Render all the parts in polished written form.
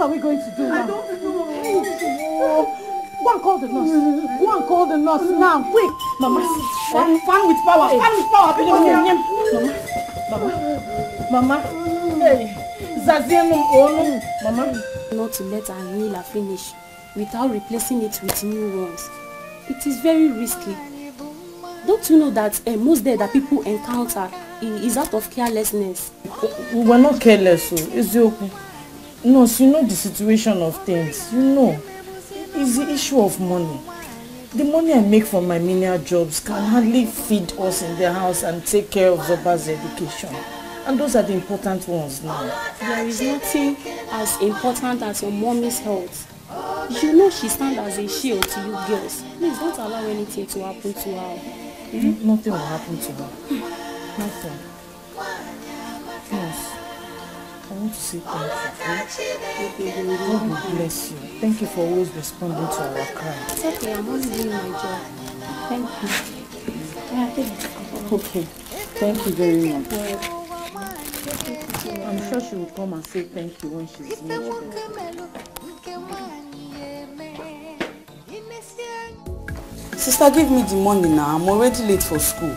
are we going to do now? I don't know. Go and call the nurse. Go and call the nurse now, quick. Mama. Fan with power. Fan with power. Mama. Hey. Zazienum. Mama. Not to let our inhaler finish without replacing it with new ones. It is very risky. Don't you know that most death that people encounter is out of carelessness? We were not careless, so Ezeon. No, you know the situation of things. You know. It's the issue of money. The money I make from my menial jobs can hardly feed us in the house and take care of Zoba's education. And those are the important ones now. There is nothing as important as your mommy's health. You know she stands as a shield to you girls. Please don't allow anything to happen to her. Nothing will happen to her. Nothing. Yes. I want to say thank you. God will bless you. Thank you for always responding to our cry. It's okay, I'm only doing my job. Thank you. Okay. Thank you very much. I'm sure she will come and say thank you when she's much better. Sister, give me the money now. I'm already late for school.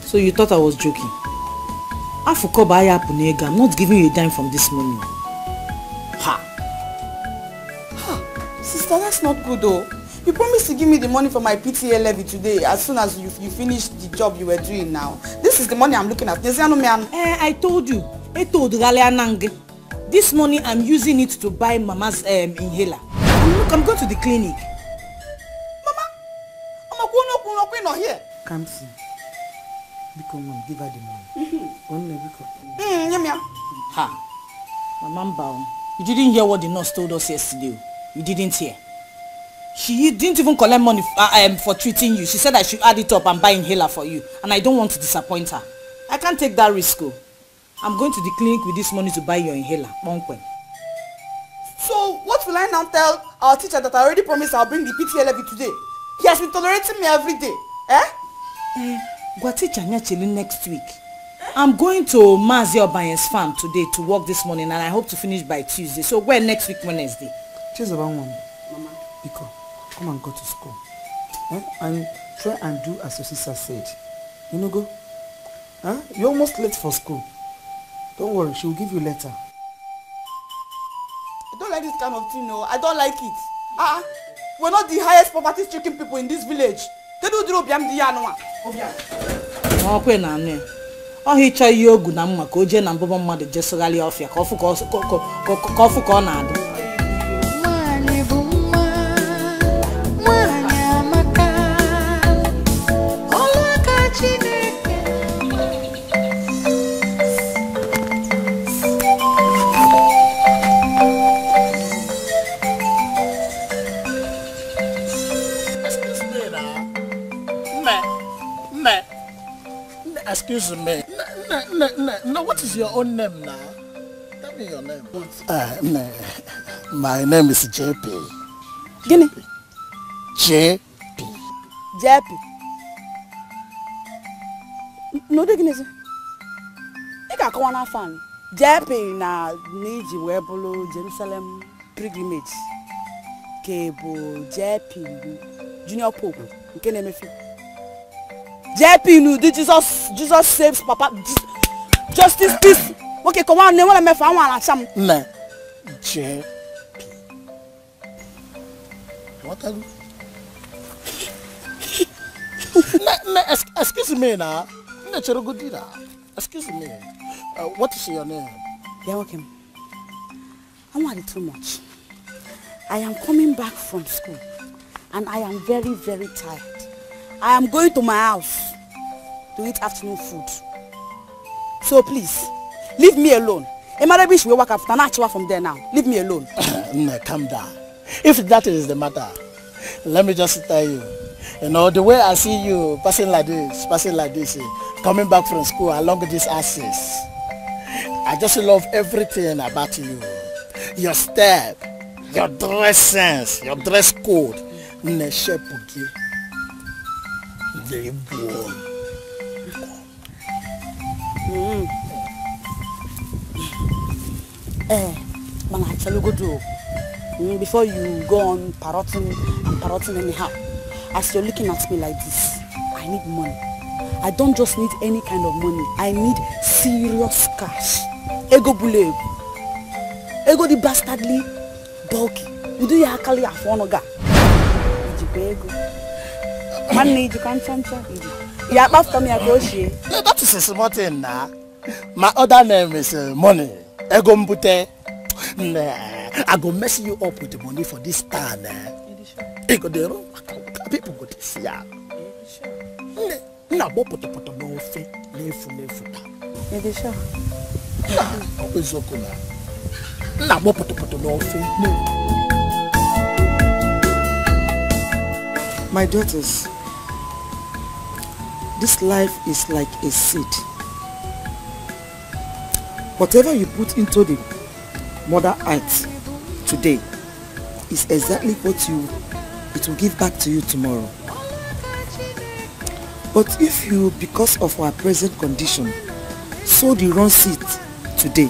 So you thought I was joking? I'm not giving you a dime from this money. Ha! Sister, that's not good though. You promised to give me the money for my PTA levy today as soon as you finish the job you were doing now. This is the money I'm looking at. I told you. I told this money I'm using it to buy Mama's inhaler. Look, I'm going to the clinic. Mama, not here. Come see. Because mom, give her the money. Ha. Mama Mbao, you didn't hear what the nurse told us yesterday. You didn't hear. She didn't even collect money for treating you. She said I should add it up and buy inhaler for you. And I don't want to disappoint her. I can't take that risk. I'm going to the clinic with this money to buy your inhaler. So, what will I now tell our teacher that I already promised I'll bring the PTA levy today? He has been tolerating me every day. Next week. I'm going to Mazi Obanye's farm today to work this morning and I hope to finish by Tuesday. So where next week Wednesday? Just about one. Mama. Because come and go to school. And try and do as your sister said. You know go? You're almost late for school. Don't worry, she will give you a letter. I don't like this kind of thing, no. I don't like it. We're not the highest poverty-stricken people in this village. They do the Oh, he try you good na mma ka oje na mbaba mmadu jesogali ofia ka ofu ka ọ na-adụ. Excuse me. No, what is your own name now? Tell me your name. My name is JP. Guinea? JP. JP. No, the Guinea. You can't come on our fan. JP na Niji Webolo Jerusalem pilgrimage. Kebo JP Junior Pope. You can name it. JP no, Jesus saves Papa. Justice, peace. Okay, come on, never me for one some. No, JP. What are you? Excuse me now. Excuse me. What is your name? You're welcome. I want it too much. I am coming back from school and I am very, very tired. I am going to my house to eat afternoon food. So please, leave me alone. Emarabish will work after natural from there now. Leave me alone. No, calm down. If that is the matter, let me just tell you. You know, the way I see you passing like this, coming back from school along this axis, I just love everything about you. Your step, your dress sense, your dress code. Very warm. Shall we go do? Before you go on parroting anyhow. As you're looking at me like this, I need money. I don't just need any kind of money. I need serious cash. Ego bule. Ego the bastardly bulky. You do your akali afonoga. Ego. Money you can't chancha. Yeah, after me I go she. That is a small thing now. My other name is money. Ego mbute. I go mess you up with the money for this town. Ego dero. People go to see ya. Na bo poto no fe. Lefu ta. Edisha. Ezokuna. Na bo poto no fe. My daughters, this life is like a seed. Whatever you put into the mother earth today is exactly what it will give back to you tomorrow. But if you, because of our present condition, sow the wrong seed today,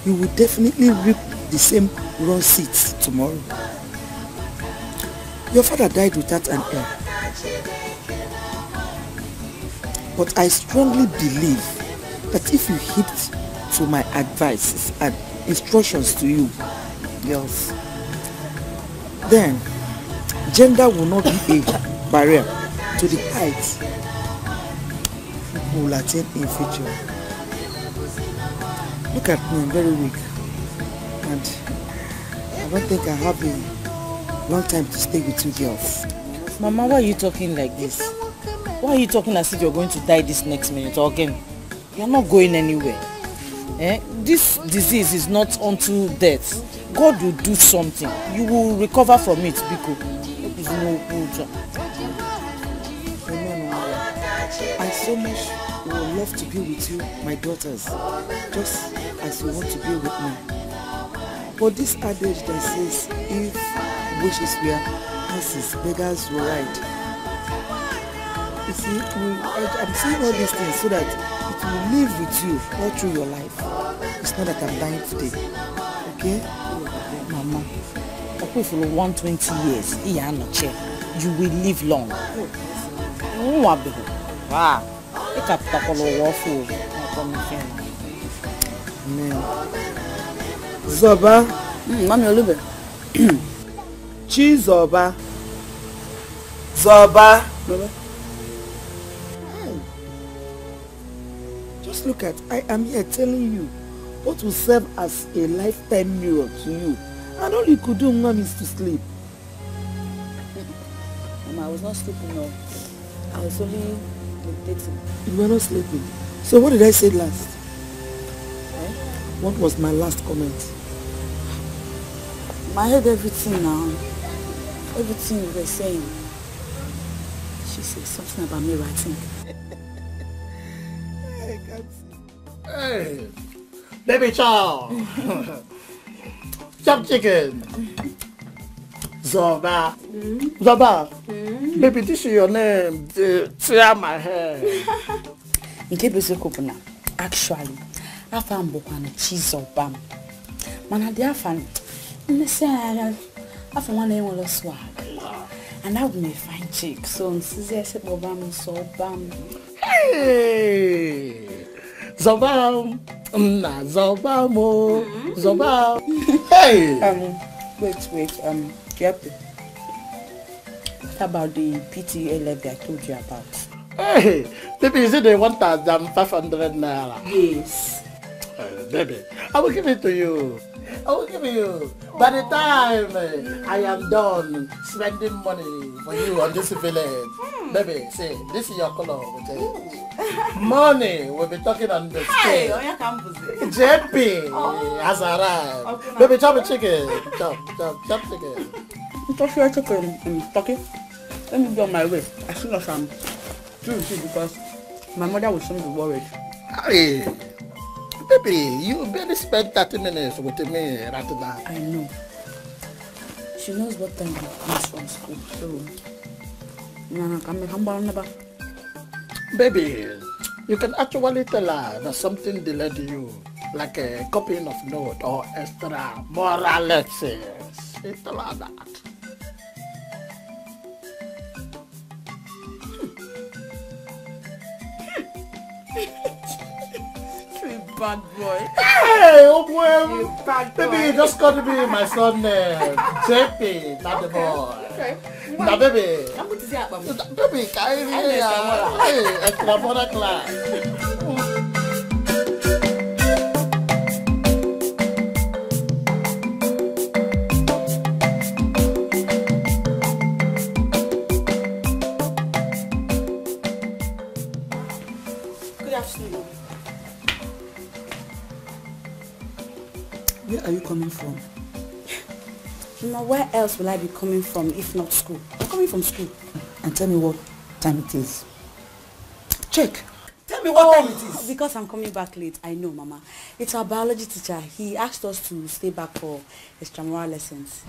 you will definitely reap the same wrong seeds tomorrow. Your father died without an heir. But I strongly believe that if you heed to my advice and instructions to you, girls, then gender will not be a barrier to the heights you will attain in future. Look at me, I'm very weak, and I don't think I have a long time to stay with you girls. Mama, why are you talking like this? Why are you talking as if you're going to die this next minute or again? You're not going anywhere. This disease is not unto death. God will do something. You will recover from it, Biko. I so much would love to be with you, my daughters, just as you want to be with me. But this adage that says, if wishes were horses, beggars will ride. You see, I'm saying all these things so that it will live with you all through your life. It's not that I'm dying today. Okay? Mama, if you 120 years, you will live long. Amen. Zoba. Mommy Olube. Chizoba. Zoba. Just look at, I am here telling you what will serve as a lifetime mirror to you. And all you could do, Mom, is to sleep. Mama, I was not sleeping, no. I was only meditating. You were not sleeping. So what did I say last? What was my last comment? I heard everything now. Everything you were saying. She said something about me writing. I can't see. Hey, baby chow. Chop chicken. Zoba. Zoba. Baby, this is your name. Tear my hair. In case you actually, I found Bokana cheese or bam. Man, I did find I found one name on the swag. And I would make fine chick. So, I said, Bobam, so bam. Hey, Zobam. Nah, Zobamo. Zobam. Hey. Wait. Yep. What about the PTA levy I told you about? Hey, baby, is it the 1,500 naira? Yes. Baby, I will give it to you. I will give you. By the time I am done spending money for you on this village, baby, see, this is your color. Money, we'll be talking on the scale. JP has arrived. Okay, baby, chop a chicken. Chop chicken. Chop your chicken, Toki. Let me go on my way. As soon as I'm through, because my mother will soon be worried. Hey, baby, you barely spent 30 minutes with me right now. I know. She knows what time he comes from school, so baby, you can actually tell her that something delayed you. like a copying of note or extra moral lessons. It's like that. Bad boy. Hey, oh boy. You bad boy. Baby, you just got to be my son name. JP, not the boy. Okay. Now, baby. I'm going to say about me. Baby, hey, extra moral class. Where are you coming from? Now, where else will I be coming from if not school? I'm coming from school. And tell me what time it is. Check. Tell me what time it is. Because I'm coming back late. I know, Mama. It's our biology teacher. He asked us to stay back for extramural lessons.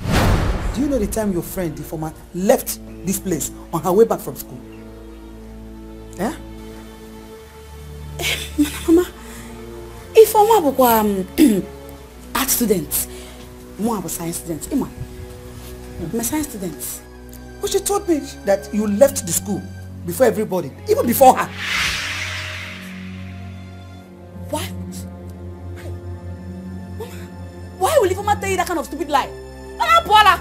Do you know the time your friend, the former, left this place on her way back from school? Eh? Mama, if I'm art students, more about science students. I'm a science student. But she told me that you left the school before everybody, even before her. What? Mama, why will Ifeoma tell you that kind of stupid lie? Mama Paula,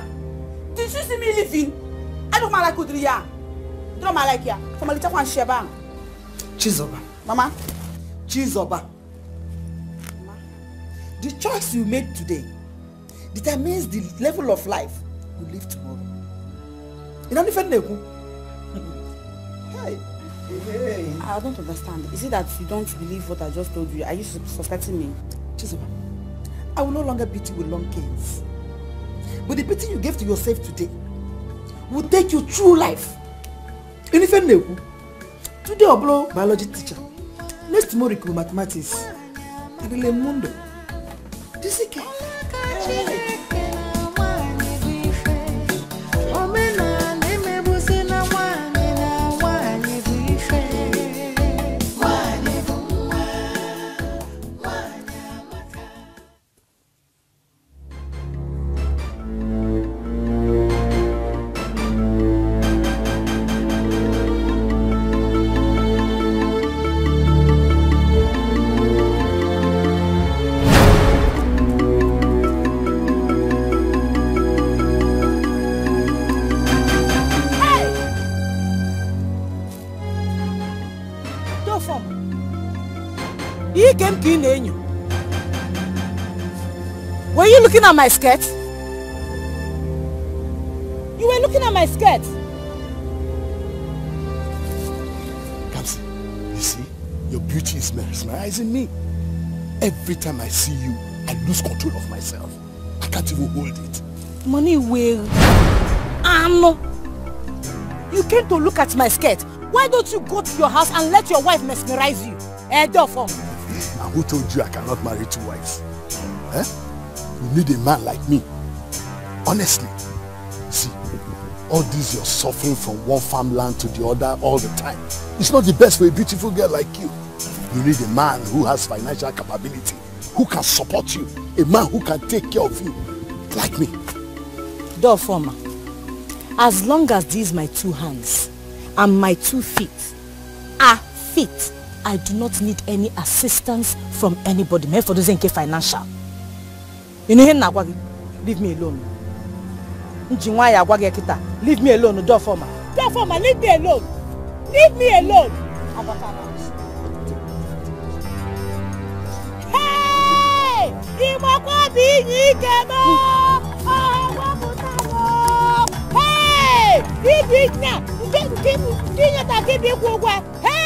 did you see me leaving? I don't like Udriya. Don't like ya. From a little one Sheba. Chizoba. Mama. Chizoba. Mama. The choice you made today determines the level of life you live tomorrow. You don't even know. Hey. I don't understand. Is it that you don't believe what I just told you? Are you suspecting me? Chizoba, I will no longer beat you with long canes. But the beating you gave to yourself today will take you through life. You don't even know. Today I blow biology teacher. Next tomorrow you mathematics. And the mundo. This is Were you looking at my skirt? You were looking at my skirt. Kamsi, you see, your beauty is mesmerizing me. Every time I see you, I lose control of myself. I can't even hold it. Money will. You came to look at my skirt. Why don't you go to your house and let your wife mesmerize you? And who told you I cannot marry two wives? Eh? You need a man like me. Honestly. See, all this you're suffering from one farmland to the other all the time. It's not the best for a beautiful girl like you. You need a man who has financial capability, who can support you, a man who can take care of you, like me. Former, as long as these my two hands and my 2 feet are fit, I do not need any assistance from anybody. Me for those financial. You know, leave me alone. Leave me alone, Former. Former, leave me alone. Leave me alone. Hey! Hey!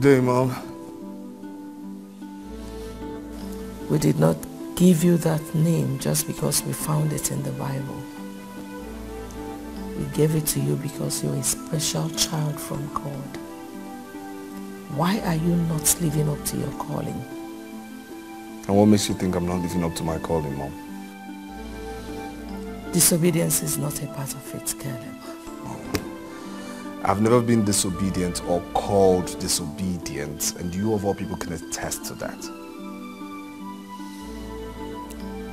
day, Mom. We did not give you that name just because we found it in the Bible. We gave it to you because you're a special child from God. Why are you not living up to your calling? And what makes you think I'm not living up to my calling, Mom? Disobedience is not a part of it, Caleb. I've never been disobedient or called disobedient, and you of all people can attest to that.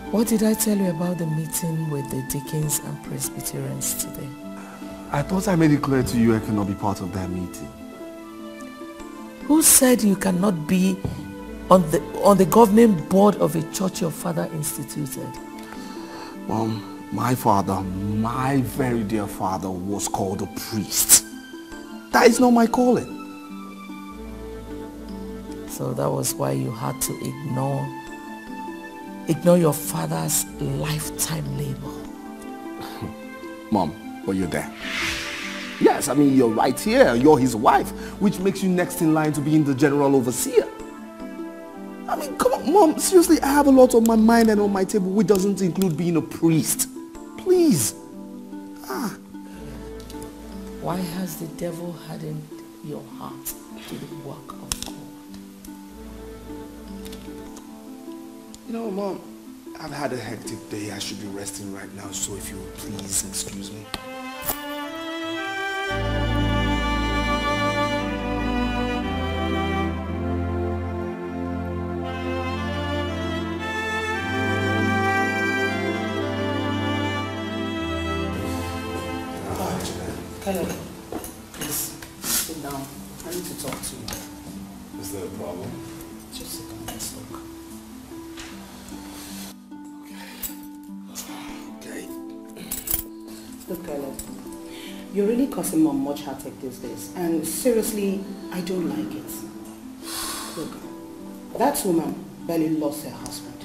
What did I tell you about the meeting with the deacons and Presbyterians today? I thought I made it clear to you I cannot be part of that meeting. Who said you cannot be on the governing board of a church your father instituted? Mom, my father, my very dear father, was called a priest. That is not my calling. So that was why you had to ignore your father's lifetime labor. Mom, but you're there. Yes, I mean, you're right here. You're his wife, which makes you next in line to being the general overseer. I mean, come on, Mom. Seriously, I have a lot on my mind and on my table, which doesn't include being a priest. Please. Why has the devil hardened your heart to the work of God? You know, Mom, I've had a hectic day. I should be resting right now, so if you would please excuse me. Caleb, please sit down. I need to talk to you. Is there a problem? Just sit down, let's talk. Okay. Look, Caleb, you're really causing Mom much heartache these days, and seriously, I don't like it. Look, that woman barely lost her husband,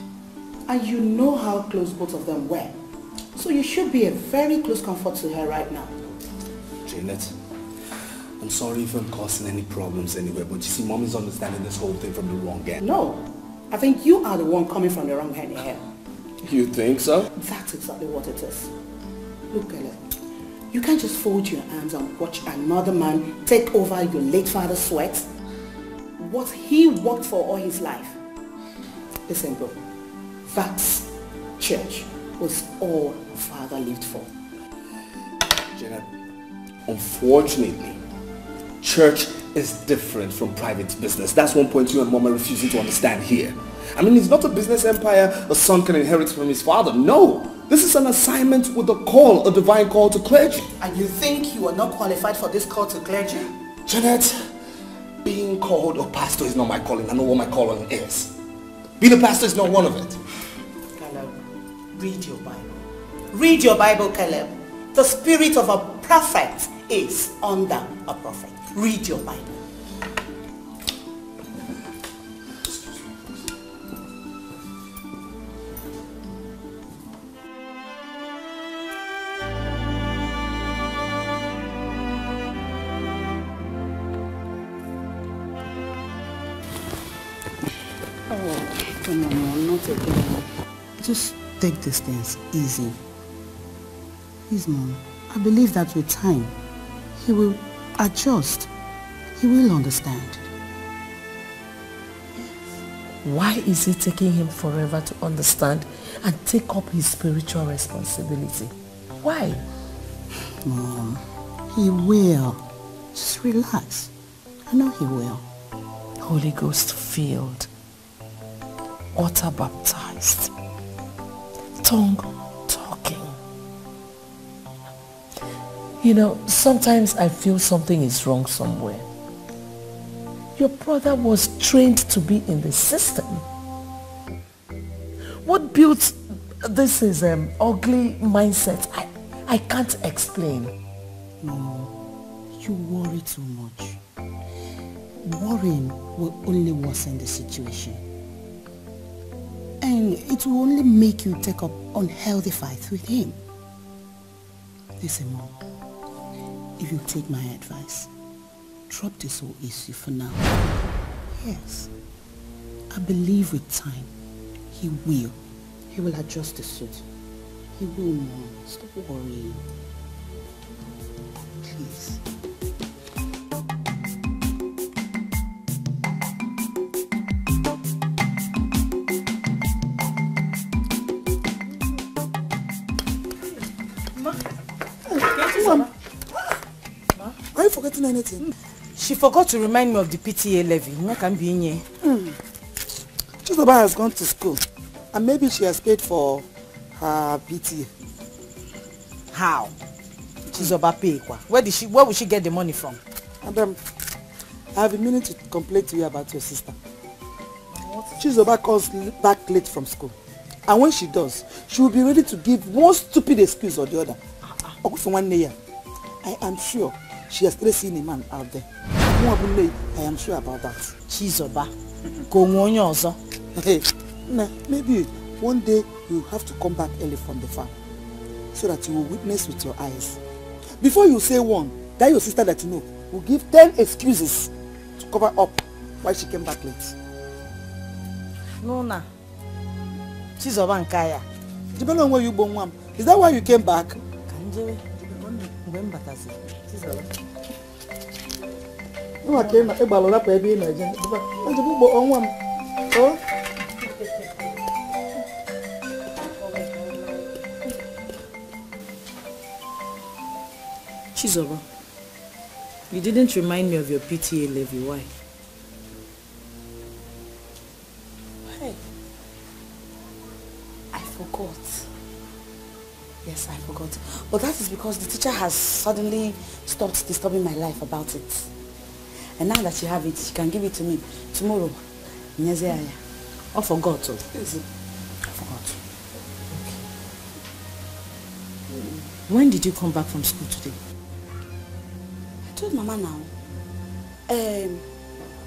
and you know how close both of them were. So you should be a very close comfort to her right now. Janet, I'm sorry if I'm causing any problems anywhere, but you see, Mom is understanding this whole thing from the wrong end. No, I think you are the one coming from the wrong hand here. You think so? That's exactly what it is. Look, Caleb, you can't just fold your hands and watch another man take over your late father's sweat. What he worked for all his life. Listen, bro, that church was all father lived for. Janet, unfortunately, church is different from private business. That's one point you and Mom are refusing to understand here. I mean, it's not a business empire a son can inherit from his father. No, this is an assignment with a call, a divine call to clergy. And you think you are not qualified for this call to clergy? Janet, being called a pastor is not my calling. I know what my calling is. Being a pastor is not one of it. Caleb, read your Bible. Read your Bible, Caleb. The spirit of a prophet is under a prophet. Read your Bible. Oh, come on, not again. Just take these things easy. Please, Mom, I believe that with time, he will adjust. He will understand. Why is it taking him forever to understand and take up his spiritual responsibility? Why? Mom, he will. Just relax. I know he will. Holy Ghost filled, water baptized, tongue talking. You know, sometimes I feel something is wrong somewhere. Your brother was trained to be in the system. What built this ugly mindset? I can't explain. No, you worry too much. Worrying will only worsen the situation. And it will only make you take up unhealthy fights with him. Listen, Mom, if you take my advice, drop this whole issue for now. Yes. I believe with time, he will. He will adjust the suit. He will, Mom. Stop worrying. Please. Are you forgetting anything? She forgot to remind me of the PTA levy. Chizoba has gone to school and maybe she has paid for her PTA. How? Chizoba pay kwa? Where will she get the money from? Madam, I have been meaning to complain to you about your sister. Chizoba comes back late from school. And when she does, she will be ready to give one stupid excuse or the other. I am sure she has already seen a man out there. I am sure about that. Chizoba. Hey, maybe one day you have to come back early from the farm so that you will witness with your eyes. Before you say one, that your sister that you know will give 10 excuses to cover up why she came back late. No, nah. Chizoba and Kaya. Depending on where you born one. Is that why you came back? Chizoba, you didn't remind me of your PTA levy. Why? Hey, I forgot. Yes, I forgot. But that is because the teacher has suddenly stopped disturbing my life about it. And now that you have it, she can give it to me tomorrow. I forgot. Is it? I forgot. Okay. When did you come back from school today? I told Mama now.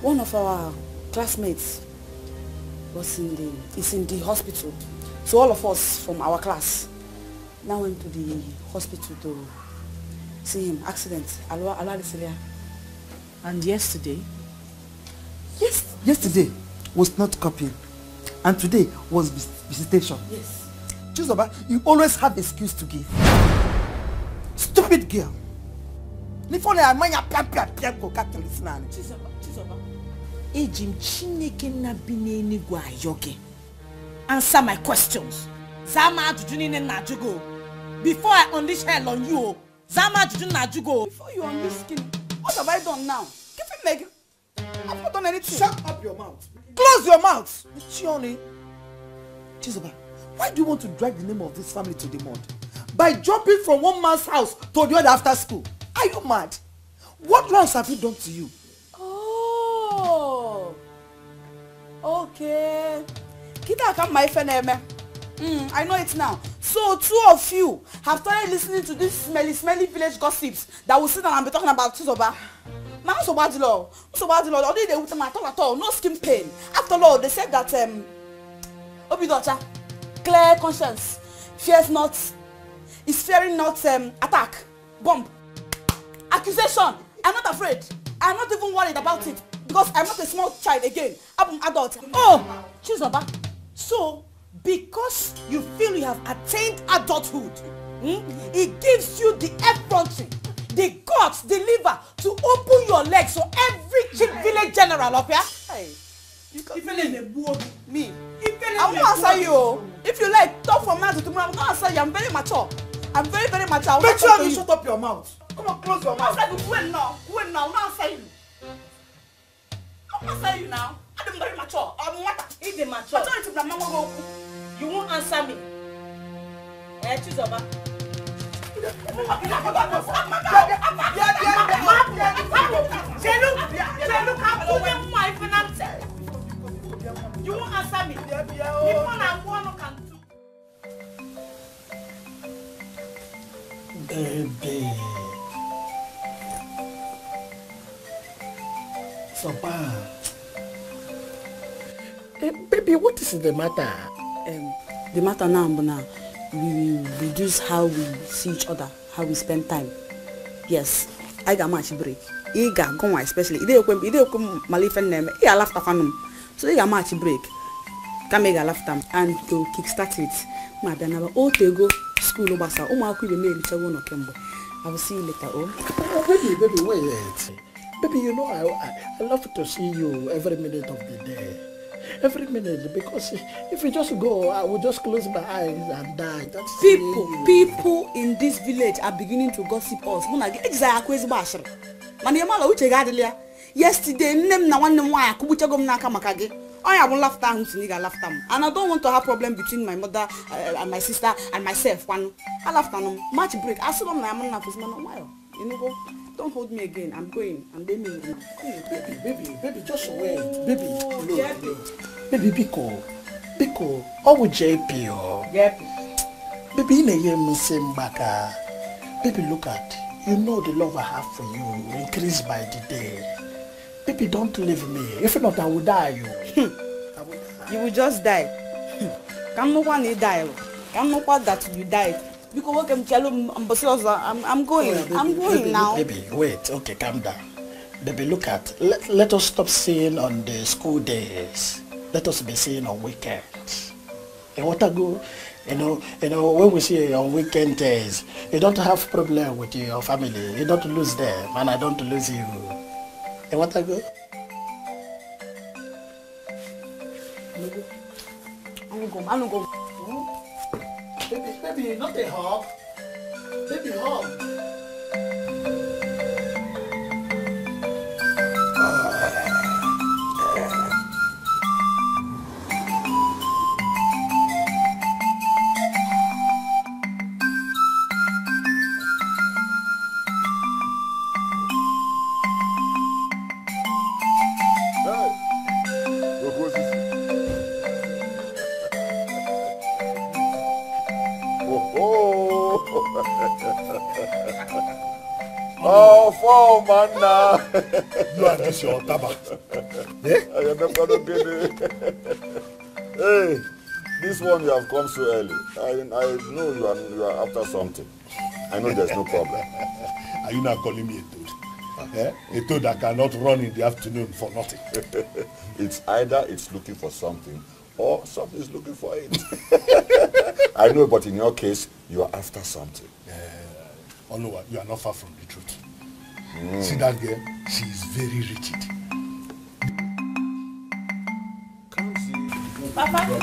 One of our classmates is in the hospital. So all of us from our class now went to the hospital to see him. Accident. And yesterday? Yes, yesterday was not copying. And today was visitation. Yes. Chizoba, you always have excuse to give. Stupid girl. Chizoba. Answer my questions. Before I unleash hell on you, before you unleash skin, what have I done now? Give him Meg. I've not done anything. Shut up your mouth. Close your mouth. Chizoba, why do you want to drag the name of this family to the mud? By jumping from one man's house to the other after school. Are you mad? What wrongs have you done to you? Oh. Okay. Kita come my friend. I know it now. So two of you have started listening to these smelly village gossips that will sit down and be talking about Chizoba. Man, so bad law. Although they would at all. No skin pain. After all, they said that Obidocha, clear conscience, is fearing not attack, bomb, accusation. I'm not afraid. I'm not even worried about it because I'm not a small child again. I'm an adult. Oh, Chizoba. So, because you feel you have attained adulthood, it gives you the effrontery, the guts, the liver to open your legs so every chick village general up here. Hey, me. I won't answer you. If you like, talk from now to tomorrow. I'm not answer you. I'm very mature. I'm very mature. Make sure you shut up your mouth. Come on, close your mouth. Wait now. I'm not answer you. I'm not answer you now. I'm very mature. I'm mature. If they mature, you won't answer me. Chizoba. You won't answer me. Baby. So bad. Baby, what is the matter? The matter now, we reduce how we see each other, how we spend time. Yes. I got match break. He got go especially. He come Malifen name. He a laugh fanum. So he got match break. Can make a laugh time and to kickstart it. Madam, I will go school obasa. Oh my, could be made to one Kembo. I will see you later. Oh, baby, wait. Baby, you know I love to see you every minute of the day. Every minute, because if you just go, I will just close my eyes and die. That's people in this village are beginning to gossip us. Yesterday, nem na one why kubucha gom na kamakage. I have laughed at him, and I don't want to have problem between my mother and my sister and myself. One, I laughed at him. Match break. I saw him. I'm not man a while. You know, go. Don't hold me again. I'm going. I'm leaving. Baby, just wait. Baby, no. Baby, Biko. How would JP or? Baby, in a year, Mbaka. Baby, look at. You know the love I have for you increased by the day. Baby, don't leave me. If not, I will die. You will just die. Come no one die. Come no one that you died. Because I'm going. I'm going now. Baby, wait. Okay, calm down. Baby, look at. Let us stop seeing on the school days. Let us be seeing on weekends. And what I go, you know, when we see you on weekend days, you don't have problem with your family. You don't lose them, and I don't lose you. And what I go? I'm gonna go. Baby, not a hug. Baby, hug. Oh, man, you are this your tabak. I am not gonna get it. Hey, this one you have come so early. I know you are after something. I know there's no problem. Are you not calling me a toad? A toad that cannot run in the afternoon for nothing. It's either it's looking for something or something is looking for it. I know, but in your case, you are after something. Oluwa, you are not far from the truth. See that girl? She is very rigid. Papa?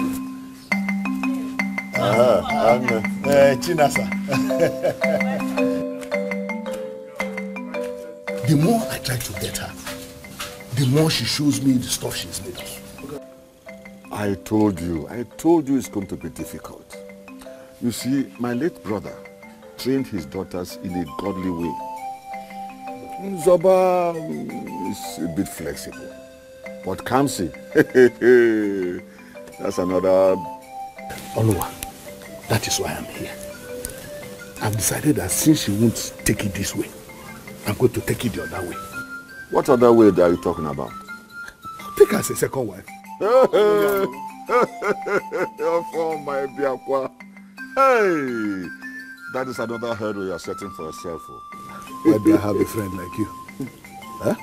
Chinasa. The more I try to get her, the more she shows me the stuff she's made of. I told you it's going to be difficult. You see, my late brother trained his daughters in a godly way. Zoba is a bit flexible. But Kamsi, that's another... Oluwa, that is why I'm here. I've decided that since she won't take it this way, I'm going to take it the other way. What other way are you talking about? Take her as a second wife. Oh, my Biakwa. Hey! That is another hurdle you are setting for yourself. Why do I have a friend like you? Huh?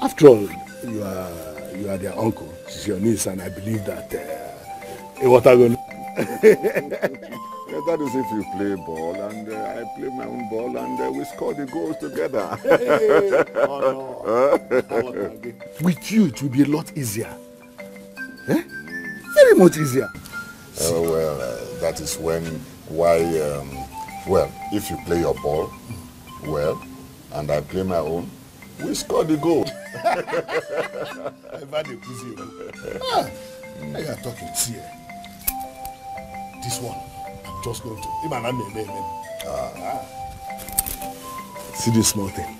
After all, you are their uncle. She's your niece, and I believe that. What are you going to that is if you play ball, and I play my own ball, and we score the goals together. With you, it will be a lot easier. Very much easier. Well, that is why, if you play your ball, well, and I play my own, we score the goal. I've had a busy one. Now you are talking. See, this one, I'm just going to... See this small thing?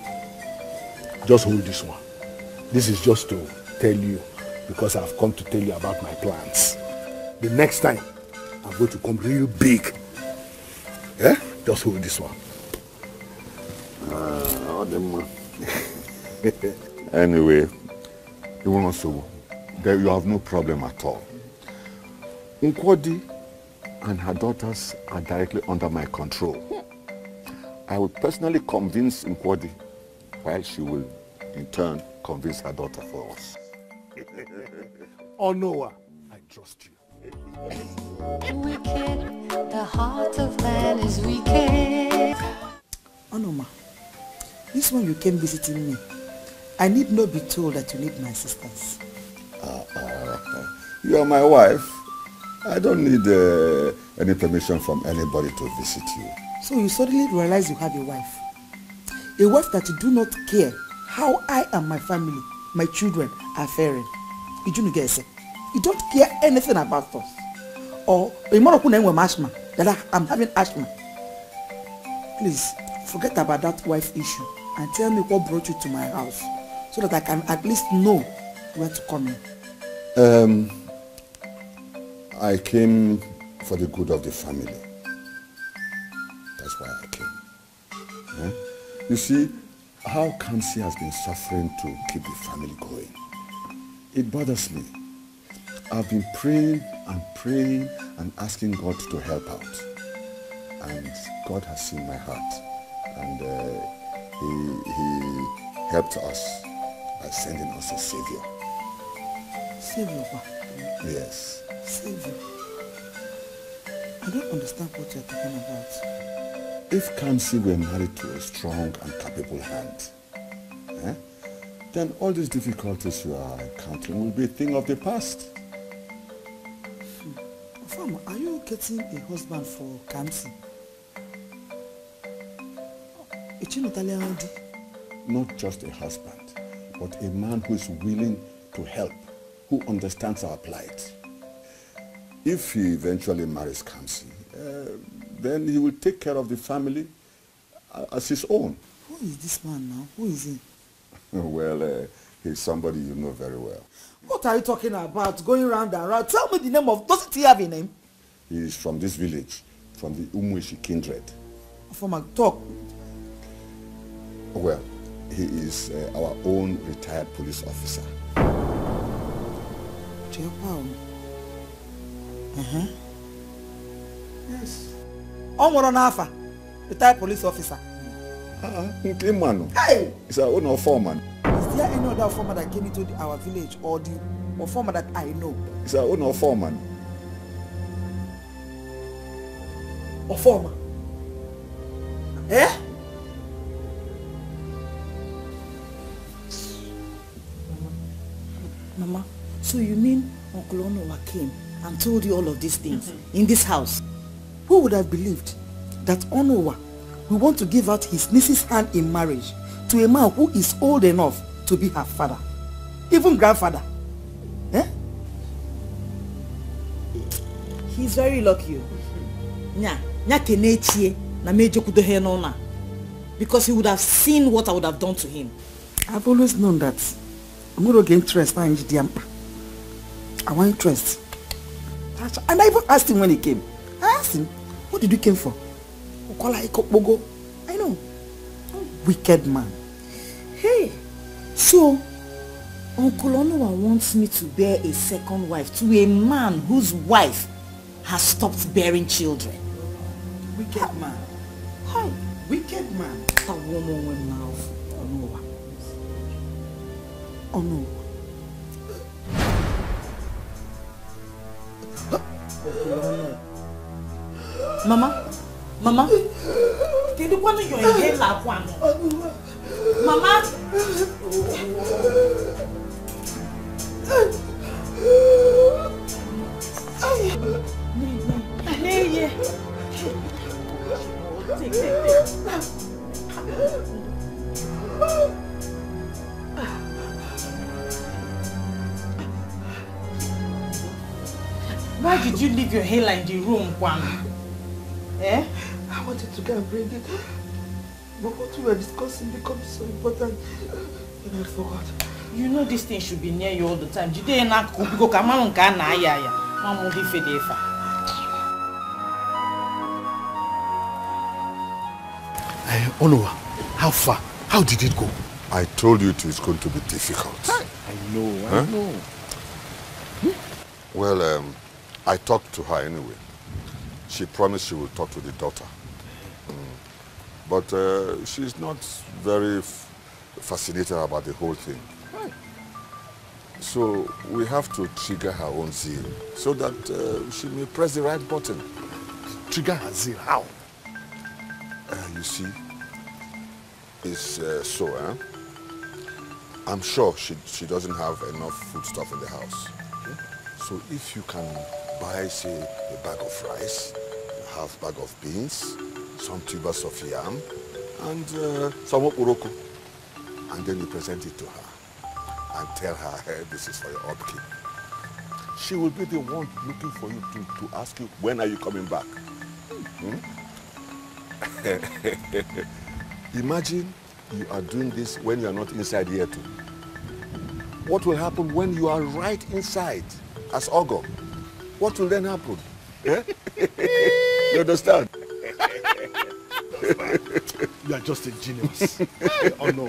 Just hold this one. This is just to tell you, because I've come to tell you about my plans. The next time, I'm going to come real big. Yeah? Just hold this one. Anyway, you have no problem at all. Nkwadi and her daughters are directly under my control. I will personally convince Nkwadi while she will in turn convince her daughter for us. Onowa, I trust you. Wicked, the heart of man is wicked. Onoma, this one you came visiting me. I need not be told that you need my assistance. You are my wife. I don't need any permission from anybody to visit you. So you suddenly realize you have a wife. A wife that you do not care how I and my family, my children are faring. You don't care anything about us. Or that I'm having asthma. Please, forget about that wife issue and tell me what brought you to my house so that I can at least know where to come in. I came for the good of the family. That's why I came. Huh? You see, how Kamsi has been suffering to keep the family going. It bothers me. I've been praying and asking God to help out. And God has seen my heart. And he helped us by sending us a savior. Savior? Yes. Savior? I don't understand what you're talking about. If Kamsi were married to a strong and capable hand, then all these difficulties you are encountering will be a thing of the past. Farmer, are you getting a husband for Kamsi? Not just a husband, but a man who is willing to help, who understands our plight. If he eventually marries Kamsi, then he will take care of the family as his own. Who is this man now? Who is he? Well, he's somebody you know very well. What are you talking about? Going round and round. Tell me the name of... Doesn't he have a name? He is from this village, from the Umwishi kindred. From a talk. Well, he is our own retired police officer. Chioma. Yes. Nafa, retired police officer. Hey! He's our own foreman. Is there any other foreman that came into our village or foreman that I know? He's our own foreman. Or foreman? Eh? Mama, so you mean Uncle Onowa came and told you all of these things in this house? Who would have believed that Onowa will want to give out his niece's hand in marriage to a man who is old enough to be her father, even grandfather? Eh? He's very lucky. Because he would have seen what I would have done to him. I've always known that. I'm going to get interest now in Diampa. I want interest. And I even asked him when he came. I asked him, what did you come for? I know. Wicked man. Hey, so Uncle Onowa wants me to bear a second wife to a man whose wife has stopped bearing children. Wicked man. Hi. Wicked man. A woman now. Onowa. Oh no. Mama, did you want your inhaler one? Mama. Why did you leave your inhaler in the room, Kwan? Eh? I wanted to go and bring it. But what we were discussing becomes so important and I forgot. You know this thing should be near you all the time. Jide na kubigo kama nka na aya ya. Mamu di fedefa. Onowa, how far? How did it go? I told you it was going to be difficult. I know. Well, I talked to her anyway. She promised she will talk to the daughter. But she's not very fascinated about the whole thing. So we have to trigger her own zeal so that she may press the right button. Trigger her zeal, how? You see, it's I'm sure she doesn't have enough food stuff in the house. Okay? So if you can buy, say, a bag of rice, a half bag of beans, some tubers of yam, and some okporoko, and then you present it to her and tell her, hey, this is for your upkeep. She will be the one looking for you to ask you, when are you coming back? Imagine you are doing this when you are not inside here too. What will happen when you are right inside as Ogo? What will then happen? Yeah? You understand? You are just a genius. Oh no.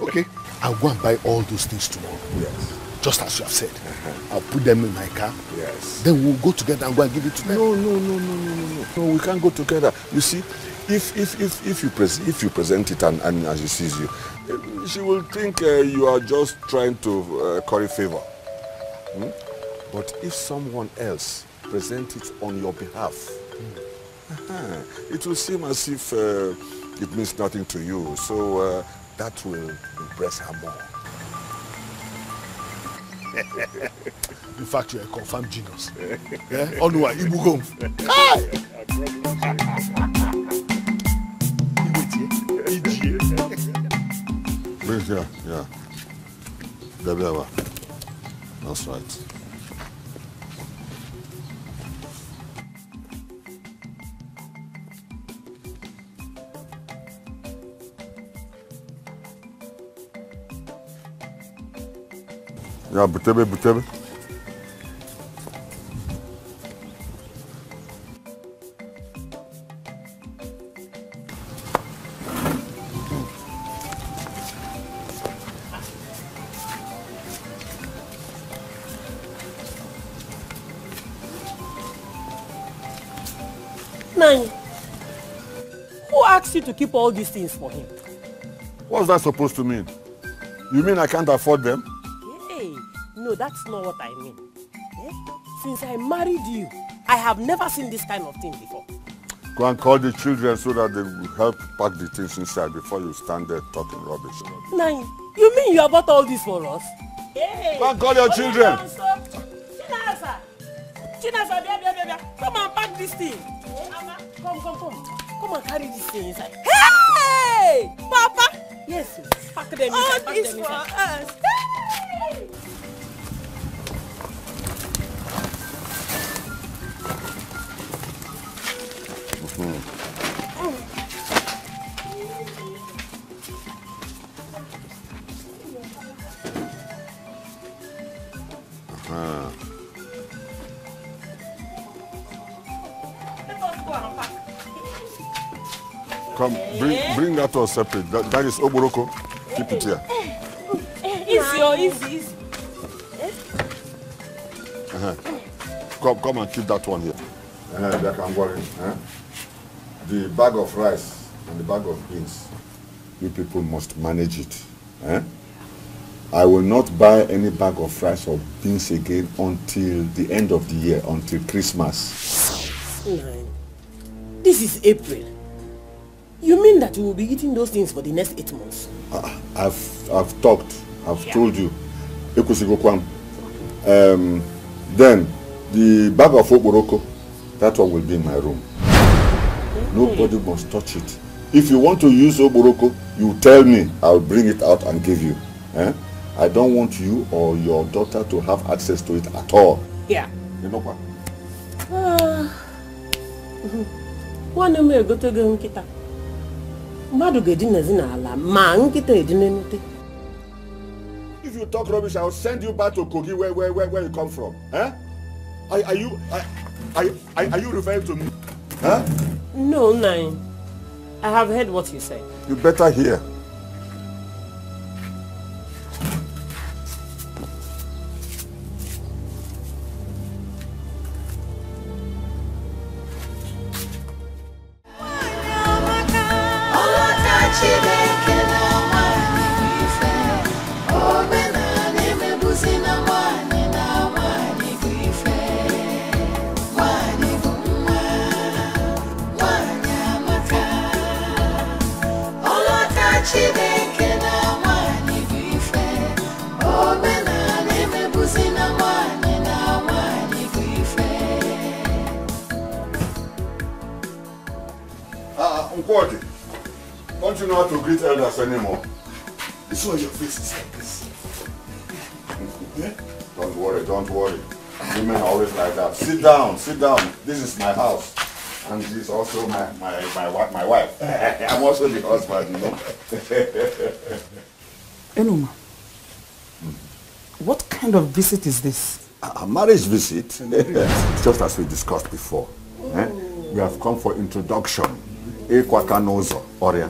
Okay, I'll go and buy all those things tomorrow. Yes. Just as you have said. I'll put them in my car. Yes. Then we'll go together and go and give it to them. No, we can't go together. You see, if you present it and she sees you, she will think you are just trying to curry favor. But if someone else presents it on your behalf, it will seem as if it means nothing to you. So that will impress her more. In fact, you're a confirmed genius. Yeah? Onua, Ibugom. Bring here, yeah. Gabriela. That's right. Yeah, butebe. Nine, who asked you to keep all these things for him? What's that supposed to mean? You mean I can't afford them? Hey, no, that's not what I mean. Since I married you, I have never seen this kind of thing before. Go and call the children so that they will help pack the things inside before you stand there talking rubbish. Nine, you mean you have bought all this for us? Hey, go and call your children. Chinasa, baby, come and pack this thing. Come and carry this thing inside. Hey! Papa! Yes, pack them inside. All this for us. Hey! Come, bring that one separate. That is Oboroko. Keep it here. Easy. Come and keep that one here. That I'm worrying. The bag of rice and the bag of beans, you people must manage it. I will not buy any bag of rice or beans again until the end of the year, until Christmas. This is April. You mean that you will be eating those things for the next 8 months? I've talked. I've told you. Then the bag of okporoko, that one will be in my room. Nobody must touch it. If you want to use okporoko, you tell me. I'll bring it out and give you. I don't want you or your daughter to have access to it at all. Yeah. You know what? If you talk rubbish, I'll send you back to Kogi where you come from. Are you referring to me? No, Nine. I have heard what you said. You better hear. Chineke Uncle, don't you know how to greet elders anymore? It's why your face is like this. Don't worry, don't worry. Women are always like that. Sit down, sit down. This is my house. And she's also my wife. I'm also the husband, you know. Enoma, what kind of visit is this? A marriage visit, just as we discussed before. We have come for introduction. Ekwakanozo, Oria.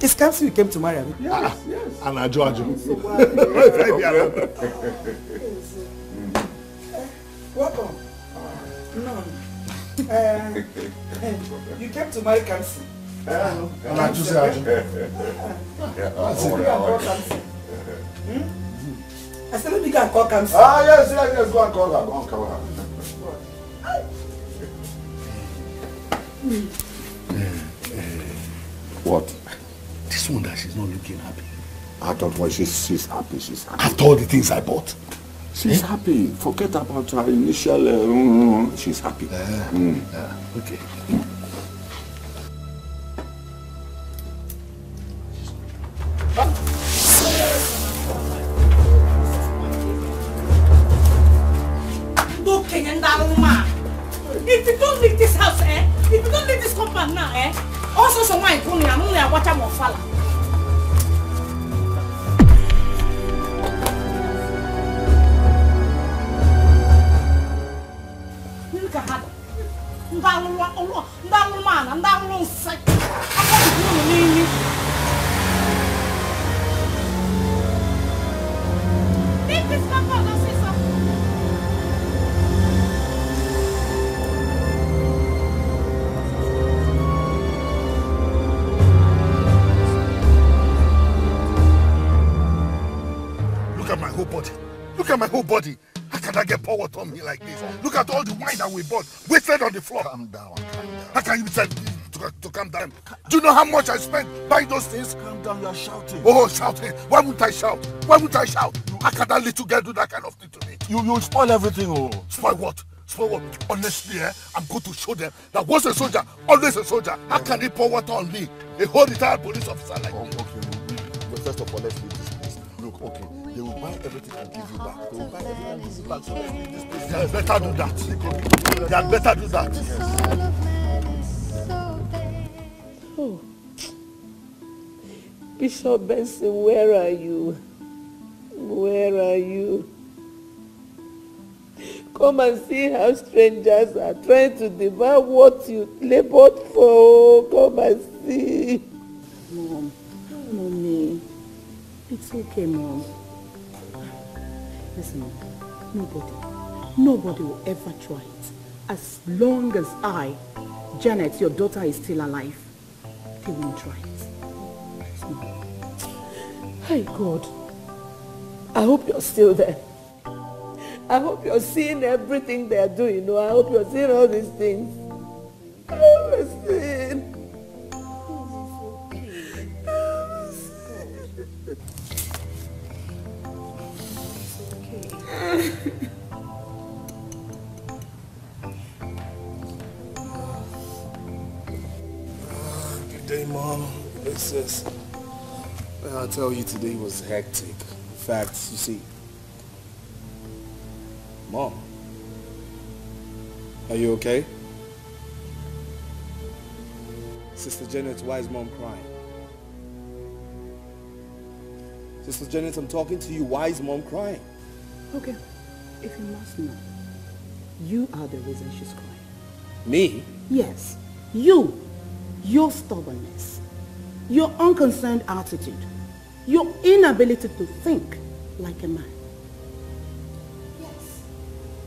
It's Kamsi you came to marry me. Yes. And I George. Welcome. No. You came to marry Kamsi. And I just said, I said, let me go and call Kamsi. Yes, go and call her. Go and call her. What? this one that she's not looking happy. I don't want she's happy. She's happy. After all the things I bought. She's happy. Forget about her initial. She's happy. Okay. If you don't leave this house, if you don't leave this compound now, also someone come here, I'm only a watcher more falla. Look at her. Leave this compound, I'll say something. Look at my whole body. Look at my whole body. How can I get power on me like this? Look at all the wine that we bought, wasted on the floor. Calm down. How can you tell me to calm down? Do you know how much I spent buying those things? Calm down, you're shouting. Oh, shouting. Why would I shout? Why would I shout? How can that little girl do that kind of thing to me? You spoil everything, oh. Spoil what? Spoil what? Honestly, I'm going to show them that once a soldier, always a soldier. How can they pour water on me? A whole retired police officer like me. Okay, first of all, let's leave this place. Look, okay, they will buy everything and give you back. They will buy everything and give you back. So let's leave this place. They better do that. They better do that. Yes. Oh. Bishop Benson, where are you? Where are you? Come and see how strangers are trying to devour what you labored for. Come and see. Mom, Mommy, it's okay, Mom. Listen, nobody will ever try it. As long as Janet, your daughter, is still alive, they won't try it. Hey, God. I hope you're still there. I hope you're seeing everything they're doing. I hope you're seeing all these things. I hope you're seeing. Good day, Mom. Hey, sis. Well, I'll tell you, today was hectic. In fact, you see, Mom, are you okay? Sister Janet, why is Mom crying? Sister Janet, I'm talking to you. Why is Mom crying? Okay, if you must know, you are the reason she's crying. Me? Yes, you. Your stubbornness, your unconcerned attitude, your inability to think like a man. Yes.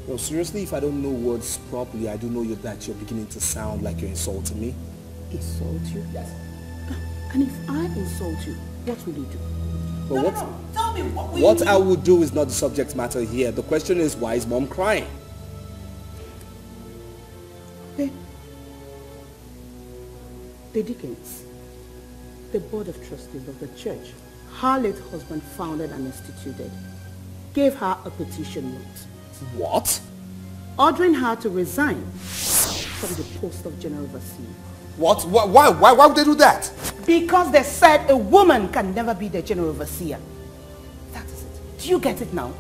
No, seriously, if I don't know words properly, I do know that you're beginning to sound like you're insulting me. Insult you? Yes. And if I insult you, what will you do? But No. Tell me what I would do is not the subject matter here. The question is, why is Mom crying? Okay. The deacons, the board of trustees of the church, her late husband founded and instituted, gave her a petition note. What? ordering her to resign from the post of general overseer. What? Why would they do that? Because they said a woman can never be the general overseer. That is it. Do you get it now?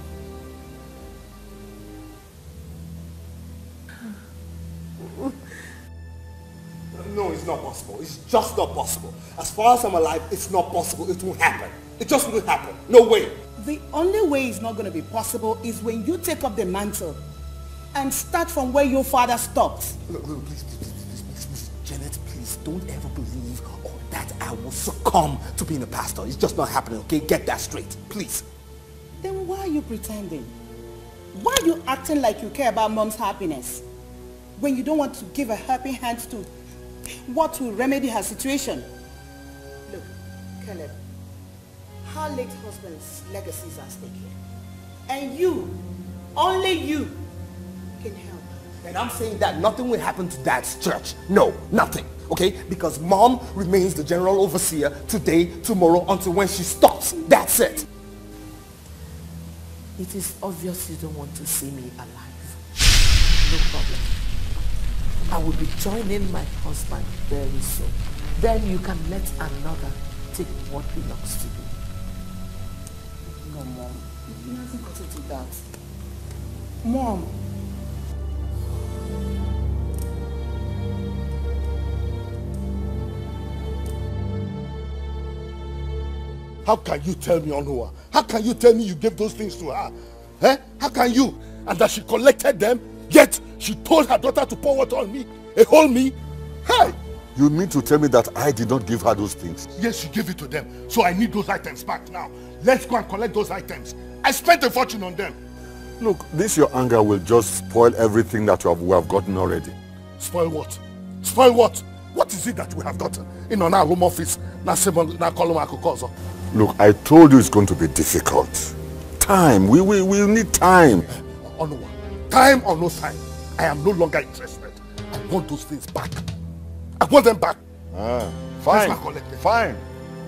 No, it's not possible. It's just not possible. As far as I'm alive, it's not possible. It won't happen. It just won't happen. No way. The only way it's not going to be possible is when you take up the mantle and start from where your father stopped. Look, please, Janet, please, don't ever believe that I will succumb to being a pastor. It's just not happening, okay? Get that straight, please. Then why are you pretending? Why are you acting like you care about mom's happiness when you don't want to give a helping hand to what will remedy her situation? Look, Caleb, her late husband's legacy is at stake here. And you, only you, can help. And I'm saying that nothing will happen to Dad's church. No, nothing. Okay? Because Mom remains the general overseer today, tomorrow, until when she stops. That's it. It is obvious you don't want to see me alive. No problem. I will be joining my husband very soon. Then you can let another take what belongs to you. No, Mom. You hasn't got to do that. Mom. How can you tell me, Onua? How can you tell me you gave those things to her? Eh? How can you? And that she collected them, yet she told her daughter to pour water on me, hold me. Hey! You mean to tell me that I did not give her those things? Yes, you gave it to them. So I need those items back now. Let's go and collect those items. I spent a fortune on them. Look, this your anger will just spoil everything that we have gotten already. Spoil what? Spoil what? What is it that we have gotten? In our home office. Look, I told you it's going to be difficult. Time. We need time. Onua, time or no time, I am no longer interested. I want those things back. I want them back. Fine.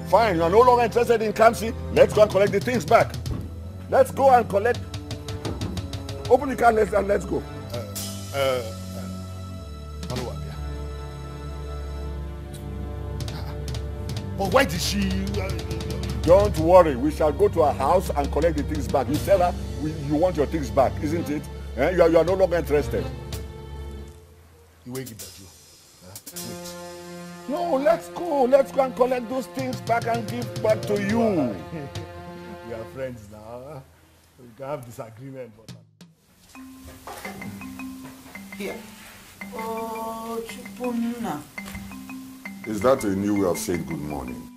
Fine. You are no longer interested in Kamsi. Let's go and collect the things back. Let's go and collect. Open the car and let's go. Onua, but why did she... Don't worry, we shall go to her house and collect the things back. You tell her you want your things back, isn't it? You are no longer interested. You wait, wait. No, let's go. Let's go and collect those things back and give back to you. We are friends now. We can have disagreement. But... Here. Oh, Chupuna. Is that a new way of saying good morning?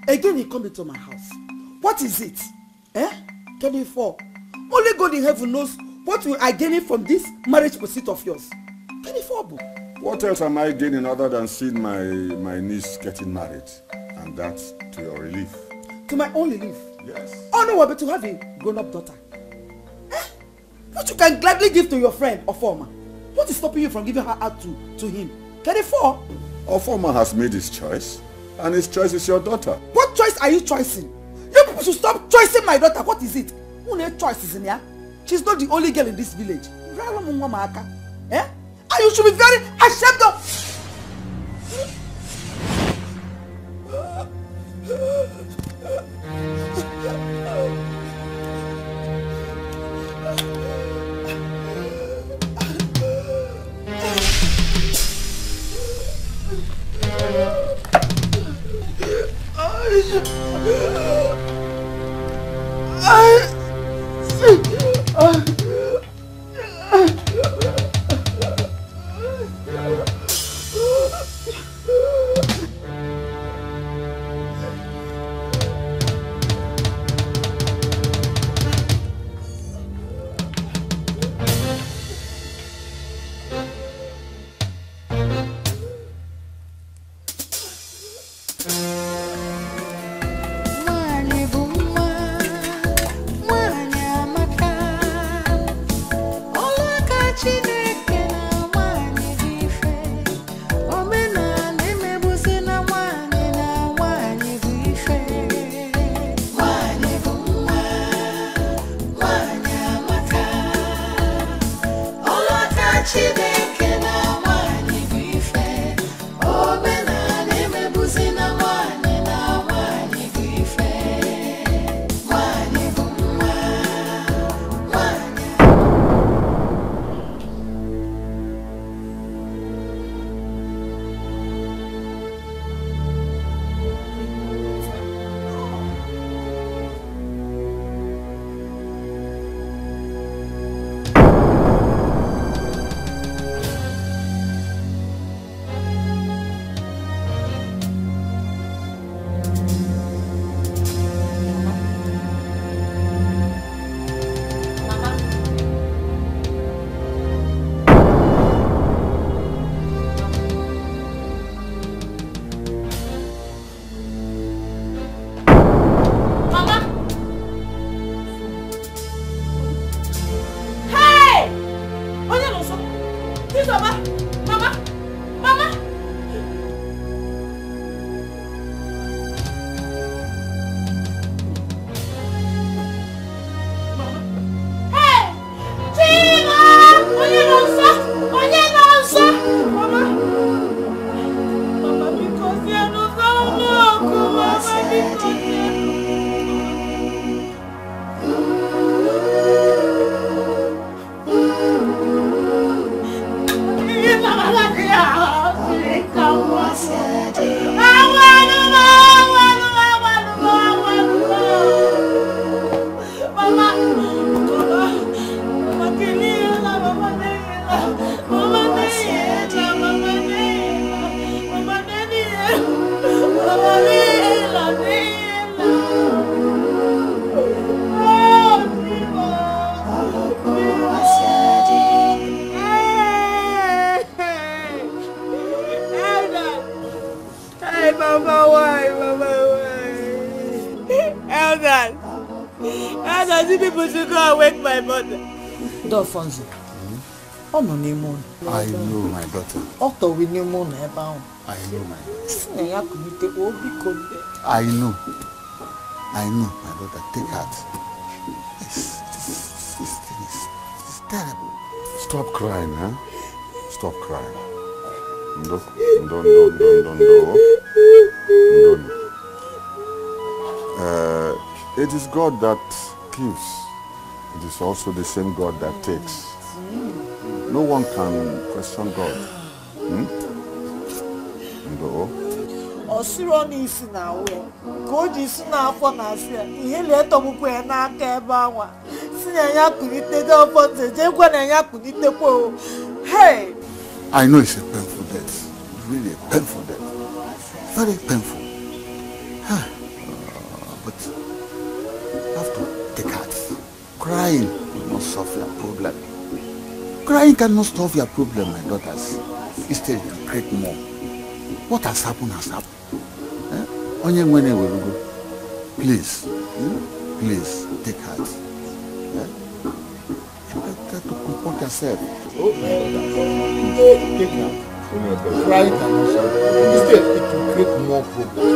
Again, he come into my house. What is it? Can you fall? Only God in heaven knows what will I gain from this marriage pursuit of yours. Can you fall? What else am I gaining other than seeing my niece getting married? And that's to your relief. To my own relief? Yes. Oh no, but to have a grown-up daughter. What you can gladly give to your friend, Ofoma. What is stopping you from giving her out to him? Can you fall? Ofoma has made his choice. And his choice is your daughter. What choice are you choosing? You people should stop choosing my daughter. What is it? Who needs choices in here? She's not the only girl in this village. And you should be very ashamed of... Fonzie. Oh no, Nimon. I know, my daughter. Otto with Nimon, about. I know, my daughter. I know, my daughter. Take heart. This thing is terrible. Stop crying, huh? Stop crying. No. It is God that gives. It is also the same God that takes. No one can question God. No. Osironi is now. God is now for us. He let them go and not care about. Sina kunite do for the jekwa na kunite po. Hey. I know it's a painful death. Really a painful death. Very painful. But you have to take heart. Crying will not solve your problem. Crying cannot solve your problem, my daughters. Instead, you create more. What has happened has happened. Please, please take heart. You better to comport yourself. Oh, my daughter, take heart. Crying cannot solve it. Instead, it will create more problems.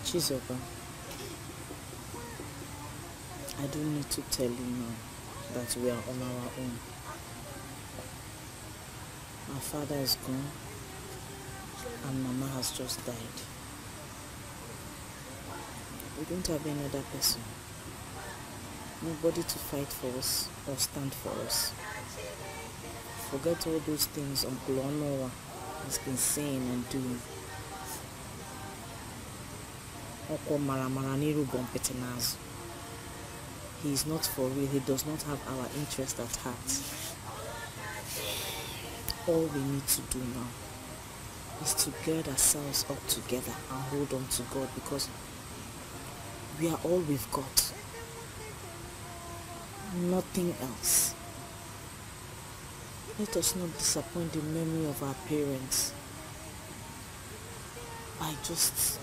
Chizoba, I don't need to tell you now that we are on our own. Our father is gone and Mama has just died. We don't have any other person. Nobody to fight for us or stand for us. Forget all those things Uncle Onowa has been saying and doing. He is not for real. He does not have our interest at heart. All we need to do now is to gird ourselves up together and hold on to God, because we are all we've got. Nothing else. Let us not disappoint the memory of our parents by just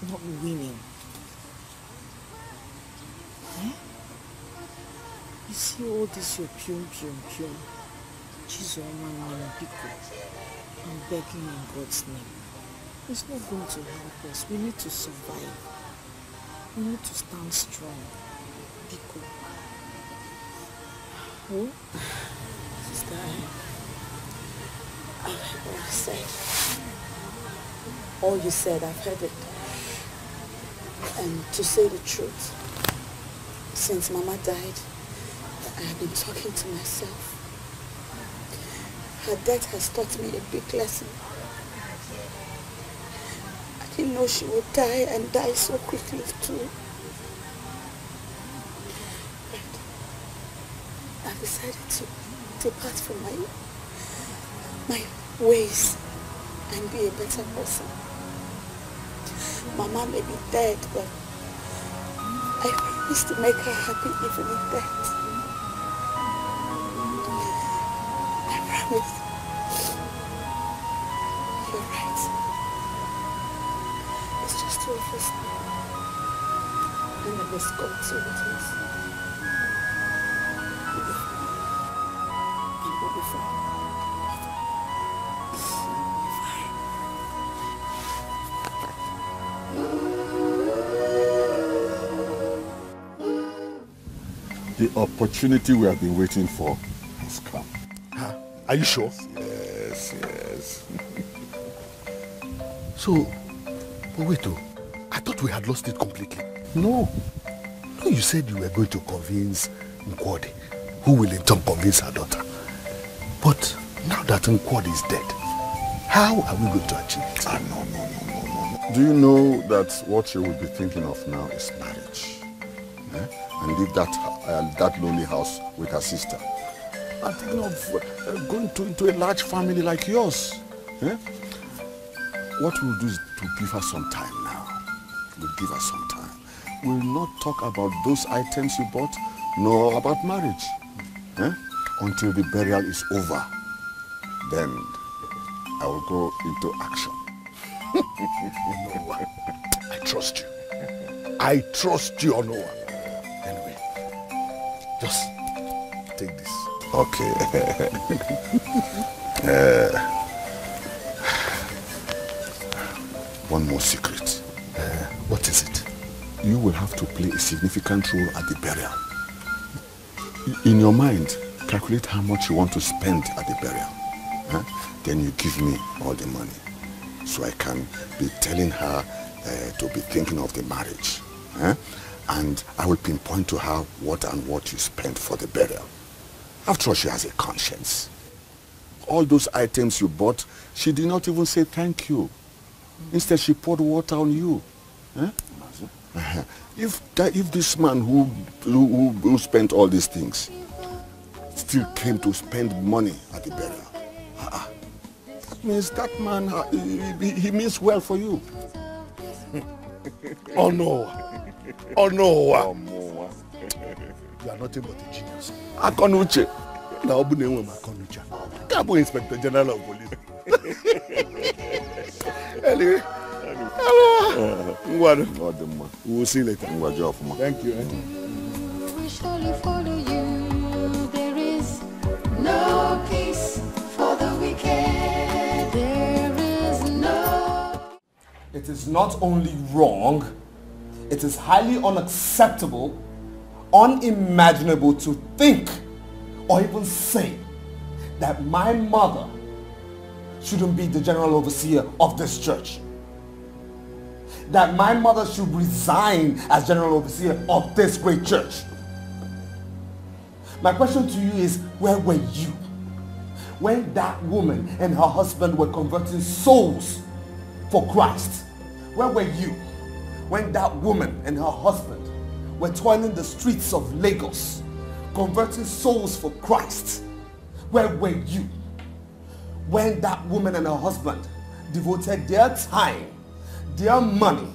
not winning. You see all this your pium. Chioma and Biko. I'm begging in God's name. It's not going to help us. We need to survive. We need to stand strong. Biko. Oh, sister, I've heard what you said. All you said, I've heard it. And to say the truth, since Mama died, I have been talking to myself. Her death has taught me a big lesson. I didn't know she would die and die so quickly too. But I decided to depart from my ways and be a better person. Mama may be dead, but I promise to make her happy even in death. I promise. You're right. It's just two of us now. And I must go to with us. We'll be fine. And we'll be fine. The opportunity we have been waiting for has come. Huh? Are you sure? Yes, yes. So, but wait, I thought we had lost it completely. No. No, you said you were going to convince Ngozi, who will in turn convince her daughter. But now that Ngozi is dead, how are we going to achieve it? No. Do you know that what she will be thinking of now is marriage? Eh? And leave that lonely house with her sister. I'm thinking of going into a large family like yours. Eh? What we'll do is to give her some time now. We'll give her some time. We'll not talk about those items you bought, nor about marriage. Eh? Until the burial is over. Then I will go into action. Noah, I trust you. I trust you, Noah. Anyway, just take this. Okay. One more secret. What is it? You will have to play a significant role at the burial. In your mind, calculate how much you want to spend at the burial. Then you give me all the money. So I can be telling her to be thinking of the marriage. And I will pinpoint to her what you spent for the burial. After all, she has a conscience. All those items you bought, she did not even say thank you. Instead, she poured water on you. If this man who spent all these things still came to spend money at the burial, that means that man, he means well for you. Oh no. Oh no. You are nothing but a genius. Akonuche. Now, Akonuche. Cabo Inspector General of Police. Anyway. Hello. We will see you later. Thank you. We surely follow you. There is no peace for the wicked. There is no. It is not only wrong, it is highly unacceptable, unimaginable to think or even say that my mother shouldn't be the general overseer of this church. That my mother should resign as general overseer of this great church. My question to you is, where were you when that woman and her husband were converting souls for Christ? Where were you when that woman and her husband were toiling the streets of Lagos, converting souls for Christ? Where were you when that woman and her husband devoted their time, their money,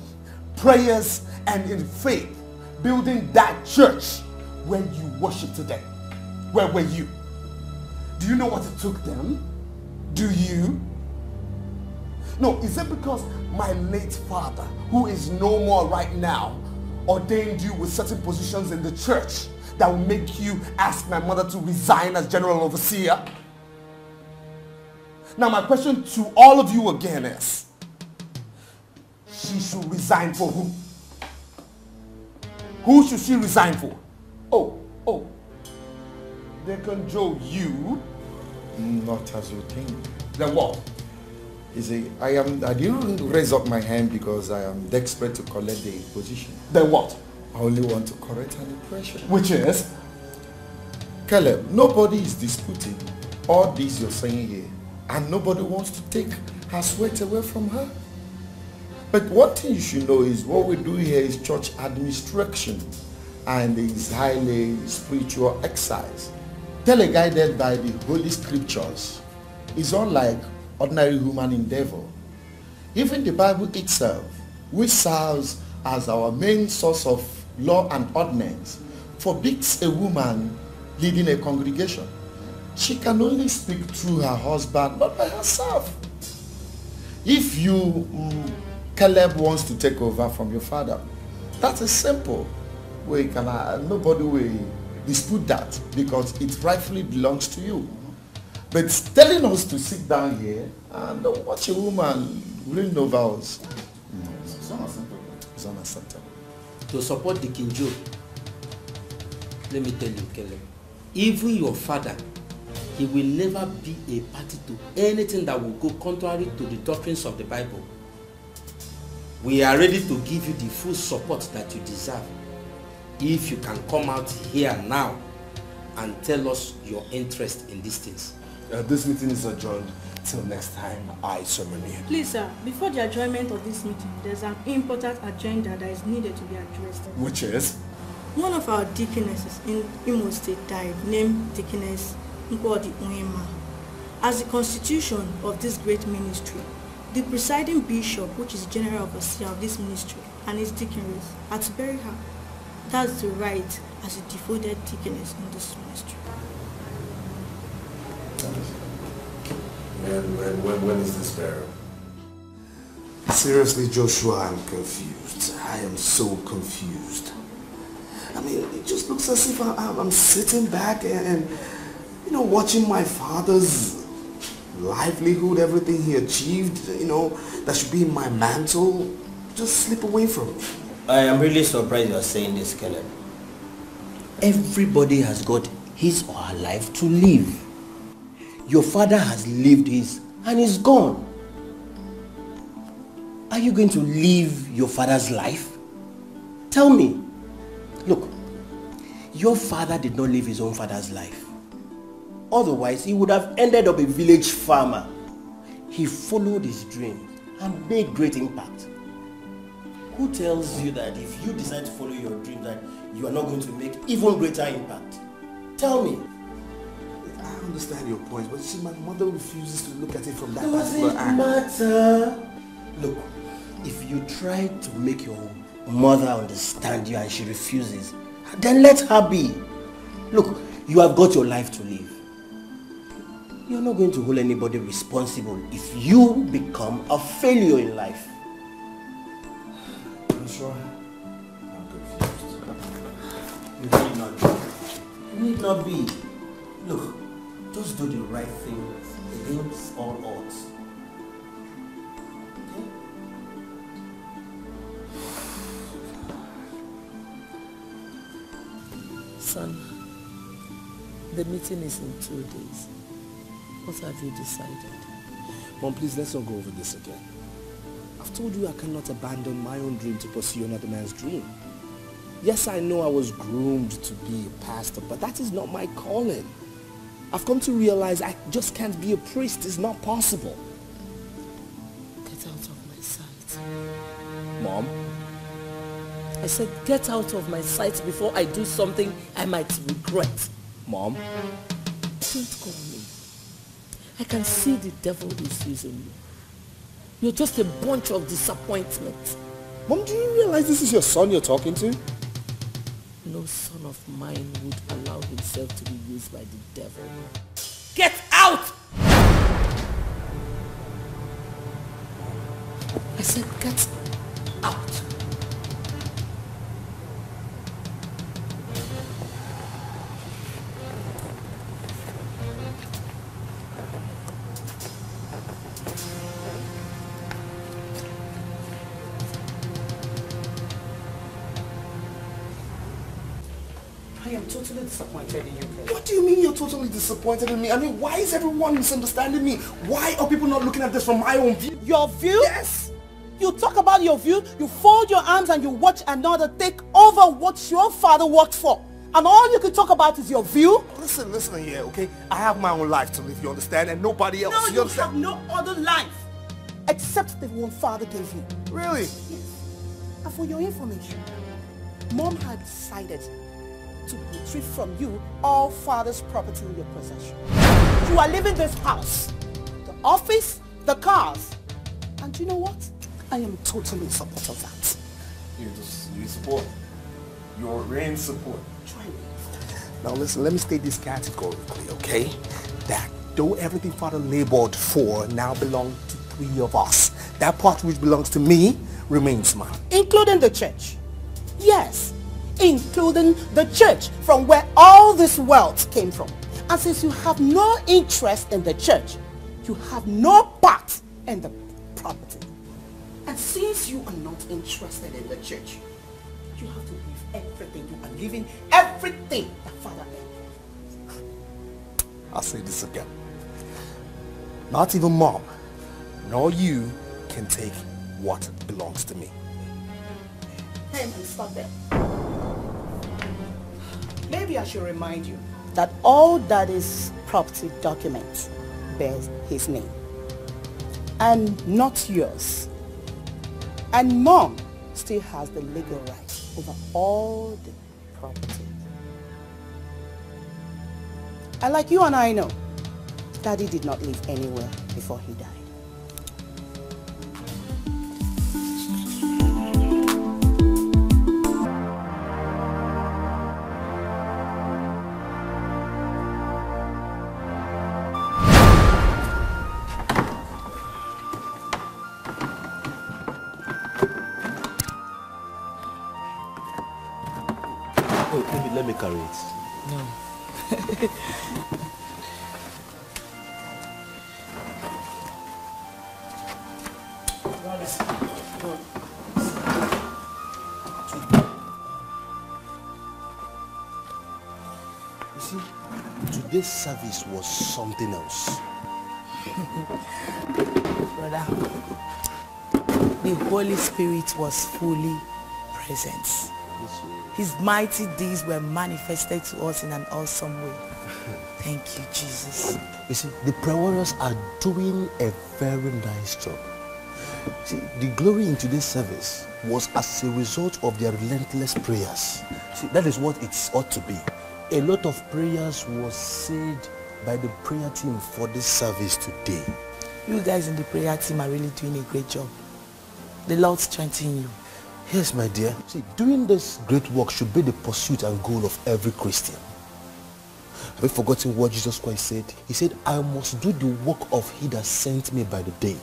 prayers, and in faith, building that church where you worship today? Where were you? Do you know what it took them? Do you? No, is it because my late father, who is no more right now, ordained you with certain positions in the church that will make you ask my mother to resign as general overseer? Now my question to all of you again is, she should resign for who? Who should she resign for? Oh. Deacon Joe, you? Not as you think. Then what? You see, I didn't raise up my hand because I am desperate to collect the position. Then what? I only want to correct an impression. Which is? Caleb, nobody is disputing all this you're saying here. And nobody wants to take her sweat away from her. But one thing you should know is what we do here is church administration. And it's highly spiritual exercise. Teleguided by the Holy Scriptures. It's unlike ordinary human endeavor. Even the Bible itself, which serves as our main source of law and ordinance, forbids a woman leading a congregation. She can only speak through her husband, not by herself. If you, Caleb, wants to take over from your father, that is simple. Nobody will dispute that because it rightfully belongs to you. But telling us to sit down here and watch a woman reign over us, no, it's unacceptable. It's unacceptable. To support the King Joe, let me tell you, Kelly, even your father, he will never be a party to anything that will go contrary to the doctrines of the Bible. We are ready to give you the full support that you deserve. If you can come out here now and tell us your interest in these things. This meeting is adjourned till next time I summon you. Please, sir, before the adjournment of this meeting, there's an important agenda that is needed to be addressed. Which is? One of our deaconesses in Imo State died, named Deaconess Ngozi. As the constitution of this great ministry, the presiding bishop, which is general overseer of this ministry, and his deaconess, are to bury her. That's the right as a devoted deaconess in this ministry. When is this burial? Seriously, Joshua, I'm confused. I am so confused. I mean, it just looks as if I'm sitting back and watching my father's livelihood, everything he achieved, that should be in my mantle, just slip away from me. I am really surprised you are saying this, Caleb. Everybody has got his or her life to live. Your father has lived his and is gone. Are you going to live your father's life? Tell me. Look, your father did not live his own father's life. Otherwise, he would have ended up a village farmer. He followed his dream and made great impact. Who tells you that if you decide to follow your dream that you are not going to make even greater impact? Tell me. I understand your point, but see, my mother refuses to look at it from that particular angle. Does it matter? Look, if you try to make your mother understand you and she refuses, then let her be. Look, you have got your life to live. You're not going to hold anybody responsible if you become a failure in life. Are you sure? I'm confused. You need not be. You need not be. Look, just do the right thing against all odds. Okay? Son, the meeting is in 2 days. What have you decided? Mom, please, let's not go over this again. I've told you I cannot abandon my own dream to pursue another man's dream. Yes, I know I was groomed to be a pastor, but that is not my calling. I've come to realize I just can't be a priest. It's not possible. Get out of my sight. Mom? I said get out of my sight before I do something I might regret. Mom? Don't call me. I can see the devil is using you. You're just a bunch of disappointment. Mom, do you realize this is your son you're talking to? No son of mine would allow himself to be used by the devil. Get out! I said get out. I am totally disappointed in you, Kelly. What do you mean you're totally disappointed in me? I mean, why is everyone misunderstanding me? Why are people not looking at this from my own view? Your view? Yes. You talk about your view, you fold your arms and you watch another take over what your father worked for. And all you can talk about is your view? Listen here, okay? I have my own life to live, you understand? And nobody else. No, you have no other life except the one father gave you. Really? Yes. And for your information, Mom had decided to retrieve from you all father's property in your possession. You are leaving this house, the office, the cars. And you know what? I am totally in support of that. You support. You're in support. Try me. Now listen, let me state this categorically, okay? That though everything father labored for now belongs to 3 of us, that part which belongs to me remains mine. Including the church. Yes, including the church from where all this wealth came from. And since you have no interest in the church, you have no part in the property. And since you are not interested in the church, you have to leave everything. You are leaving everything that Father gave. I'll say this again. Not even Mom, nor you can take what belongs to me. Hey, man, stop there. Maybe I should remind you that all Daddy's property documents bears his name. And not yours. And Mom still has the legal right over all the property. And like you and I know, Daddy did not live anywhere before he died. Let me carry it. No. You see, today's service was something else. Brother, the Holy Spirit was fully present. His mighty deeds were manifested to us in an awesome way. Thank you, Jesus. You see, the prayer warriors are doing a very nice job. See, the glory in today's service was as a result of their relentless prayers. See, that is what it ought to be. A lot of prayers was said by the prayer team for this service today. You guys in the prayer team are really doing a great job. The Lord strengthen you. Yes, my dear. See, doing this great work should be the pursuit and goal of every Christian. Have you forgotten what Jesus Christ said? He said, I must do the work of he that sent me by the day.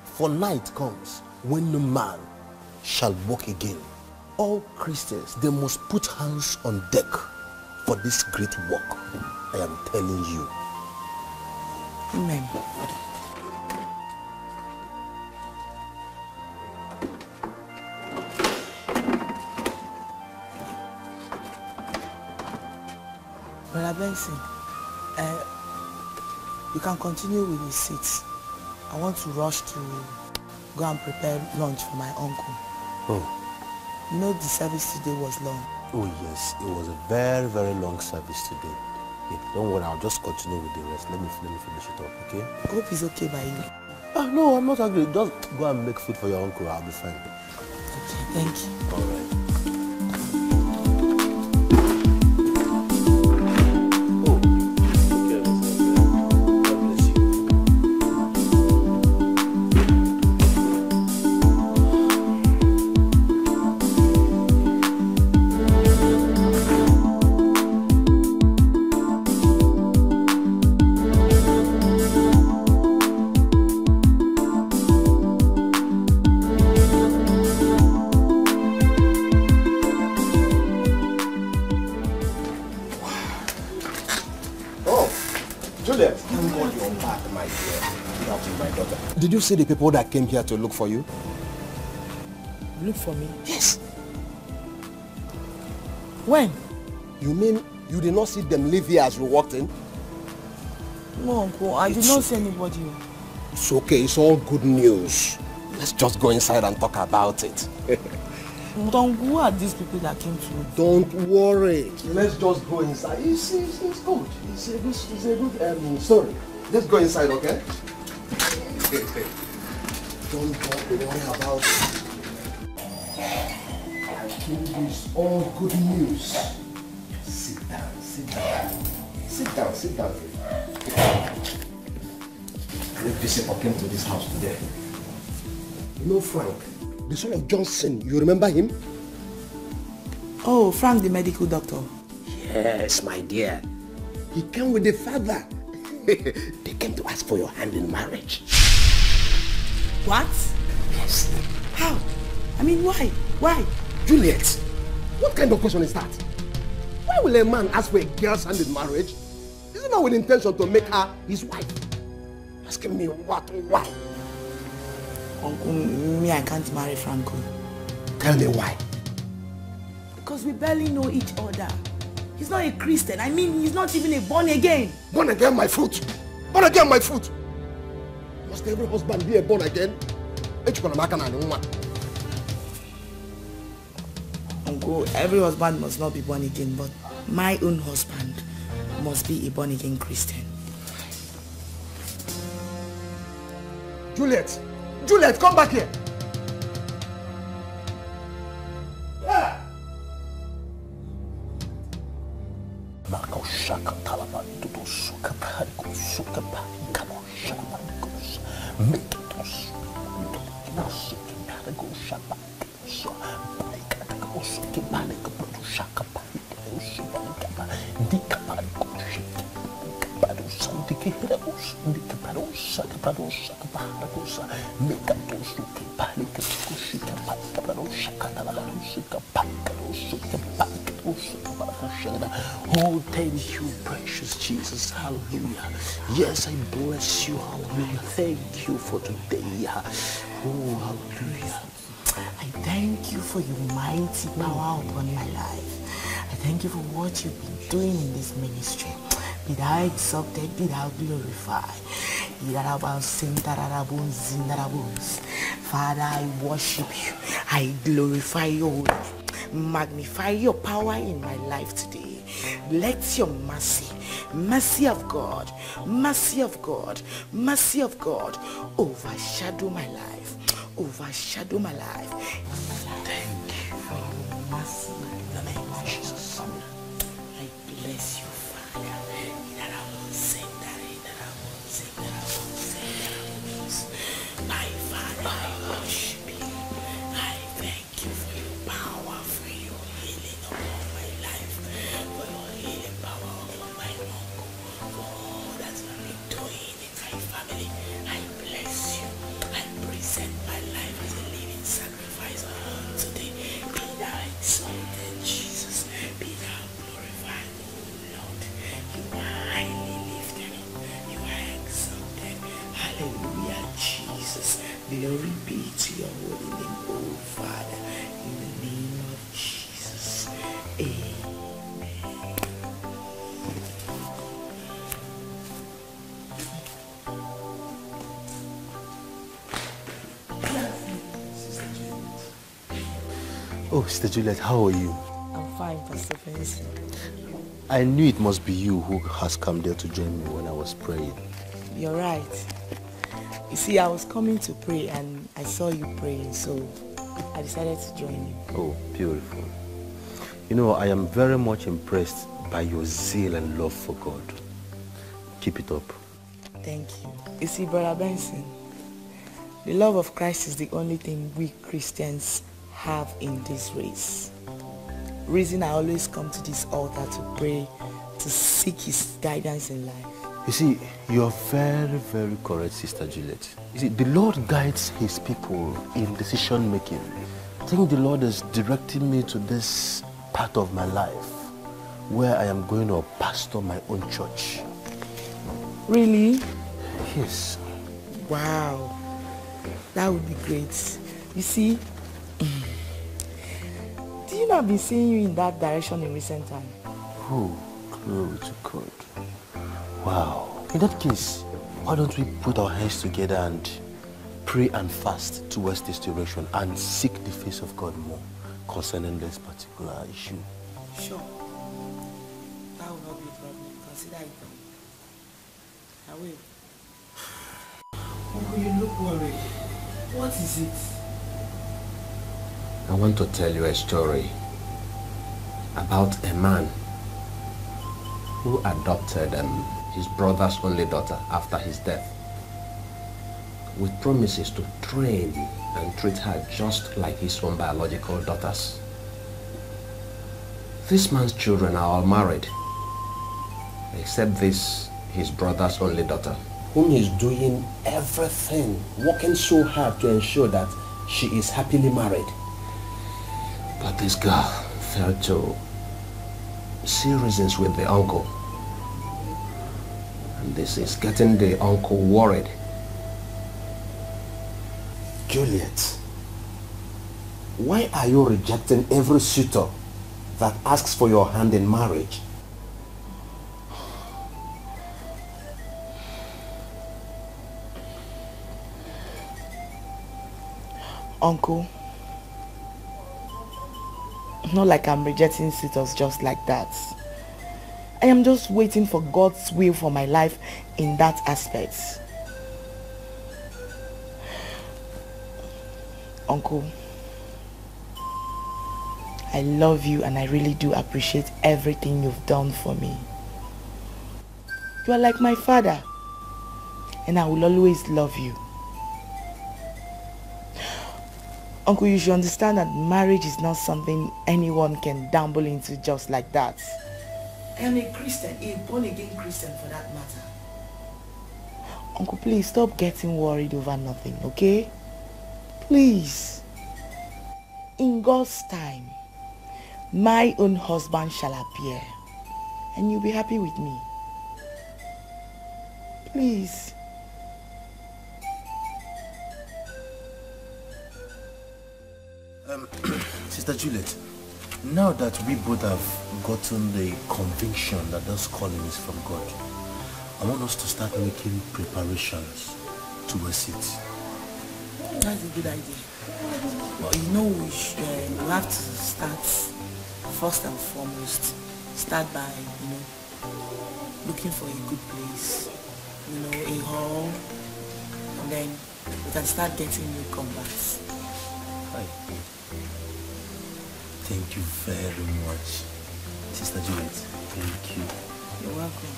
For night comes when no man shall walk again. All Christians, they must put hands on deck for this great work. I am telling you. Amen. Brother Benson, you can continue with the seats. I want to rush to go and prepare lunch for my uncle. Oh. You know the service today was long. Oh yes, it was a very, very long service today. Yeah, don't worry, I'll just continue with the rest. Let me finish it up, okay? I hope it's okay by you. Oh, no, I'm not angry. Just go and make food for your uncle. I'll be fine. Okay, thank you. All right. Did you see the people that came here to look for you? Look for me? Yes. When? You mean you did not see them live here as you walked in? No, Uncle, I did not see anybody. It's okay, it's all good news. Let's just go inside and talk about it. But Uncle, who are these people that came to you? Don't worry. Let's just go inside. It's good. It's a good story. Let's go inside, okay? Don't worry about it. I think it's all good news. Sit down. The visitor came to this house today. You know Frank, the son of Johnson, you remember him? Oh, Frank the medical doctor. Yes, my dear. He came with the father. They came to ask for your hand in marriage. What? Yes. How? I mean, why? Why? Juliet, what kind of question is that? Why will a man ask for a girl's hand in marriage? Isn't that with intention to make her his wife? Asking me what? Why? Uncle, me, I can't marry Franco. Tell me why. Because we barely know each other. He's not a Christian. I mean, he's not even a born again. Born again, my fruit. Born again, my fruit. Must every husband be a born again? Uncle, every husband must not be born again, but my own husband must be a born again Christian. Juliet, come back here. Oh, thank you, precious Jesus. Hallelujah. Yes, I bless you. Hallelujah. Thank you for today. Oh, hallelujah. I thank you for your mighty power upon my life. I thank you for what you've been doing in this ministry. Be thou exalted, be thou glorified. Father, I worship you. I glorify your word. Magnify your power in my life today. Let your mercy of God, overshadow my life. Thank you for your mercy in the name of Jesus. I bless you, Father. My Father, I worship you. I thank you for your power, for your healing upon my life, for your healing power upon my uncle, for all that you have been doing in my family. I bless you. I present my life as a living sacrifice today. Be thou exalted, Jesus. Be thou glorified, O Lord. You are highly lifted up. You are exalted. Hallelujah, Jesus. Glory be to your holy name, O Father. In the name of Jesus. Amen. Oh, Sister Juliet, how are you? I'm fine, Pastor Felicity. I knew it must be you who has come there to join me when I was praying. You're right. You see, I was coming to pray and I saw you praying, so I decided to join you. Oh, beautiful. You know, I am very much impressed by your zeal and love for God. Keep it up. Thank you. You see, Brother Benson, the love of Christ is the only thing we Christians have in this race. Reason I always come to this altar to pray, to seek his guidance in life. You see, you're very, very correct, Sister Juliet. You see, the Lord guides his people in decision making. I think the Lord is directing me to this part of my life where I am going to pastor my own church. Really? Yes. Wow. That would be great. You see, do you know I've been seeing you in that direction in recent time? Oh, glory to God. Wow. In that case, why don't we put our hands together and pray and fast towards this direction and seek the face of God more concerning this particular issue? Sure. That will not be a problem. Consider it done. I will. Uncle, you look worried. What is it? I want to tell you a story about a man who adopted his brother's only daughter after his death, with promises to train and treat her just like his own biological daughters. This man's children are all married, except this, his brother's only daughter, whom he's doing everything, working so hard to ensure that she is happily married. But this girl failed to see reasons with the uncle. And this is getting the uncle worried. Juliet, why are you rejecting every suitor that asks for your hand in marriage? Uncle, not like I'm rejecting suitors just like that. I am just waiting for God's will for my life in that aspect. Uncle, I love you and I really do appreciate everything you've done for me. You are like my father and I will always love you. Uncle, you should understand that marriage is not something anyone can dabble into just like that. I am a Christian, a born-again Christian for that matter. Uncle, please stop getting worried over nothing, okay? Please. In God's time, my own husband shall appear and you'll be happy with me. Please. Sister Juliet, now that we both have gotten the conviction that this calling is from God, I want us to start making preparations towards it. That's a good idea. But you know, we have to start first and foremost. Start by, looking for a good place, a hall, and then we can start getting new converts. Thank you very much, Sister Juliet. Thank you. You're welcome.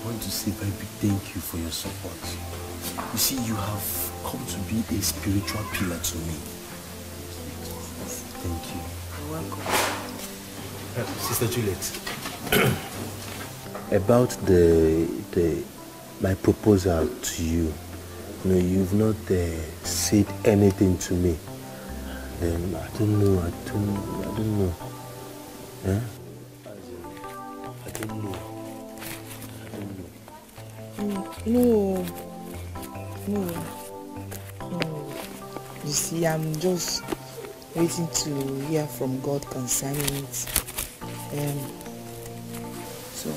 I want to say a very big thank you for your support. You see, you have come to be a spiritual pillar to me. Thank you. You're welcome. Sister Juliet, about my proposal to you, you've not said anything to me. I don't know. Eh? I don't know. No. You see, I'm just waiting to hear from God concerning it. So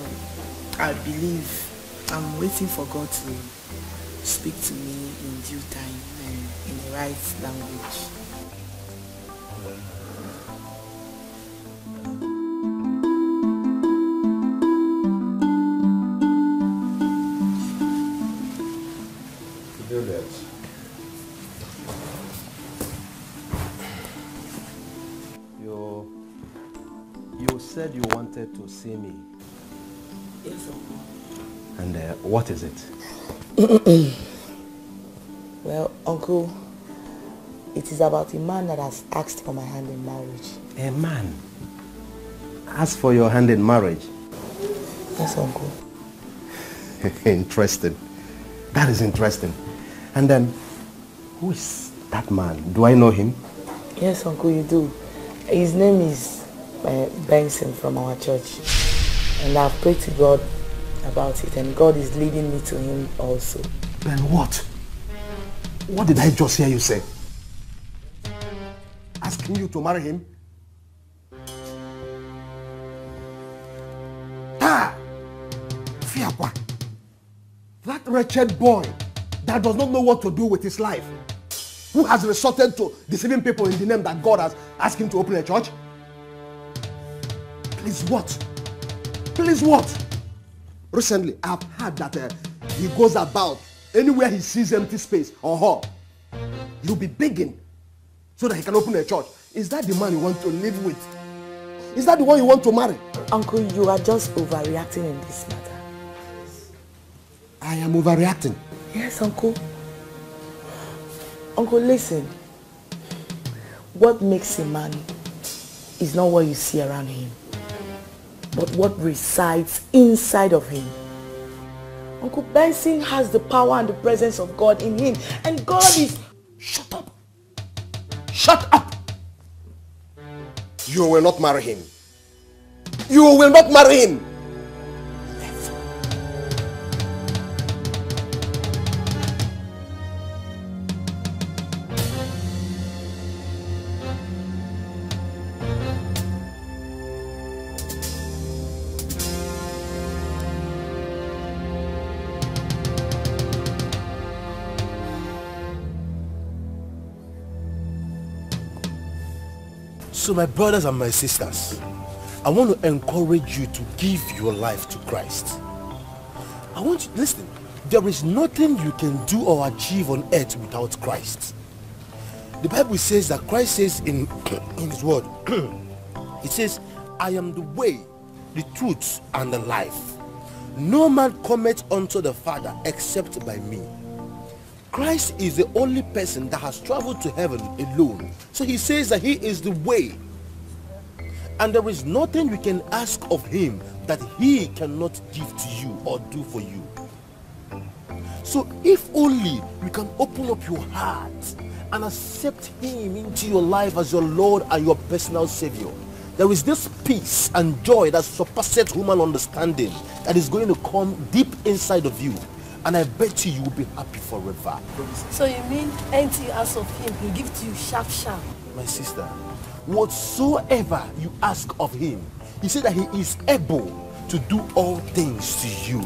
I believe I'm waiting for God to speak to me in due time and in the right language. You said you wanted to see me. Yes, Uncle. And what is it? Well, Uncle, it is about a man that has asked for my hand in marriage. A man? Ask for your hand in marriage? Yes, Uncle. Interesting. That is interesting. And then, who is that man? Do I know him? Yes, Uncle, you do. His name is Benson from our church. And I've prayed to God about it, and God is leading me to him also. Then what? What did I just hear you say? Asking you to marry him? wretched boy that does not know what to do with his life, who has resorted to deceiving people in the name that God has asked him to open a church? Please what? Please what? Recently, I've heard that he goes about anywhere he sees empty space or hall. He'll be begging so that he can open a church. Is that the man you want to live with? Is that the one you want to marry? Uncle, you are just overreacting in this matter. I am overreacting. Yes, Uncle. Uncle, listen. What makes a man is not what you see around him, but what resides inside of him. Uncle Benson has the power and the presence of God in him, and God is... Shut up! Shut up! You will not marry him. You will not marry him. So my brothers and my sisters, I want to encourage you to give your life to Christ. I want you to listen. There is nothing you can do or achieve on earth without Christ. The Bible says that Christ says in his word, it says, I am the way, the truth, and the life. No man cometh unto the Father except by me. Christ is the only person that has traveled to heaven alone. So he says that he is the way. And there is nothing you can ask of him that he cannot give to you or do for you. So if only you can open up your heart and accept him into your life as your Lord and your personal Savior, there is this peace and joy that surpasses human understanding that is going to come deep inside of you. And I bet you will be happy forever. So you mean anything as of him, he'll give to you sharp. My sister, whatsoever you ask of him, he said that he is able to do all things to you.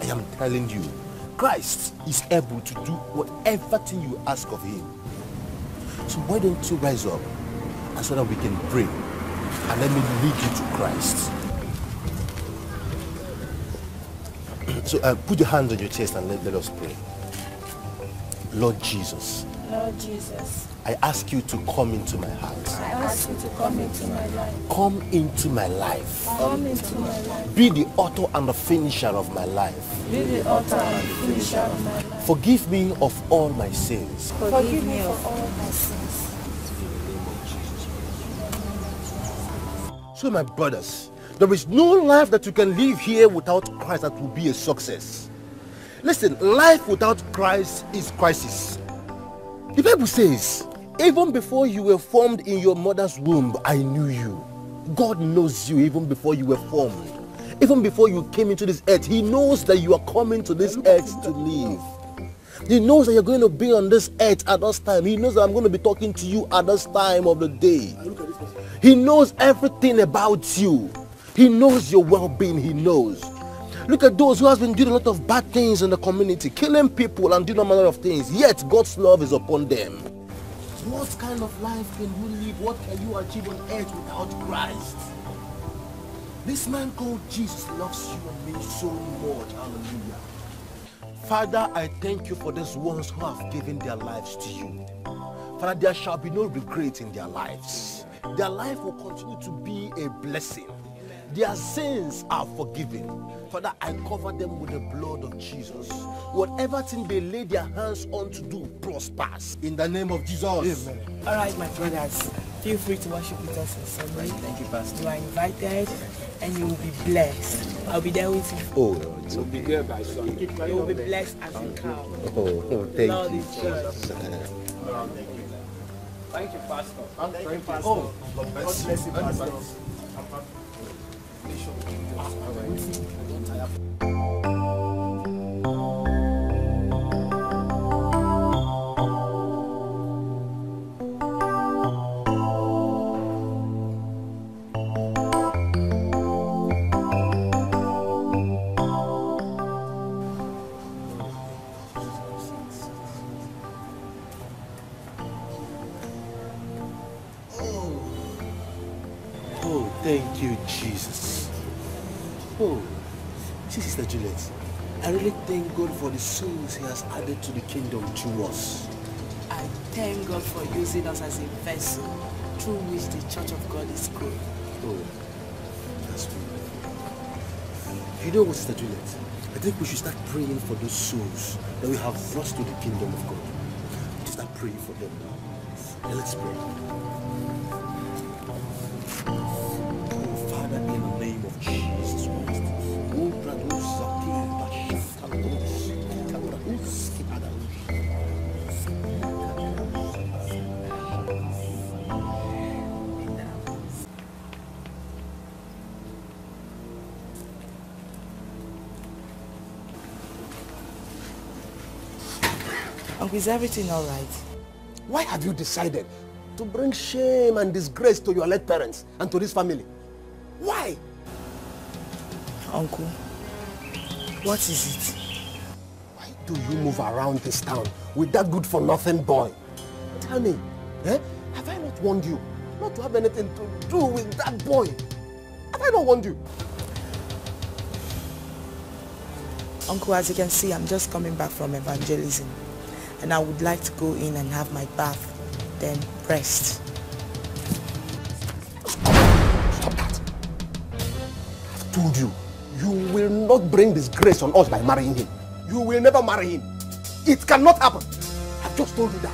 I am telling you, Christ is able to do whatever thing you ask of him. So why don't you rise up and so that we can pray and let me lead you to Christ. So put your hands on your chest and let us pray. Lord Jesus. Lord Jesus. I ask you to come into my heart. I ask you to come into my life. Come into my life. Come into my life. Be the author and the finisher of my life. Be the author and the finisher of my life. Forgive me of all my sins. Forgive me of all my sins. So my brothers, there is no life that you can live here without Christ that will be a success. Listen, life without Christ is crisis. The Bible says, even before you were formed in your mother's womb, I knew you. God knows you even before you were formed. Even before you came into this earth, he knows that you are coming to this earth to live. He knows that you're going to be on this earth at this time. He knows that I'm going to be talking to you at this time of the day. He knows everything about you. He knows your well-being. He knows. Look at those who have been doing a lot of bad things in the community, killing people and doing a manner of things, yet God's love is upon them. So what kind of life can you live? What can you achieve on earth without Christ? This man called Jesus loves you and me so much. Hallelujah. Father, I thank you for these ones who have given their lives to you. Father, there shall be no regret in their lives. Their life will continue to be a blessing. Their sins are forgiven. Father, I cover them with the blood of Jesus. Whatever thing they lay their hands on to do prospers. In the name of Jesus. Amen. All right, my brothers, feel free to worship with us on Sunday. Thank you, Pastor. You are invited and you will be blessed. I'll be there with you. Oh, it's You'll be there by Sunday. You will be blessed as a cow. Thank Lord you. is good. Thank you, Pastor. Thank you, Pastor. Oh, God bless you, Pastor. Thank you, Jesus. Oh, see, Sister Juliet, I really thank God for the souls he has added to the kingdom through us. I thank God for using us as a vessel through which the Church of God is growing. Oh, that's good. You know what, Sister Juliet? I think we should start praying for those souls that we have brought to the kingdom of God. We should start praying for them now. And let's pray. Oh, Father, in the name of Jesus Christ. Oh, Uncle, is everything all right? Why have you decided to bring shame and disgrace to your late parents and to this family? Why? Uncle, what is it? Why do you move around this town with that good-for-nothing boy? Tell me, have I not warned you not to have anything to do with that boy? Have I not warned you? Uncle, as you can see, I'm just coming back from evangelism. And I would like to go in and have my bath, then rest. Stop that. I've told you, you will not bring disgrace on us by marrying him. You will never marry him. It cannot happen. I've just told you that.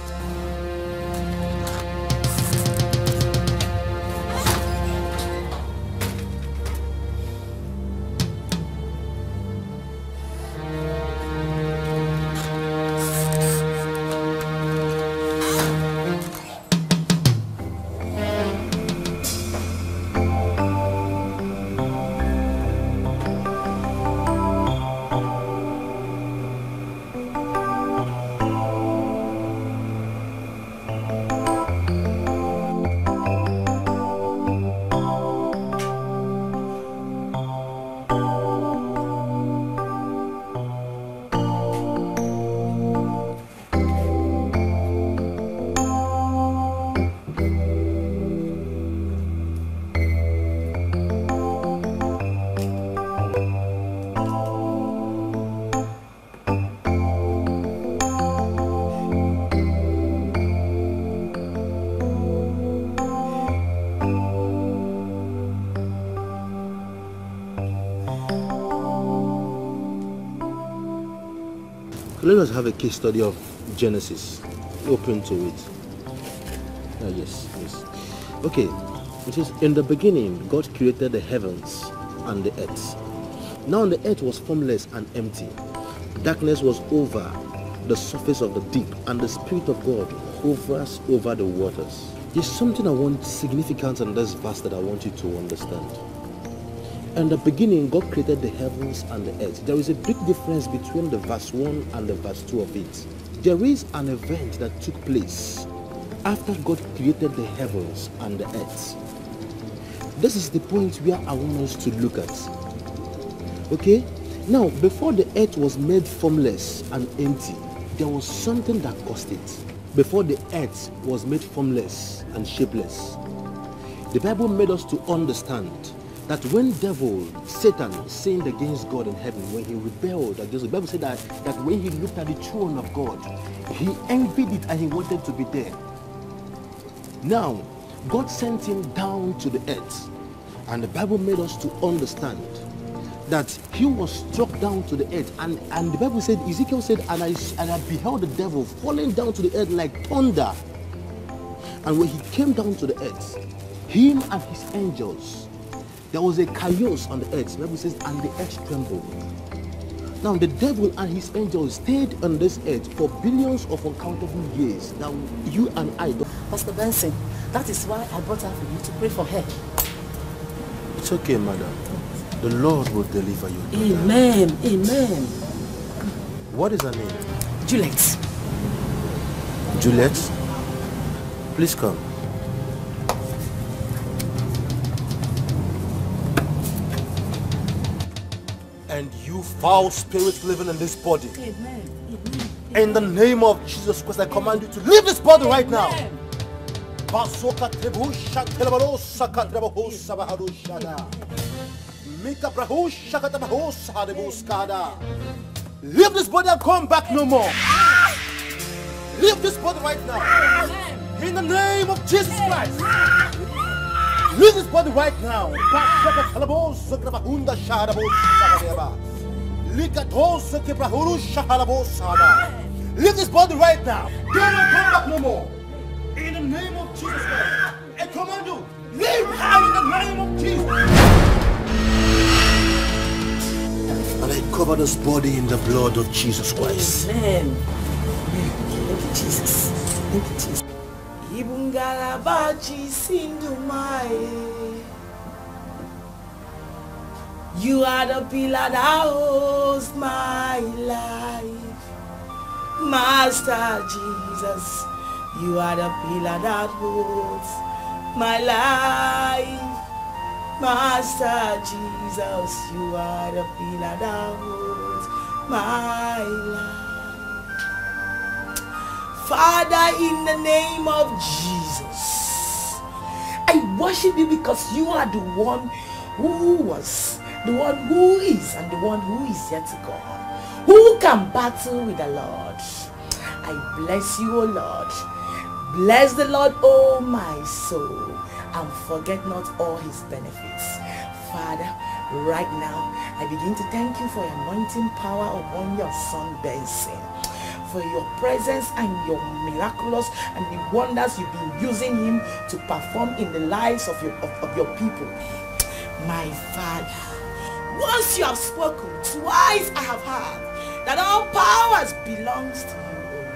Let us have a case study of Genesis. Open to it. Yes. Okay, it is in the beginning God created the heavens and the earth. Now the earth was formless and empty. Darkness was over the surface of the deep, and the Spirit of God hovers over the waters. There's something I want significant in this verse that I want you to understand. In the beginning, God created the heavens and the earth. There is a big difference between the verse 1 and the verse 2 of it. There is an event that took place after God created the heavens and the earth. This is the point where I want us to look at. Okay? Now, before the earth was made formless and empty, there was something that caused it. Before the earth was made formless and shapeless, the Bible made us to understand that when Satan sinned against God in heaven, when he rebelled against the Bible said that when he looked at the throne of God, he envied it and he wanted to be there. Now, God sent him down to the earth, and the Bible made us to understand that he was struck down to the earth, and the Bible said, Ezekiel said, and I beheld the devil falling down to the earth like thunder. And when he came down to the earth, him and his angels, there was a chaos on the earth. The Bible says, and the earth trembled. Now the devil and his angels stayed on this earth for billions of uncountable years. Now you and I don't. Pastor Benson, that is why I brought her for you to pray for her. It's okay, madam. The Lord will deliver you. Amen. Amen. What is her name? Juliet. Juliet? Please come. And you foul spirit living in this body. Amen. In the name of Jesus Christ, I command you to leave this body right now. Basoka Trebusha Telebarosa Katrabahosa Baharushada. Mika Brahusha Katabahosa de Buscada. Leave this body and come back no more. Leave this body right now. In the name of Jesus Christ. Leave this body right now. Leave this body right now. Don't come back no more. In the name of Jesus Christ. I command you, leave now in the name of Jesus. And I cover this body in the blood of Jesus Christ. Amen. Thank you, Jesus. Thank you, Jesus. Ibungalabachi Sindumai. You are the pillar that holds my life. Master Jesus, you are the pillar that holds my life. Master Jesus, you are the pillar that holds my life. Father, in the name of Jesus, I worship you because you are the one who was, the one who is, and the one who is yet to come. Who can battle with the Lord? I bless you, O Lord. Bless the Lord, O my soul, and forget not all his benefits. Father, right now, I begin to thank you for your anointing power upon your son Benson, for your presence and your miraculous and the wonders you've been using him to perform in the lives of your people. My Father, once you have spoken, twice I have heard that all powers belongs to you, O Lord.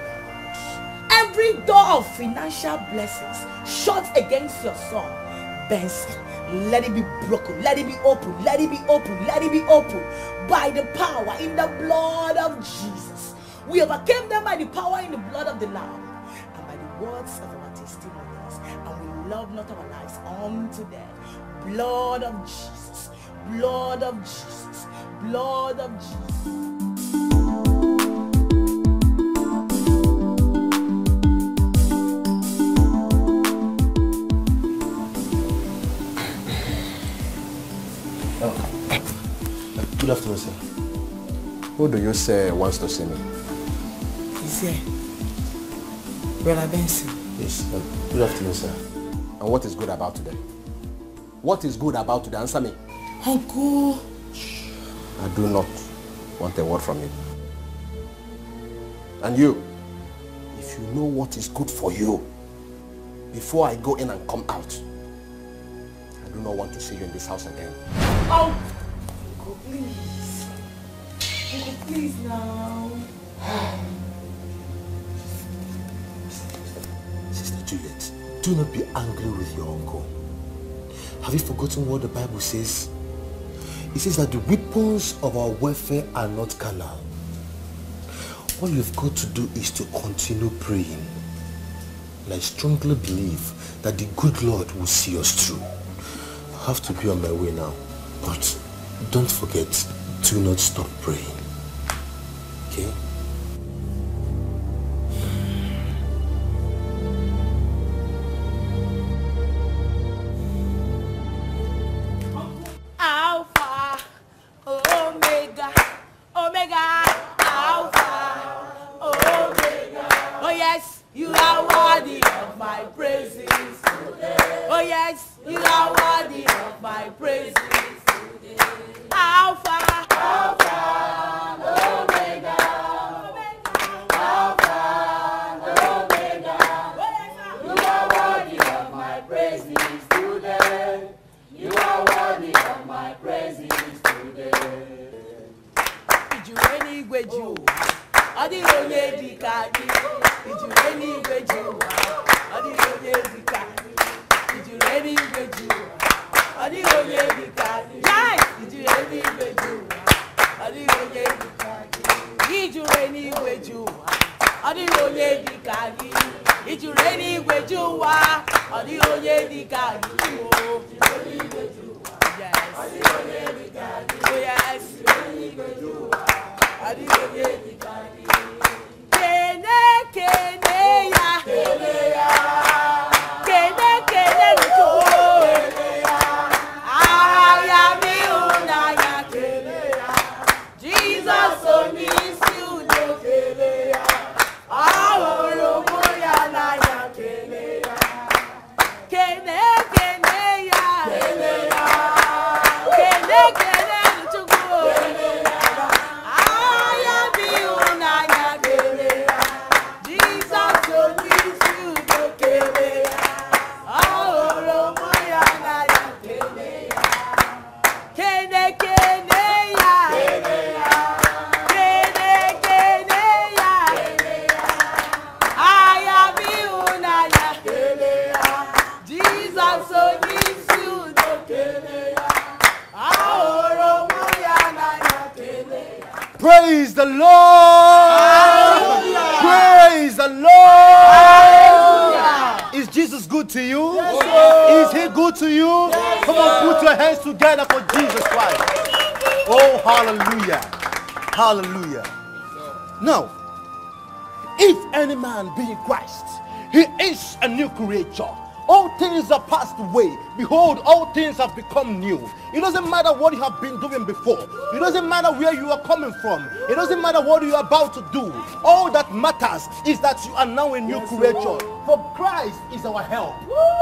Every door of financial blessings shut against your son Benson, let it be broken, let it be open, let it be open, let it be open by the power in the blood of Jesus. We overcame them by the power in the blood of the Lamb and by the words of our testimonies, and we love not our lives unto death. Blood of Jesus, blood of Jesus, blood of Jesus. Good afternoon, sir. Who do you say wants to see me? He's here. Brother Benson. Yes. Good afternoon, sir. And what is good about today? What is good about today? Answer me. Uncle. I do not want a word from you. And you, if you know what is good for you, before I go in and come out, I do not want to see you in this house again. Oh! Uncle, please. Uncle, please now. Sister Juliet, do not be angry with your uncle. Have you forgotten what the Bible says? It says that the weapons of our warfare are not carnal. All you've got to do is to continue praying. And I strongly believe that the good Lord will see us through. I have to be on my way now. But don't forget, do not stop praying. Okay? Alpha, Omega, Omega, Alpha, Omega. Oh yes, you are worthy of my praises. Oh yes, you are worthy of my praises. Alpha, Alpha, Omega, Alpha, Omega. You are worthy of my praises today. You are worthy of my praises today. Did you any way you? I did only the cardi. Did you any way you? I did only the cardi. Did you any way you? I did only the cardi. Did you any way you? I did only the cardi. Did you any way you? I did only the cardi. Did you any way you? I did only the cardi. Yes. Oh yes. Kene ya. Kene Praise the Lord! Hallelujah. Praise the Lord! Hallelujah. Is Jesus good to you? Yes, is he good to you? Yes, come on, put your hands together for Jesus Christ. Oh, hallelujah. Hallelujah. Now, if any man be in Christ, he is a new creature. All things are passed away. Behold, all things have become new. It doesn't matter what you have been doing before. It doesn't matter where you are coming from. It doesn't matter what you are about to do. All that matters is that you are now a new creature. For Christ is our help.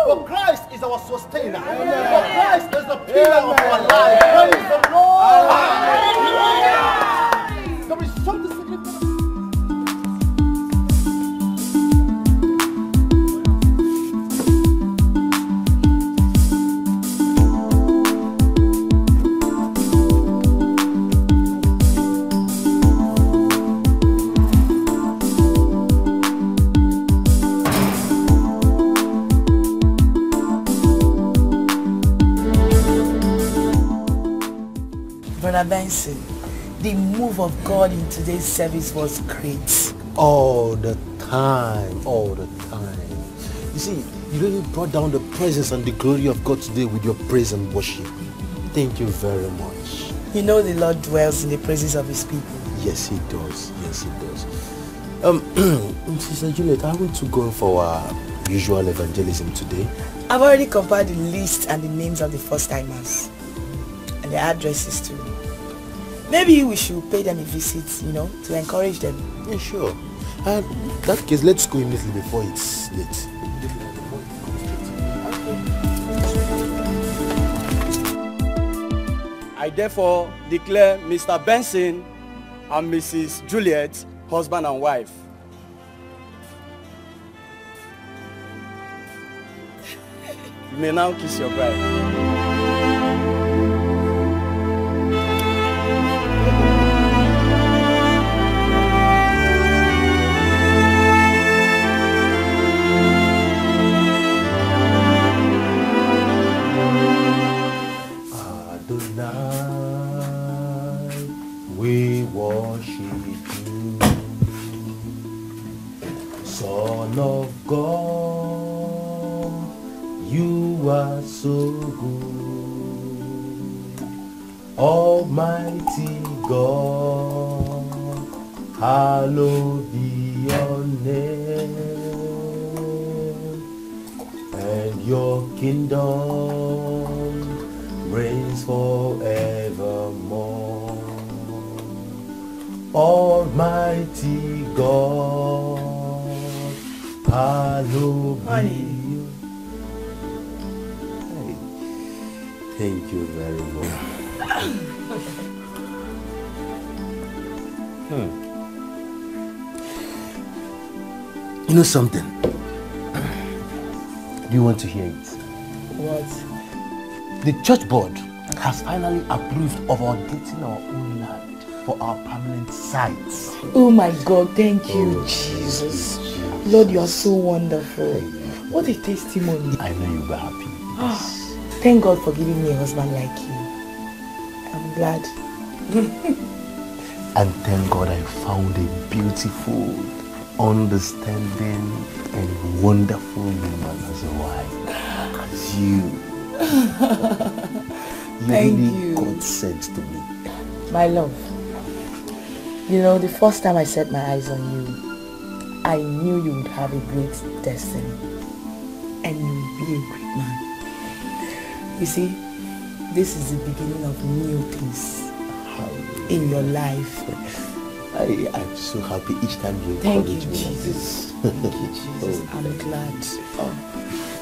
For Christ is our sustainer. For Christ is the pillar of our life. Praise the Lord. There is something significant. Brother Benson, the move of God in today's service was great. All the time, all the time. You see, you really brought down the presence and the glory of God today with your praise and worship. Thank you very much. You know the Lord dwells in the praises of his people. Yes, he does. Yes, he does. Sister Juliet, I want to go for our usual evangelism today. I've already compiled the list and the names of the first-timers. And their addresses too. Maybe we should pay them a visit, you know, to encourage them. Yeah, sure. And in that case, let's go immediately before it's late. I therefore declare Mr. Benson and Mrs. Juliet husband and wife. You may now kiss your bride. We worship you, Son of God, you are so good. Almighty God, hallowed be your name, and your kingdom reigns forevermore. Almighty God, hallowed be you. Hey, thank you very much. You know something? Do you want to hear it? What? The church board has finally approved of our getting our own land for our permanent sites. Oh my God, thank you, Jesus. Lord, you are so wonderful. What a testimony. I know you'll be happy. Thank God for giving me a husband like you. I'm glad. And thank God I found a beautiful, understanding, and wonderful woman as a wife. As you. Thank really you. God sent to me. My love, you know, the first time I set my eyes on you, I knew you would have a great destiny. And you would be a great man. You see, this is the beginning of new things in your life. I'm so happy each time you Thank you, encourage me. Jesus. Thank you, Jesus. I'm glad.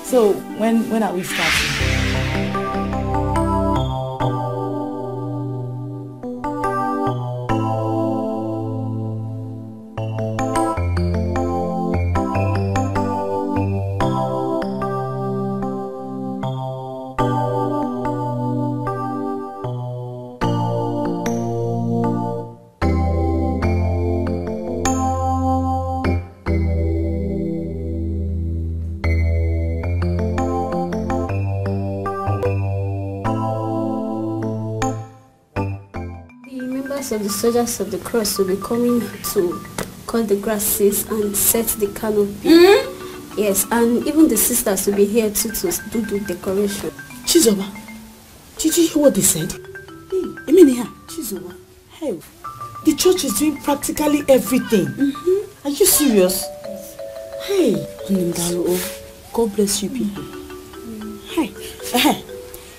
So, when are we starting? members of the Soldiers of the Cross will be coming to cut the grasses and set the canopy. Yes, and even the sisters will be here too to do the decoration. Chizoba, did you hear what they said? I mean here, Chizoba. Hey, the church is doing practically everything. Are you serious? Hey, God bless you people. Hey,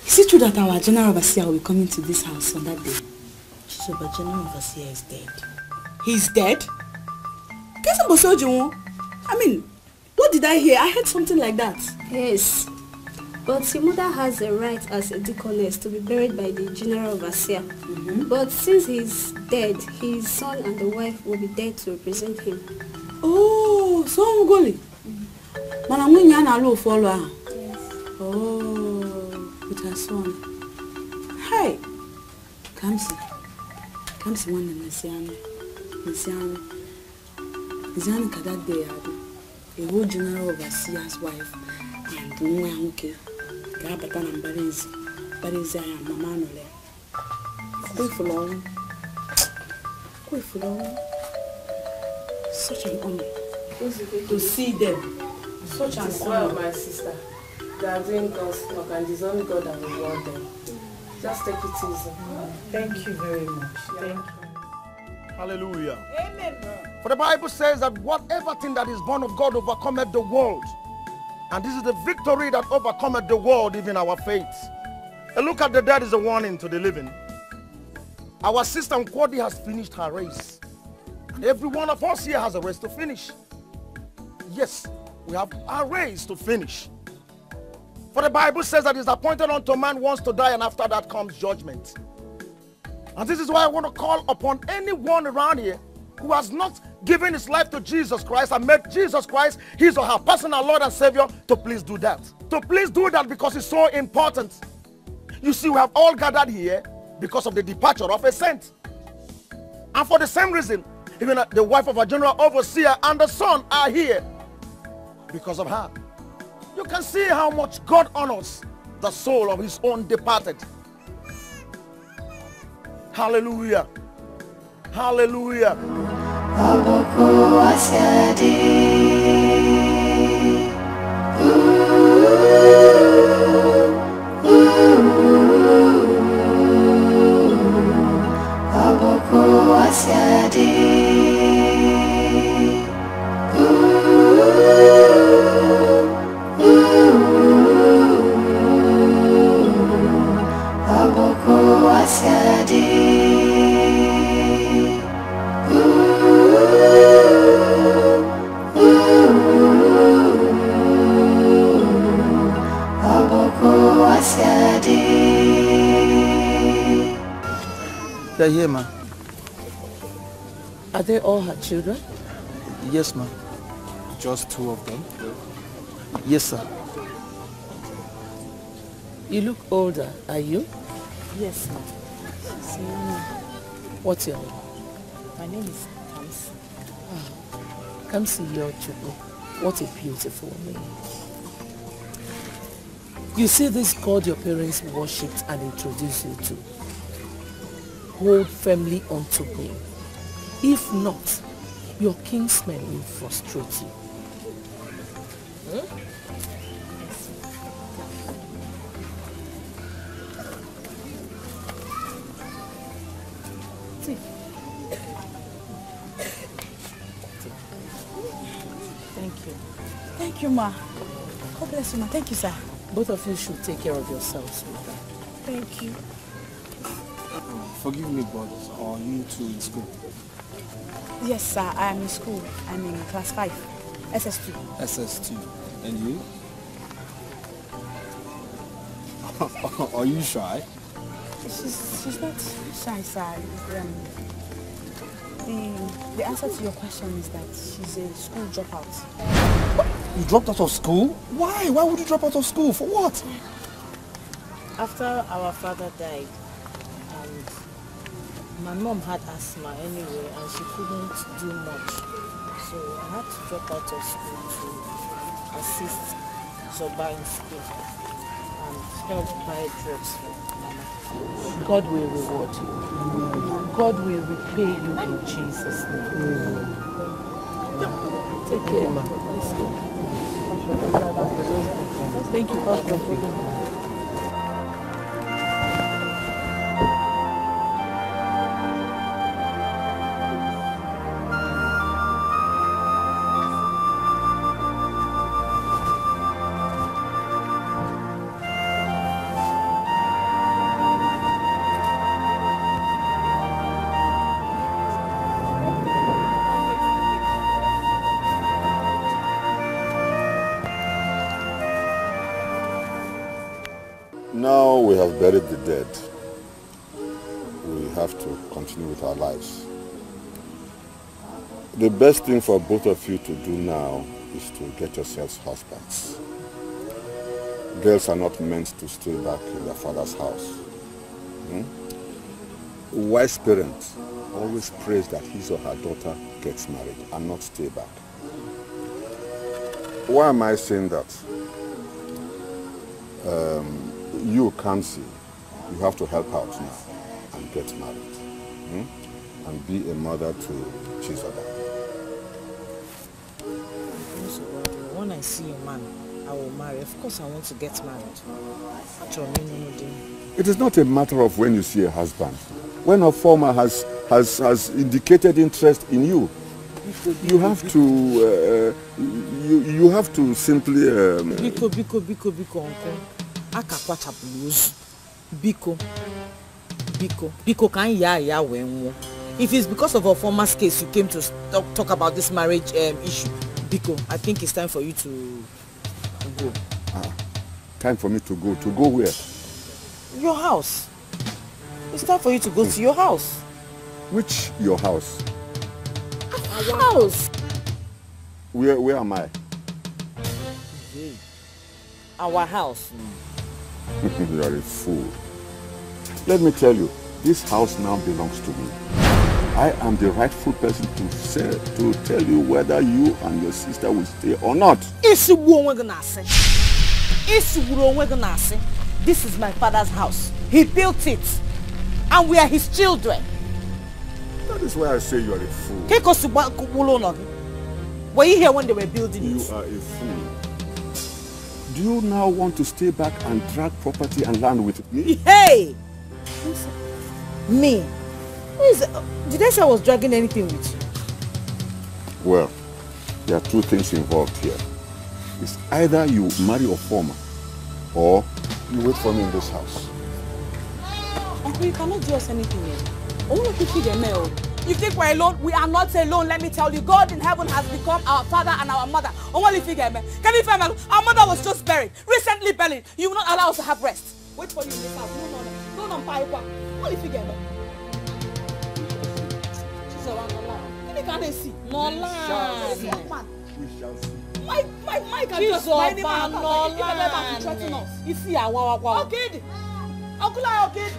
is it true that our general overseer will be coming to this house on that day? Chizoba, general overseer is dead. He's dead? I mean, what did I hear? I heard something like that. Yes, but your mother has a right as a deaconess to be buried by the general overseer. But since he's dead, his son and the wife will be there to represent him. Oh, so Ngoli. Follow. Oh, with her son. Hey, come see one in Ezeon that day, a whole general overseer's wife and no uncle. Gabatan and Bariza and Mamma. Wait for long. Such an honor to see them. Such an honor. Well, my sister, they are doing God's work and it's only God that will reward them. Just take it easy. Thank you very much. Thank you. Hallelujah. Amen. For the Bible says that whatever thing that is born of God overcometh the world. And this is the victory that overcometh the world, even our faith. A look at the dead is a warning to the living. Our sister Nkwodi has finished her race. And every one of us here has a race to finish. Yes, we have a race to finish. For the Bible says that it's appointed unto man once to die, and after that comes judgment. And this is why I want to call upon anyone around here who has not given his life to Jesus Christ and made Jesus Christ his or her personal Lord and Savior to please do that. To please do that because it's so important. You see, we have all gathered here because of the departure of a saint. And for the same reason, even the wife of a general overseer and the son are here because of her. You can see how much God honors the soul of his own departed. Hallelujah. Hallelujah. They're here, ma. Are they all her children? Yes, ma. Just two of them? Yes, sir. You look older, are you? Yes, ma'am. What's your name? My name is Kamsi. Kamsi Yochubu. What a beautiful name. You see this God your parents worshipped and introduced you to. Hold firmly onto him. If not, your kinsmen will frustrate you. Thank you. Thank you, ma. God bless you, ma. Thank you, sir. Both of you should take care of yourselves, sweetheart. Thank you. Forgive me, but are you two in school? Yes, sir. I am in school. I'm in class 5, SS2. SS2. And you? Are you shy? She's not shy, sir. The answer to your question is that she's a school dropout. What? You dropped out of school? Why? Why would you drop out of school? For what? After our father died, and my mom had asthma anyway, and she couldn't do much. So I had to drop out of school to assist Zoba in school. And help buy drugs for Mama. God will reward you. God will repay you in Jesus' name. Take care, ma. Thank you. Now we have buried the dead. We have to continue with our lives. The best thing for both of you to do now is to get yourselves husbands. Girls are not meant to stay back in their father's house. A wise parent always prays that his or her daughter gets married and not stay back. Why am I saying that? You can't see. You have to help out now and get married. And be a mother to Chizoba. When I see a man, I will marry. Of course I want to get married. It is not a matter of when you see a husband. When a farmer has indicated interest in you, you have to you have to simply Biko, can ya when if it's because of a former's case you came to talk about this marriage issue, Biko, I think it's time for you to go. Time for me to go. To go where? Your house. It's time for you to go to your house. Which your house? Our house. Where am I? Our house. You are a fool. Let me tell you, this house now belongs to me. I am the rightful person to tell you whether you and your sister will stay or not. This is my father's house. He built it. And we are his children. That is why I say you are a fool. Were you here when they were building it? You are a fool. Do you now want to stay back and drag property and land with me? Hey! Me? Did I say I was dragging anything with you? Well, there are two things involved here. It's either you marry a farmer or you wait for me in this house. Uncle, you cannot do us anything here. You think we're alone? We are not alone, let me tell you. God in heaven has become our father and our mother. Can you find our mother was just buried, recently buried. You will not allow us to have rest. Wait for you in this house. No, only figure me. She's around the line. You can't see. No line. We shall see. Mike can just buy any man. Threaten us. You see, okay. Uncle, okay.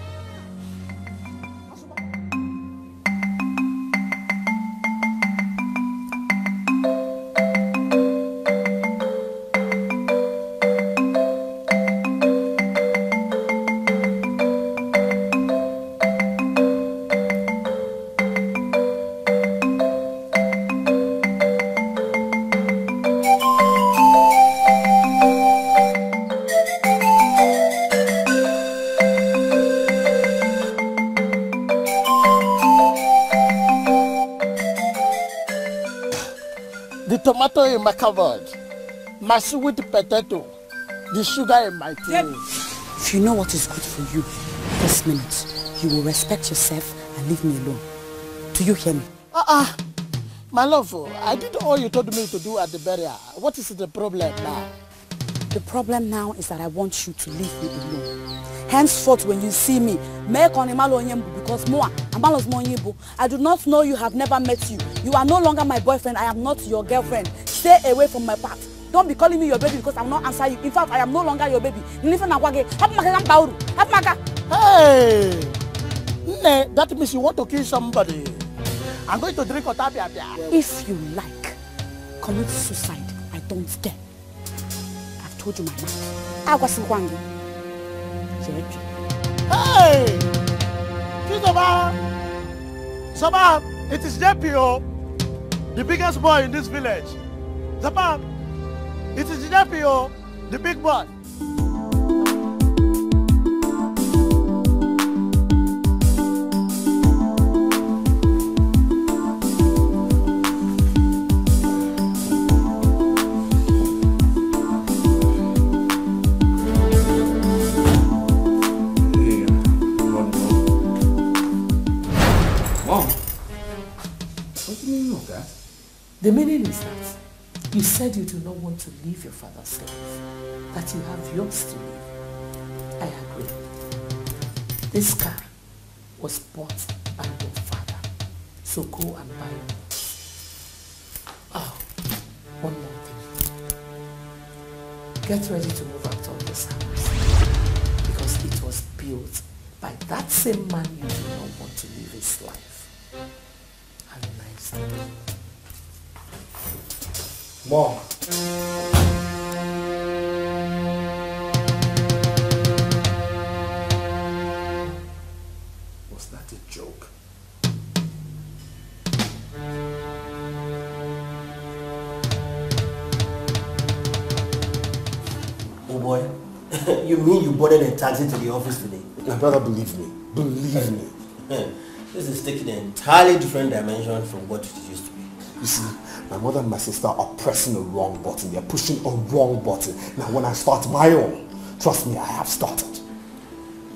Tomato in my cupboard, my sweet potato, the sugar in my tea. If you know what is good for you this minute, you will respect yourself and leave me alone. Do you hear me? My love, I did all you told me to do at the burial. What is the problem now? The problem now is that I want you to leave me alone. Henceforth, when you see me, because I do not know you, have never met you. You are no longer my boyfriend. I am not your girlfriend. Stay away from my path. Don't be calling me your baby because I will not answer you. In fact, I am no longer your baby. Hey! That means you want to kill somebody. I'm going to drink Otabia. If you like, commit suicide. I don't care. I've told you my mind. Hey! Chioma! Sama, it is JPO, the biggest boy in this village. Sama, it is JPO, the big boy. The meaning is that you said you do not want to leave your father's life, that you have yours to live. I agree. This car was bought by your father, so go and buy it. Oh, one more thing. Get ready to move out of this house, because it was built by that same man you do not want to live his life. Have a nice day. Mom. Was that a joke? Oh boy, you mean you boarded a taxi to the office today? My brother, believe me. Believe me. This is taking an entirely different dimension from what it used to be. You see, my mother and my sister are pressing a wrong button. They're pushing a wrong button. Now when I start my own, trust me, I have started.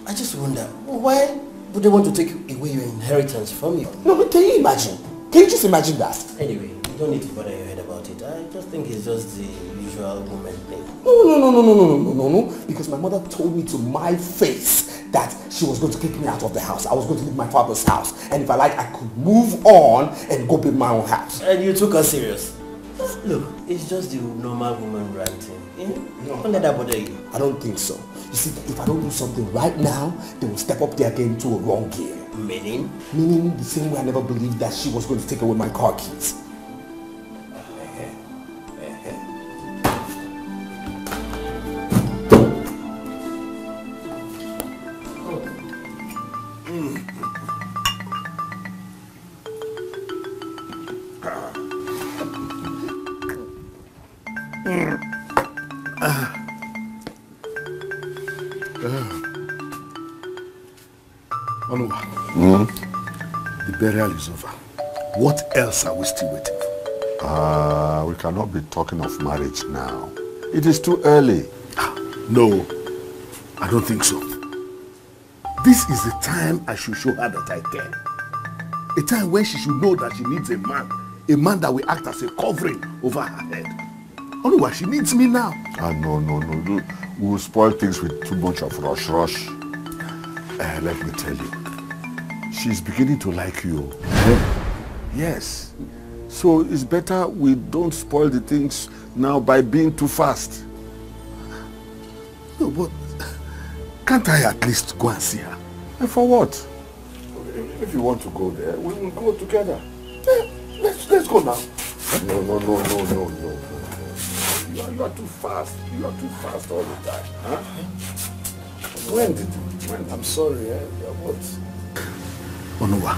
I just wonder, why would they want to take away your inheritance from you? No, but can you imagine? Can you just imagine that? Anyway, you don't need to bother your head about it. I just think it's just the usual woman thing. No. Because my mother told me to my face that she was going to kick me out of the house. I was going to leave my father's house. And if I like, I could move on and go build my own house. And you took her serious? Look, it's just the normal woman ranting. Don't let that bother you. I don't think so. You see, if I don't do something right now, they will step up their game to a wrong gear. Meaning? Meaning the same way I never believed that she was going to take away my car keys. The burial is over. What else are we still waiting for? We cannot be talking of marriage now. It is too early. No, I don't think so. This is the time I should show her that I care. A time when she should know that she needs a man that will act as a covering over her head. Otherwise, she needs me now. No. We will spoil things with too much of rush. Let me tell you, she's beginning to like you. Yes. So it's better we don't spoil the things now by being too fast. No, but can't I at least go and see her? And for what? If you want to go there, we will go together. Let's go now. No. You are too fast. You are too fast all the time. Huh? When? I'm sorry, what? Onuwa,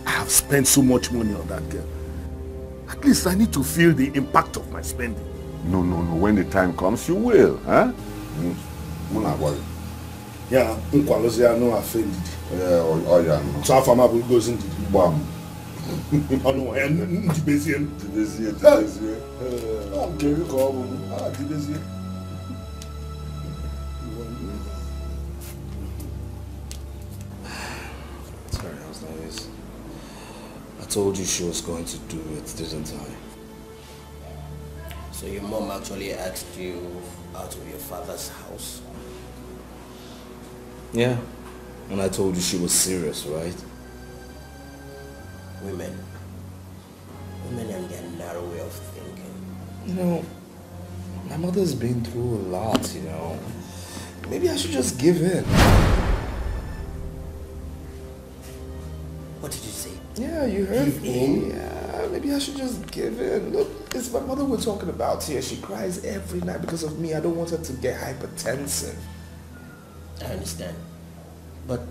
I have spent so much money on that girl. At least I need to feel the impact of my spending. No. When the time comes, you will. Huh? Not worry. Yeah, Nkwalozia no offended. Yeah. So far, my book goes into the bomb. Onuwa, Ndibezie. Okay, you call Ndibezie. I told you she was going to do it, didn't I? So your mom actually asked you out of your father's house? Yeah. And I told you she was serious, right? Women and their narrow way of thinking. You know, my mother's been through a lot, you know. Maybe I should just give in. What did you say? Yeah, you heard Give me. in? Yeah, maybe I should just give in. Look, it's my mother we're talking about here. She cries every night because of me. I don't want her to get hypertensive. I understand. But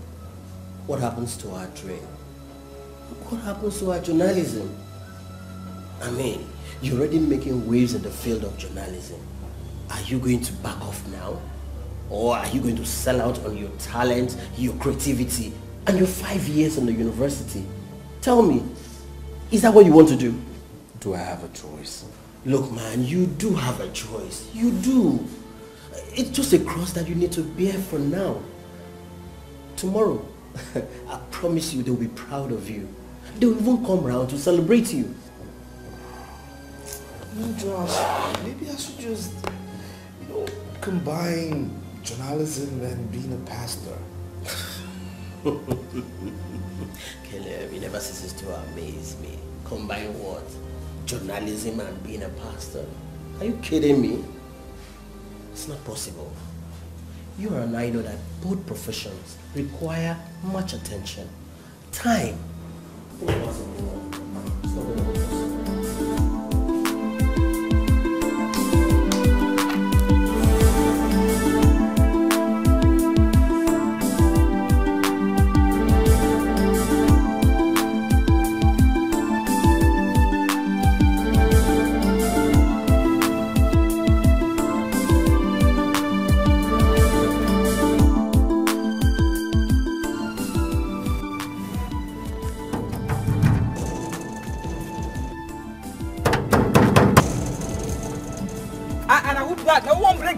what happens to our dream? What happens to our journalism? I mean, you're already making waves in the field of journalism. Are you going to back off now? Or are you going to sell out on your talent, your creativity, and your 5 years in the university? Tell me, is that what you want to do? Do I have a choice? Look, man, you do have a choice. You do. It's just a cross that you need to bear for now. Tomorrow, I promise you they'll be proud of you. They'll even come round to celebrate you. No, Josh, maybe I should just, combine journalism and being a pastor. Caleb, you never ceases to amaze me. Combine what? Journalism and being a pastor? Are you kidding me? It's not possible. You and I know that both professions require much attention, time. It's not possible. It's not possible.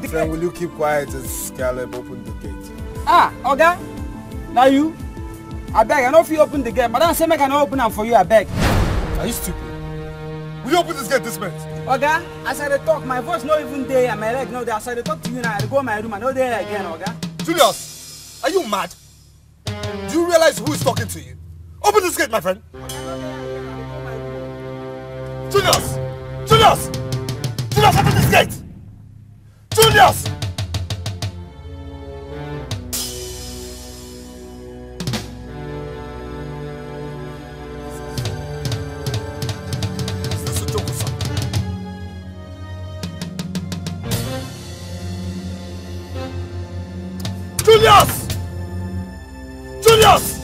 Friend, will you keep quiet as Caleb opened the gate? Ah, Oga, now you? I beg, I know if you open the gate, Madam say I cannot open them for you, I beg. Are you stupid? Will you open this gate this minute? Oga, as I talk, my voice not even there and my leg no there. As I talk to you now, I go in my room, I know there again, Oga. Julius, are you mad? Do you realize who is talking to you? Open this gate, my friend. Julius! Julius! Julius, open this gate! Julius! Is this a joke or something? Julius! Julius!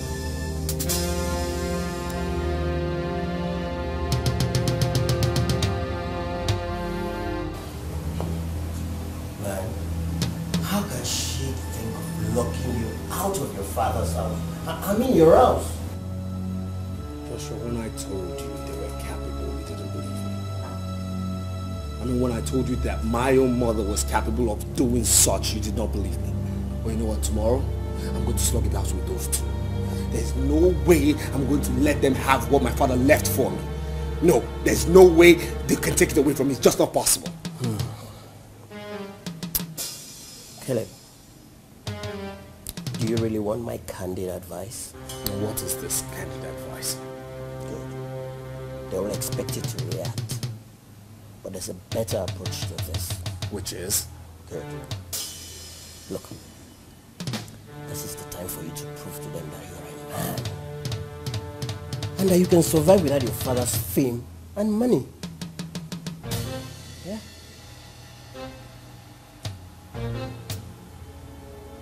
Out of your father's house. I mean your house. Joshua, when I told you they were capable, you didn't believe me. I mean, when I told you that my own mother was capable of doing such, you did not believe me. Well, you know what, tomorrow, I'm going to slug it out with those two. There's no way I'm going to let them have what my father left for me. No, there's no way they can take it away from me. It's just not possible. Caleb. Do you really want my candid advice? Now, what is this candid advice? Good. They will expect you to react. But there's a better approach to this. Which is? Good. Look, this is the time for you to prove to them that you're a man. And that you can survive without your father's fame and money. Yeah?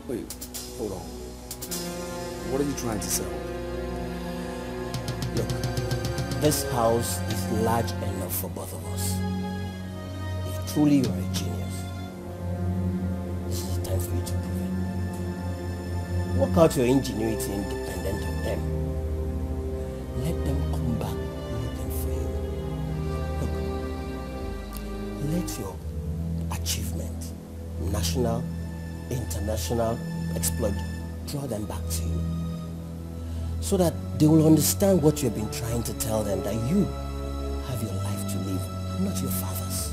Wait. Hold on. What are you trying to say? Look, this house is large enough for both of us. If truly you are a genius, this is the time for you to prove it. Work out your ingenuity independent of them. Let them come back looking for you. Look, let your achievement, national, international, exploit, draw them back to you so that they will understand what you've been trying to tell them, that you have your life to live, not your father's.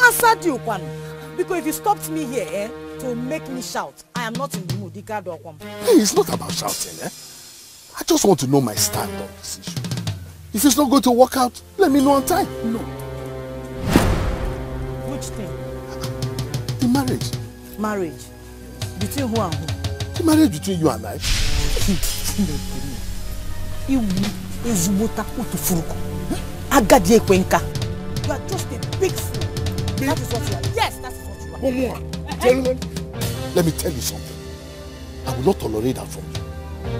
answered you, Kwan. Because if you stopped me here to make me shout, I am not in the mood. Hey, it's not about shouting, eh? I just want to know my stand on this issue. If it's not going to work out, let me know on time. No. Which thing? The marriage. Marriage? Between who and who? The marriage between you and I. You are just a big fool. That is what you are. Yes, that is what you are. One more. Gentlemen, let me tell you something. I will not tolerate that from you.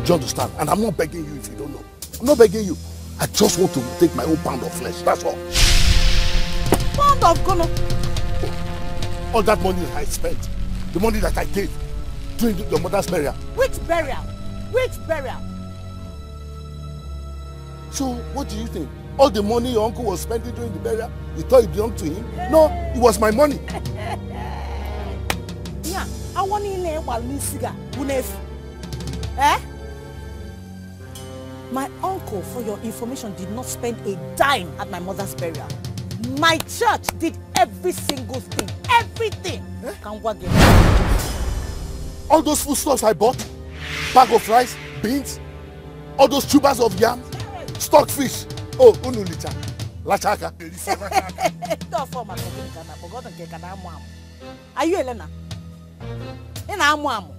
Do you understand? And I'm not begging you if you don't know. I'm not begging you. I just want to take my own pound of flesh. That's all. Pound of gono? All that money that I spent, the money that I gave during your mother's burial. Which burial? Which burial? So, what do you think? All the money your uncle was spending during the burial, you thought it belonged to him? No, it was my money. Yeah, I want in there while me cigar. Eh? My uncle, for your information, did not spend a dime at my mother's burial. My church did every single thing. Everything. Eh? All those foodstuffs I bought, bag of rice, beans, all those tubers of yam, stockfish. Oh, unulita, la chaka. Are you Elena? In Amuam.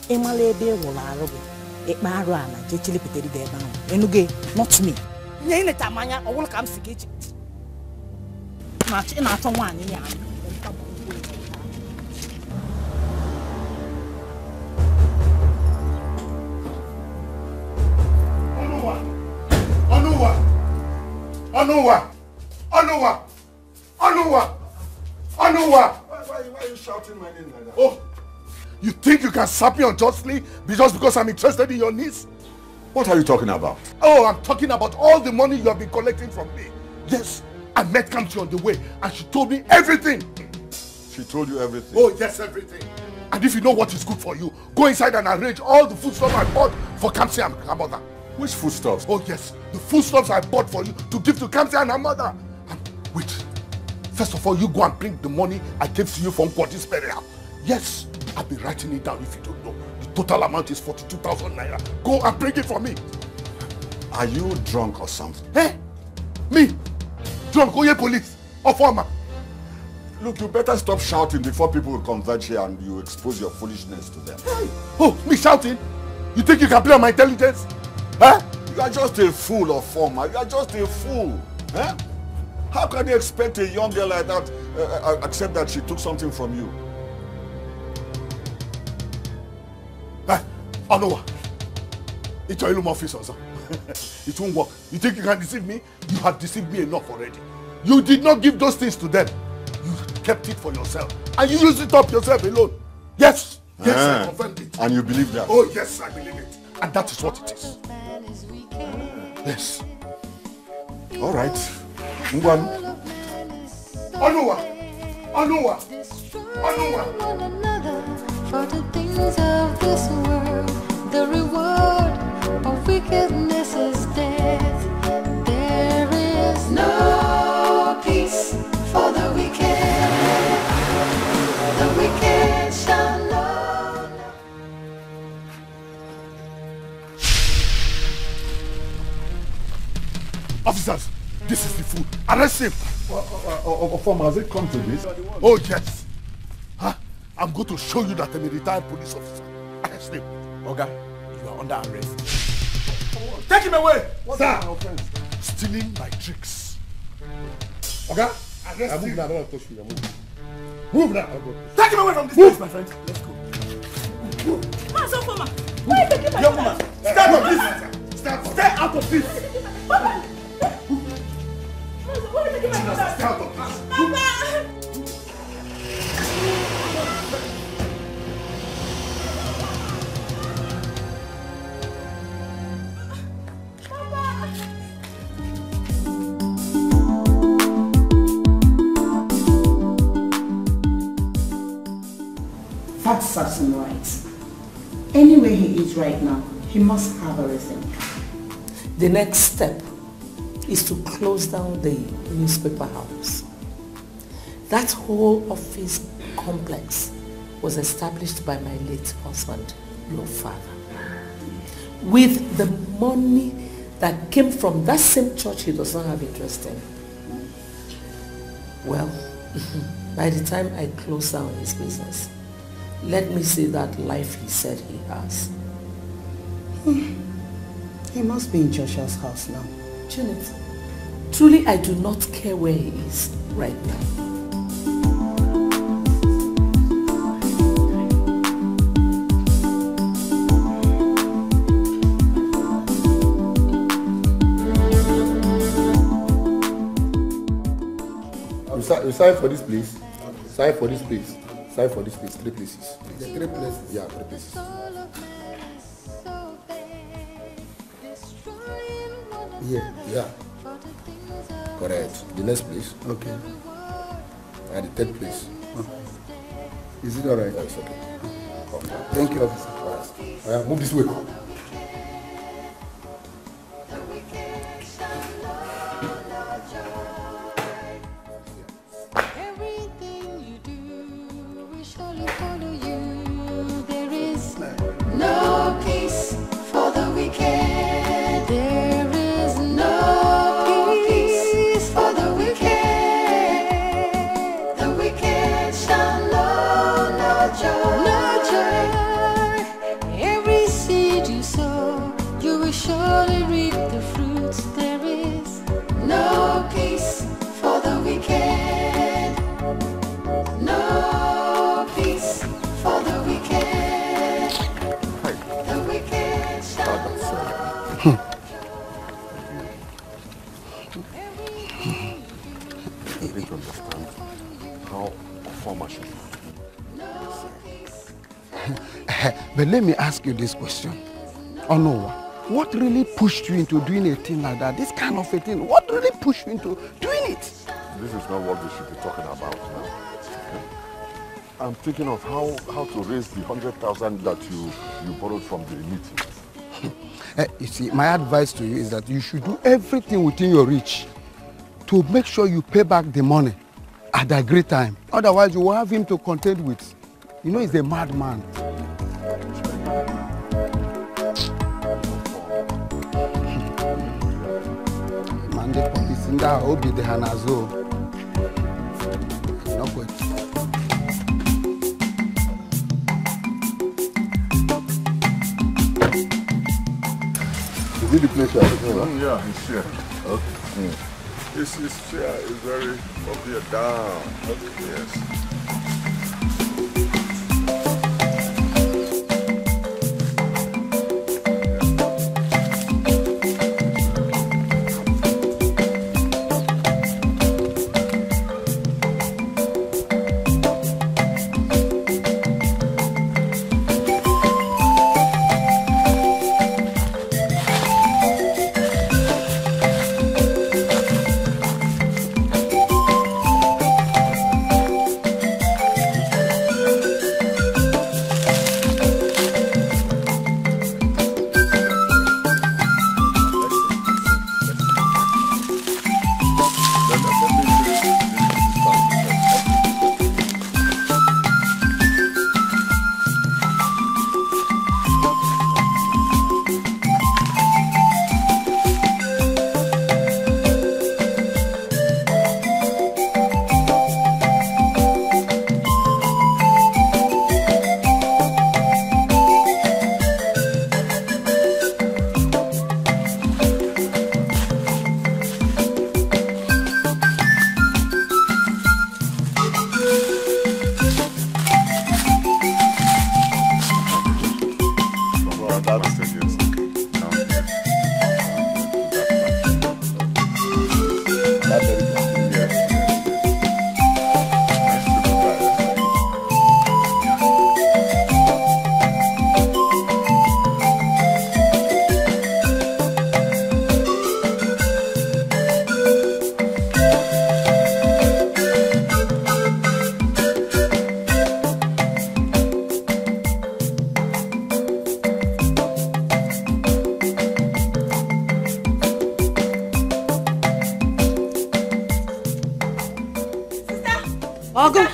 Emalebe will arobe. It marana, jechili petty de down. Enuge, not me. Nene Tamanya, or will come to kitchen. Much in after one, yeah. Why are you shouting my name like that? Oh, you think you can slap me unjustly just because I'm interested in your niece? What are you talking about? Oh, I'm talking about all the money you have been collecting from me. Yes, I met Kamsi on the way and she told me everything. She told you everything? Oh, yes, everything. And if you know what is good for you, go inside and arrange all the foodstuffs I bought for Kamsi and her mother. Which foodstuffs? Oh, yes, the foodstuffs I bought for you to give to Kamsi and her mother. And wait, first of all, you go and bring the money I gave to you from Kwadi's burial. Yes, I'll be writing it down if you don't know. The total amount is 42,000 naira. Go and bring it for me. Are you drunk or something? Eh? Me? Drunk? Oye police? Or former? Look, you better stop shouting before people will converge here and you expose your foolishness to them. Hey. Oh, me shouting? You think you can play on my intelligence? Huh? You are just a fool or former. You are just a fool. Huh? How can you expect a young girl like that accept that she took something from you? Anowa, it's your office also. It won't work. You think you can deceive me? You have deceived me enough already. You did not give those things to them. You kept it for yourself. And you used it up yourself alone. Yes. Yes, I confirmed it. And you believe that? Oh, yes, I believe it. And that is what it is. Yes. All right. Ngwan. Anowa. Anowa. Anowa. For the things of this world, the reward of wickedness is death. There is no peace for the wicked. The wicked shall know. Officers, this is the fool. Arrest him. Former, has it come to this? Oh, yes. Huh? I'm going to show you that I'm a retired police officer. Arrest him. Oga, you are under arrest. Take him away! What's that offense? Stealing my tricks. Oga, arrest him. Move now. Take him away from this place, my friend. Let's go. What's up, Mama? Why are you taking my woman, stay out of this. Stay out of this. Papa! Why are you taking my mother? Stay out of this. Papa! That serves him right. Anywhere he is right now, he must have everything. The next step is to close down the newspaper house. That whole office complex was established by my late husband, your father, with the money that came from that same church he does not have interest in. Well, by the time I closed down his business, let me see that life he said he has. He must be in Joshua's house now. Janet, truly I do not care where he is right now. You sign for this place. Sign for this place. Sign for this place. 3 places. The 3 places? Yeah, 3 places. Yeah. Yeah. Correct. The next place. Okay. And the 3rd place. Is it alright? Yeah, it's okay. Thank you, officer. Alright, move this way. No peace for the wicked. There is no peace for the wicked. The wicked shall know no joy. No joy. Every seed you sow, you will surely reap the fruits. There is no peace for the wicked. No peace for the wicked. I need to understand how formal should be. But let me ask you this question. Onowa, what really pushed you into doing a thing like that? This kind of a thing, what really pushed you into doing it? This is not what we should be talking about now. I'm thinking of how to raise the 100,000 that you borrowed from the meeting. You see, my advice to you is that you should do everything within your reach to make sure you pay back the money at a great time. Otherwise, you will have him to contend with. You know, he's a madman. Mande Popisinda Obi de Hanazo. No good. Is it the place you are talking about? Yeah, it's here. Okay. This chair is very up here down. Yes. Ogun,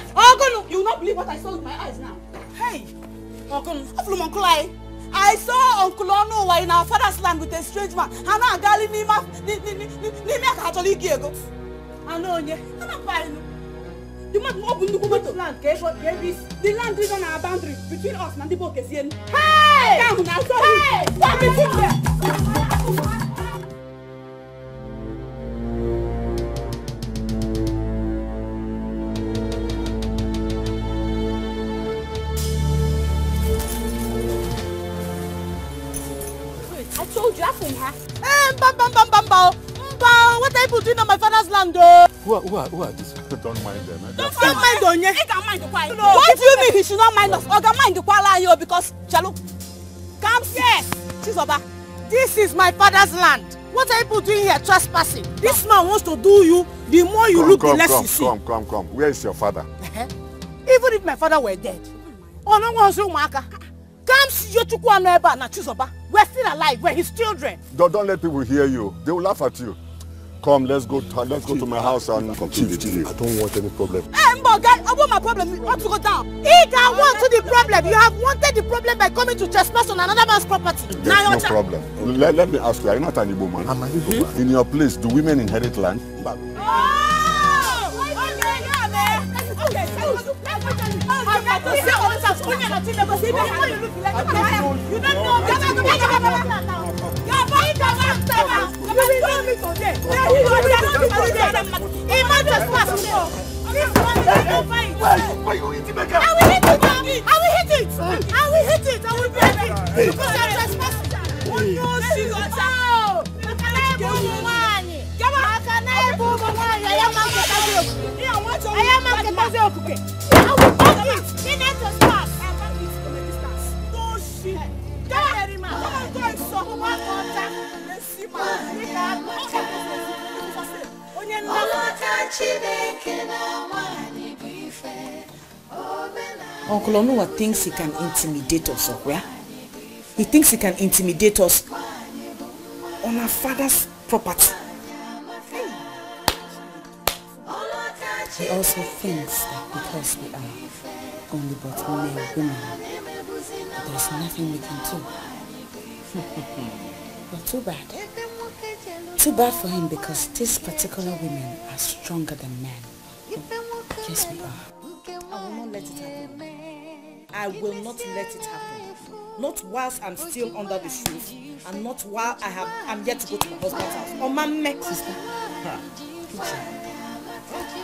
you will not believe what I saw with my eyes now. Hey, Ogun, I saw Uncle Onuwa in our father's land with a strange man. Hana gali nima Catholic Diego. Anoye, Hana Painu. The man opened the land. The land is on our boundary between us and the Bokesian. Hey! Come now, hey! What is it there? I told you, I think her. What are you doing on my father's land? Who are these? Don't mind them. Don't mind Onye. He can mind the quiet. What do you mean he should not mind us? Or can mind the quiet because Chalo. Come here. Chizoba. This is my father's land. What are you doing here trespassing? This man wants to do you. The more you look, the less you see. Come. Where is your father? Even if my father were dead. Oh no one's Maka. Come see your Chukwuka na Chizoba. We're still alive. We're his children. Don't let people hear you. They will laugh at you. Come, let's go to my house and Chief, I don't want any problem. Hey, guy, I want my problem not to go down. He can want to the problem. You have wanted the problem by coming to trespass on another man's property. There's no problem. Let me ask you, are you not an Igbo man? I'm an Igbo man. In your place, do women inherit land? Uncle Onuwa thinks he can intimidate us, yeah? He thinks he can intimidate us on our father's property. He also thinks that because we are only but male women, there's nothing we can do. But too bad. Too bad for him because these particular women are stronger than men. Yes, we are. I will not let it happen. I will not let it happen. Not whilst I'm still under this roof, and not while I'm yet to go to my husband's house. Oh, my next sister.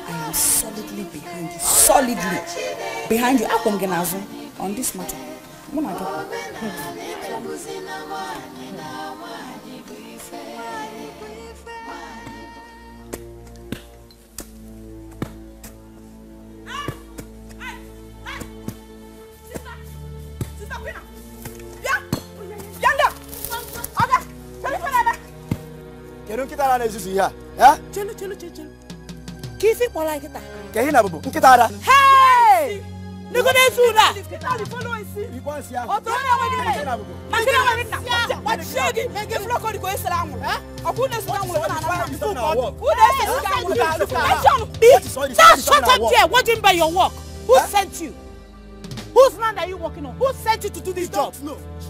I am solidly behind you. Solidly behind you. On this matter. Kedun kita ada Ezusi ya? Chelu. Kifi pola kita. Kehin abu. Kita ada. Hey! Look at this one. Shut up there. What do you mean by your work? Who sent you? Whose land are you working on? Who sent you to do this job?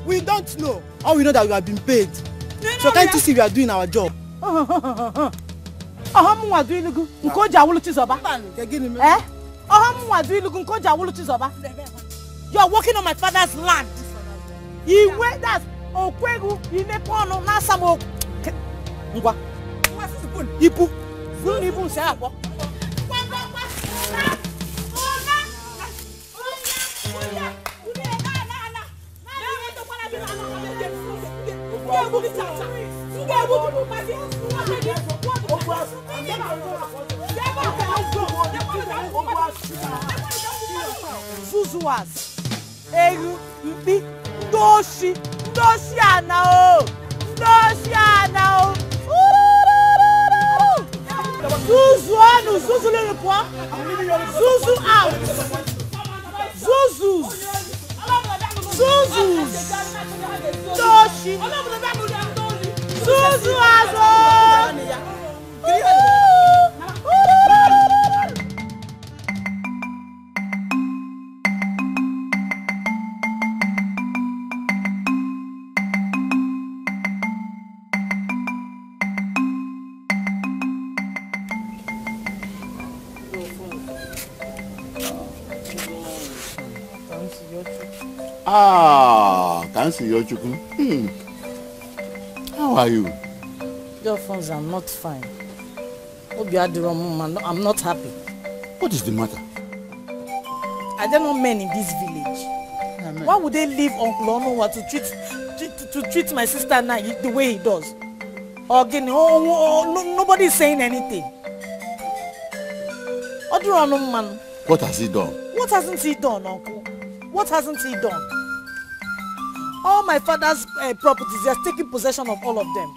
We don't know. All we know that we have been paid. So can't you see we are doing our job? You are working on my father's land. You wait that Okwegu, you may porn on Nasamo. Ipu. Ipu Sabo. Zuzuas, Egu, Mpi, Doshi Anao, Zuzu anu, Zuzu le point, Zuzu out, Zuzu, Doshi, Zuzu azo. Ah, can see your chicken. How are you? Your phones are not fine. Hope you are the wrong woman. I'm not happy. What is the matter? Are there not men in this village? Amen. Why would they leave Uncle Onowa to treat my sister now the way he does? Or again, nobody is saying anything. Man. What has he done? What hasn't he done, Uncle? What hasn't he done? All my father's properties, he has taken possession of all of them.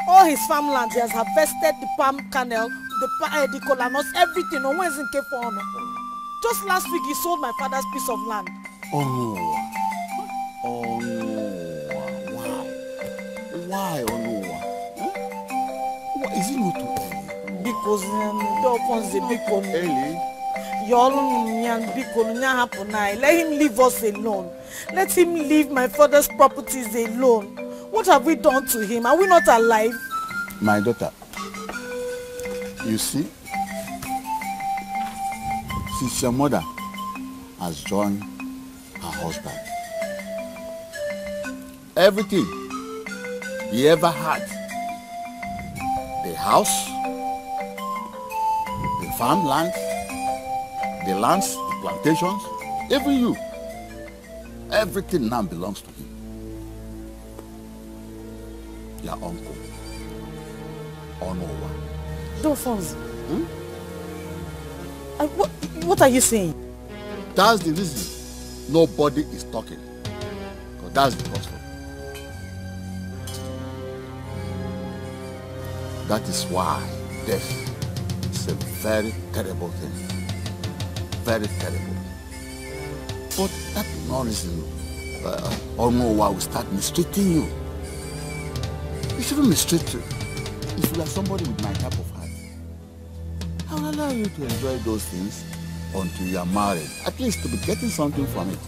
All his farmlands, he has harvested the palm kernel, the kola nuts, everything. No one's in Cape for honor. Just last week, he sold my father's piece of land. Oh no. Oh no. Why? Oh no. Huh? Is it not too early? Because the big one. Early? Let him leave us alone. Let him leave my father's properties alone. What have we done to him? Are we not alive? My daughter, you see, since your mother has joined her husband, everything he ever had, the house, the farmland, the lands, the plantations, even you, everything now belongs to him. Your uncle, Onowa. Dolphins. What are you saying? That's the reason nobody is talking. Because that's the custom. That is why death is a very terrible thing. Very terrible. But that is no reason Onowa will start mistreating you. You shouldn't mistreat you. If you are somebody with my type of heart, I will allow you to enjoy those things until you are married. At least to be getting something from it.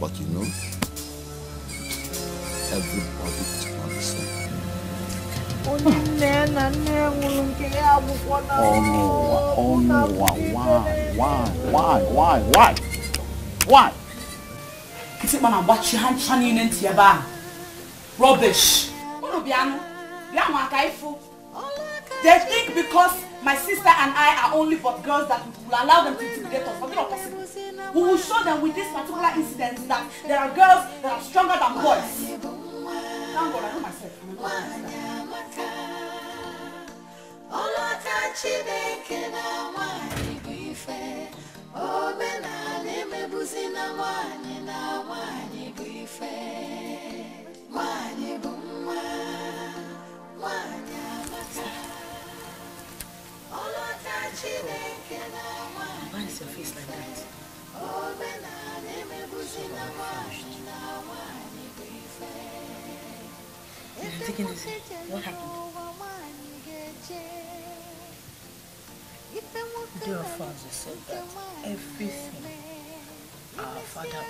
But you know, everybody is not the same. Oh no, why? Is it man watch your hand shining into your bar? Rubbish. They think because my sister and I are only but girls that we will allow them to intimidate us. But it's not possible. We will show them with this particular incident that there are girls that are stronger than boys. Thank God, I know myself. Why is your face like that? Take it easy. What happened? Dear Father said that everything our father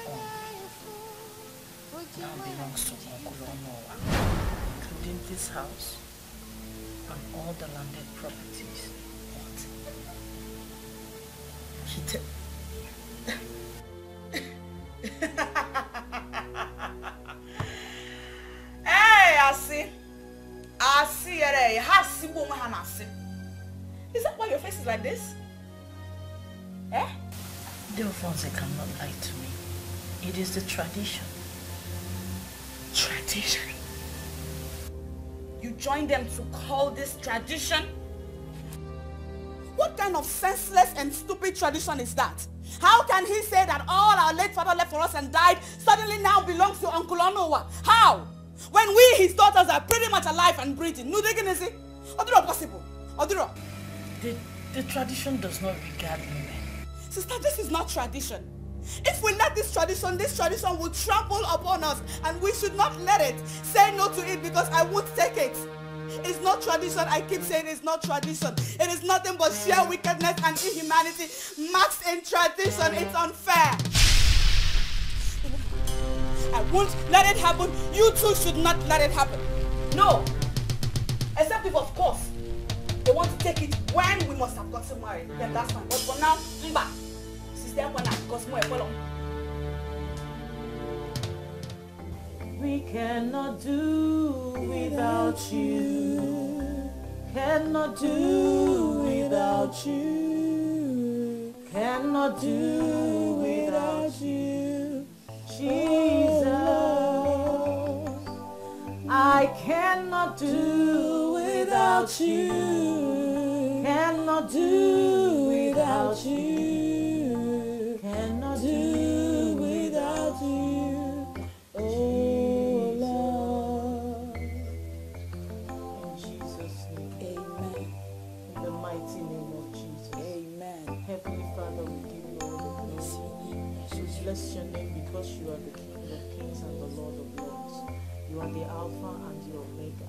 owned now belongs to Uncle Onowa, including this house and all the landed properties. What? Hey, I see, is that why your face is like this? Eh? Delphonse cannot lie to me. It is the tradition. Tradition? You joined them to call this tradition? What kind of senseless and stupid tradition is that? How can he say that all our late father left for us and died suddenly now belongs to Uncle Onowa? How? When we, his daughters, are pretty much alive and breathing. No, they can say, Oduro possible. Oduro. The tradition does not regard women. Sister, this is not tradition. If we let this tradition will trample upon us, and we should not let it. Say no to it because I won't take it. It's not tradition. I keep saying it's not tradition. It is nothing but sheer wickedness and inhumanity maxed in tradition. It's unfair. I won't let it happen. You too should not let it happen. No. Except if, of course, they want to take it when we must have gotten married. Then that's fine. But for now, mba. Sister, because more We cannot do without you. Cannot do without you. Cannot do without you. Jesus, I cannot do without you. Cannot do without you. Cannot do without you. Oh Lord. In Jesus' name. Amen. In the mighty name of Jesus. Amen. Heavenly Father, we give you all the praise. We bless your name because you are the King of Kings and the Lord of Lords. You are the Alpha and the Omega.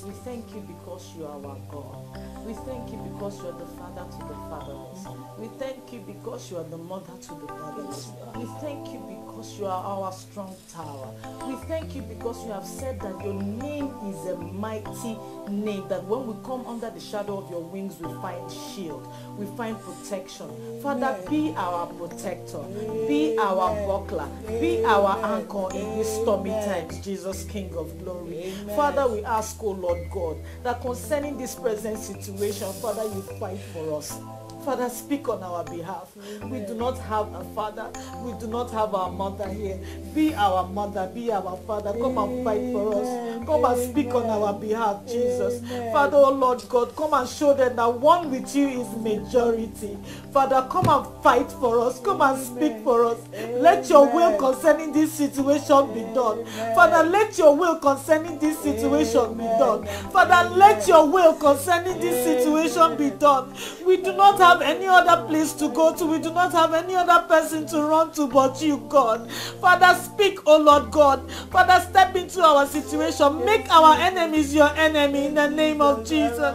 We thank you because you are our God. We thank you because you are the father to the fatherless. We thank you because you are the mother to the motherless. We thank you because you are our strong tower. We thank you because you have said that your name is a mighty name, that when we come under the shadow of your wings, we find shield, we find protection. Father, be our protector, be our buckler, be our anchor in these stormy times, Jesus, King of glory. Father, we ask, oh Lord God, that concerning this present situation, Father, you fight for us. Father, speak on our behalf. We do not have a father. We do not have our mother here. Be our mother, be our father. Come and fight for us. Come and speak on our behalf, Jesus. Father, oh Lord God, come and show them that one with you is majority. Father, come and fight for us. Come and speak for us. Let your will concerning this situation be done. Father, let your will concerning this situation be done. Father, let your will concerning this situation be done. We do not have any other place to go to. We do not have any other person to run to but you, God. Father, speak, oh Lord God. Father, step into our situation. Make our enemies your enemy in the name of Jesus.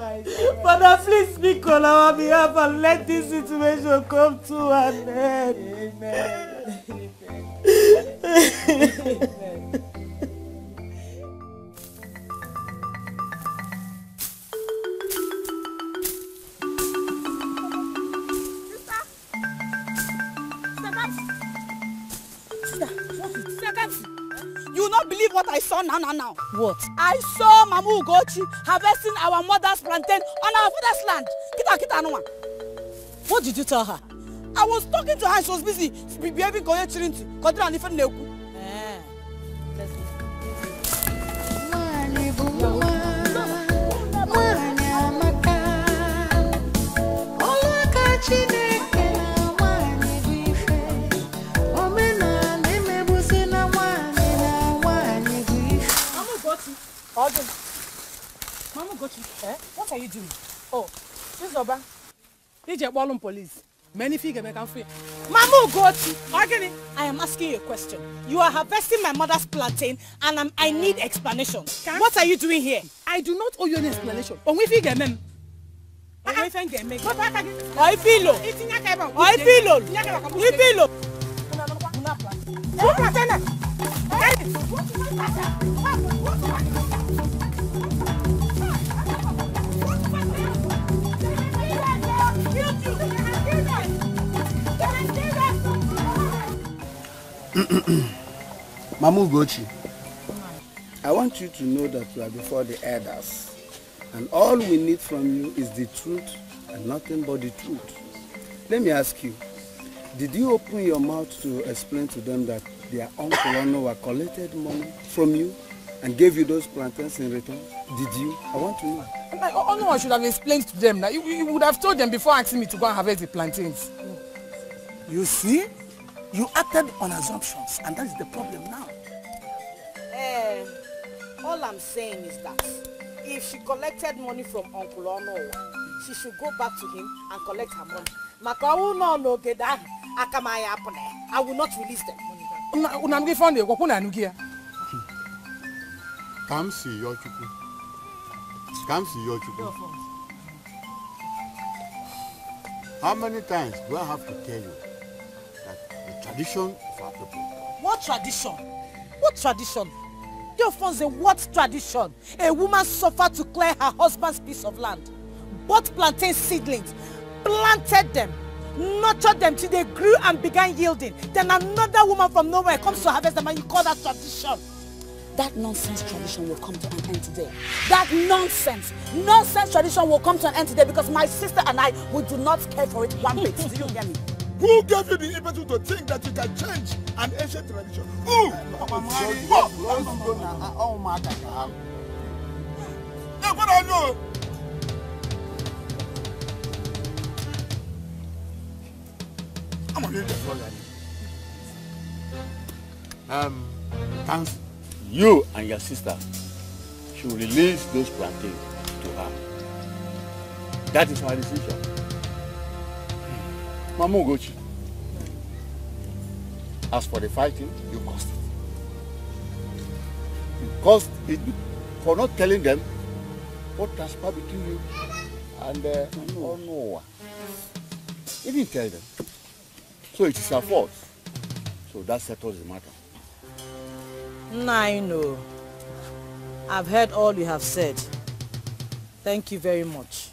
Father, please speak on our behalf and let this situation come to an end. Amen. You will not believe what I saw now. What? I saw Mama Ugochi harvesting our mother's plantain on our father's land. Kita no. What did you tell her? I was talking to her. She was busy behaving coherently. Consider an different level. Mama Ugochi, what are you doing? Oh, this is Oba. DJ Ballon Police. Many figure make and free. Mama Ugochi, I am asking you a question. You are harvesting my mother's plantain and I need explanation. What are you doing here? I do not owe you an explanation. On we figure mem. Oi filo. We filo. Mama Ugochi, I want you to know that you are before the elders, and all we need from you is the truth and nothing but the truth. Let me ask you, did you open your mouth to explain to them that their uncle Onowa collected money from you and gave you those plantains in return? Did you? I want to know. Onowa should have explained to them. You would have told them before asking me to go and harvest the plantains. You see? You acted on assumptions, and that is the problem now. All I'm saying is that if she collected money from Uncle Onowa, she should go back to him and collect her money. I will not release them. Come see your Chukwu. Come see your Chukwu. How many times do I have to tell you that the tradition of our people? What tradition? What tradition? Deofonse, what tradition? A woman suffered to clear her husband's piece of land, bought plantain seedlings, planted them, nurtured them till they grew and began yielding. Then another woman from nowhere comes to harvest them and you call that tradition. that nonsense tradition will come to an end today. That nonsense tradition will come to an end today because my sister and I, we do not care for it one bit. Do you hear me? Who gave you the impetus to think that you can change an ancient tradition? Who? Counsel, you and your sister should release those plantains to her. That is my decision. Mama Ugochi, as for the fighting, you caused it. You caused it for not telling them what transpired between you and Noah. You didn't tell them. So it is her fault. So that settles the matter. I know. I've heard all you have said. Thank you very much.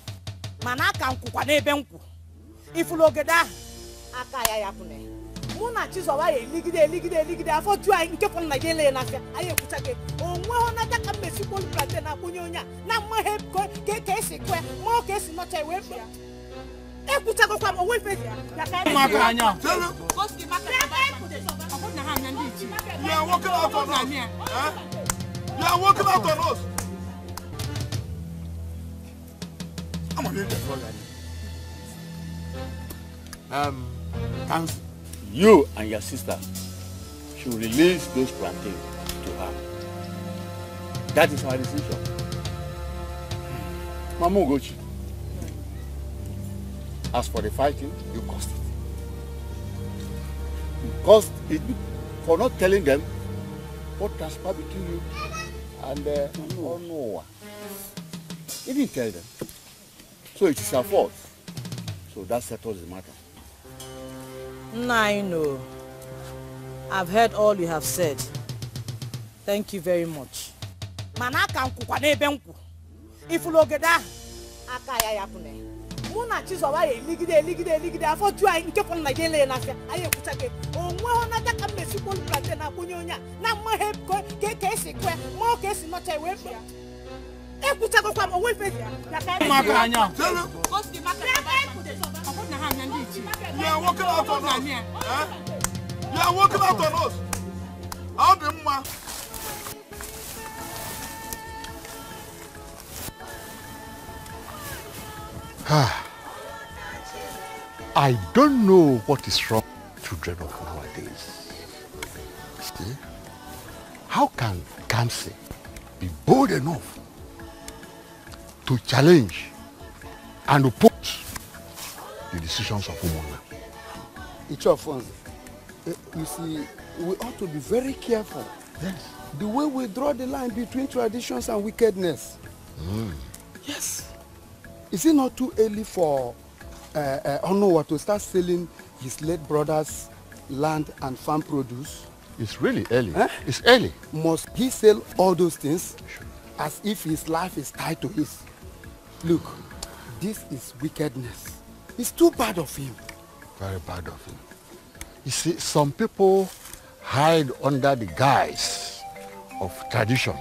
Manaka nkukwa n'ebe nkwu. Ifulogeda aka ya yapune. Muna chizowa ye ligide afọ ju ai nke fon na yele na afia. Aye kuchake. Onwe ona daka mesi bol plate na kunyo nya. Na mo he ke esi kwe. Mo ke esi no che we fia. E kuchako kwa mo we fia. Ya ka maka anya. Koski maka na ha nya ndichi. You are walking out on us. You are walking out on us. I'm on the Counsel, you and your sister should release those plantains to her. That is my decision. Mama Ugochi, as for the fighting, you caused it. You caused it for not telling them what transpired between you and Noah. You didn't tell them. So it is her fault. So that settles the matter. I know. I've heard all you have said. Thank you very much. Manaka nkukwa n'ebe nkwu. Ifulogeda aka ya yapune. Muna chizowa ye ligide afọ ju ai nke fon na yele na afia. Aye kuchake. Onwe ona daka mesi bol plate na kunyo nya. Na mo he ke esi kwe. Mo ke esi no che we fia. E kuchako kwa mo we fia. Ya ka maka anya. Koski maka na ha nya ndichi. You are walking out on us. You are walking out on us. How the man? I don't know what is wrong with children of nowadays. See? How can Kamsi be bold enough to challenge and oppose the decisions of women? Each of us, you see, we ought to be very careful. Yes. The way we draw the line between traditions and wickedness. Yes. Is it not too early for Onowa to start selling his late brother's land and farm produce? It's really early. It's early. Must he sell all those things as if his life is tied to his? Look, this is wickedness. It's too bad of him. Very bad of him. You see, some people hide under the guise of tradition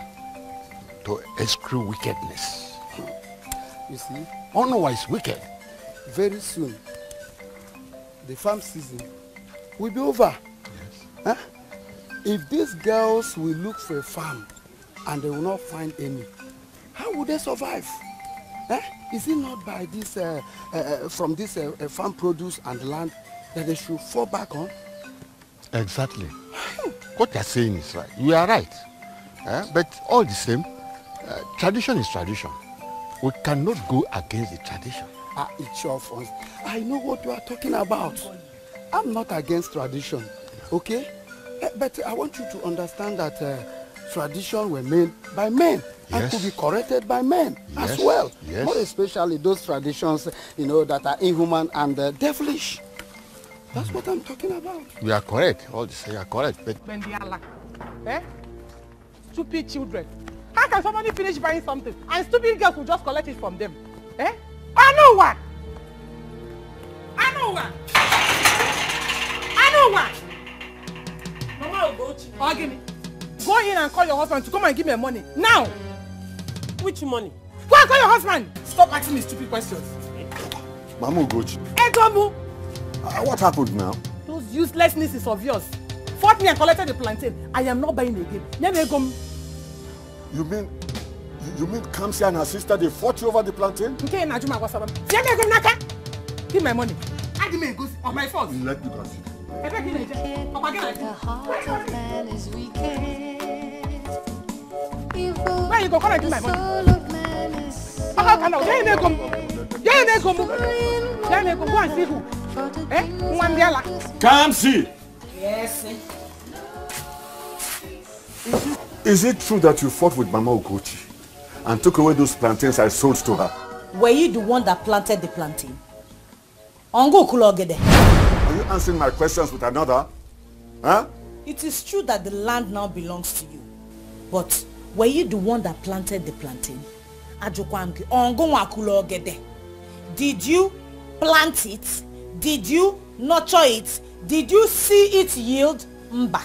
to exclude wickedness. You see? Onowa is wicked. Very soon, the farm season will be over. Yes. If these girls will look for a farm and they will not find any, how will they survive? Is it not by this, from this farm produce and land that they should fall back on? Exactly. What you're saying is right. You are right. But all the same, tradition is tradition. We cannot go against the tradition. It's your fault. I know what you are talking about. I'm not against tradition, okay? But I want you to understand that tradition were made by men and could be corrected by men as well. Yes. More especially those traditions, you know, that are inhuman and devilish. That's what I'm talking about. You are correct. All this, you are correct. But Bendiala. Stupid children. How can somebody finish buying something and stupid girls will just collect it from them? I know what. Mama will go to. Oh, give me. Go in and call your husband to come and give me money. Now! Which money? Go and call your husband! Stop asking me stupid questions. Mama Ugochi. Egomu! What happened now? Those useless nieces of yours fought me and collected the plantain. I am not buying again. You mean Kamsi and her sister, they fought you over the plantain? Give my money. Add me Ngozi on my phone. Let me consider. The heart of man is wicked. Where you go? Come and give my money. Go and see who? Kamsi! Yes. Is it true that you fought with Mama Ugochi and took away those plantains I sold to her? Were you the one that planted the plantain? Ongo Kulogede. Are you answering my questions with another? Huh? It is true that the land now belongs to you. But were you the one that planted the plantain? Ajokwangi. Ongo Kulogede. Did you plant it? Did you nurture it? Did you see it yield? Mba.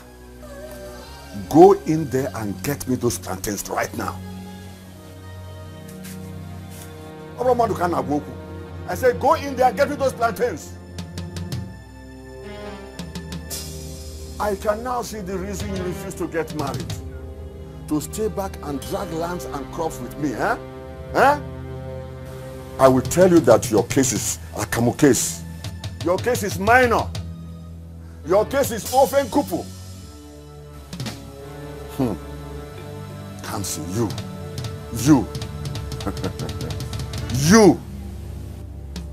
Go in there and get me those plantains right now. I said go in there and get me those plantains. I can now see the reason you refuse to get married. To stay back and drag lands and crops with me, huh? Huh? I will tell you that your case is a Kamu case. Your case is minor. Your case is orphan kupu. Kamsi, you. You.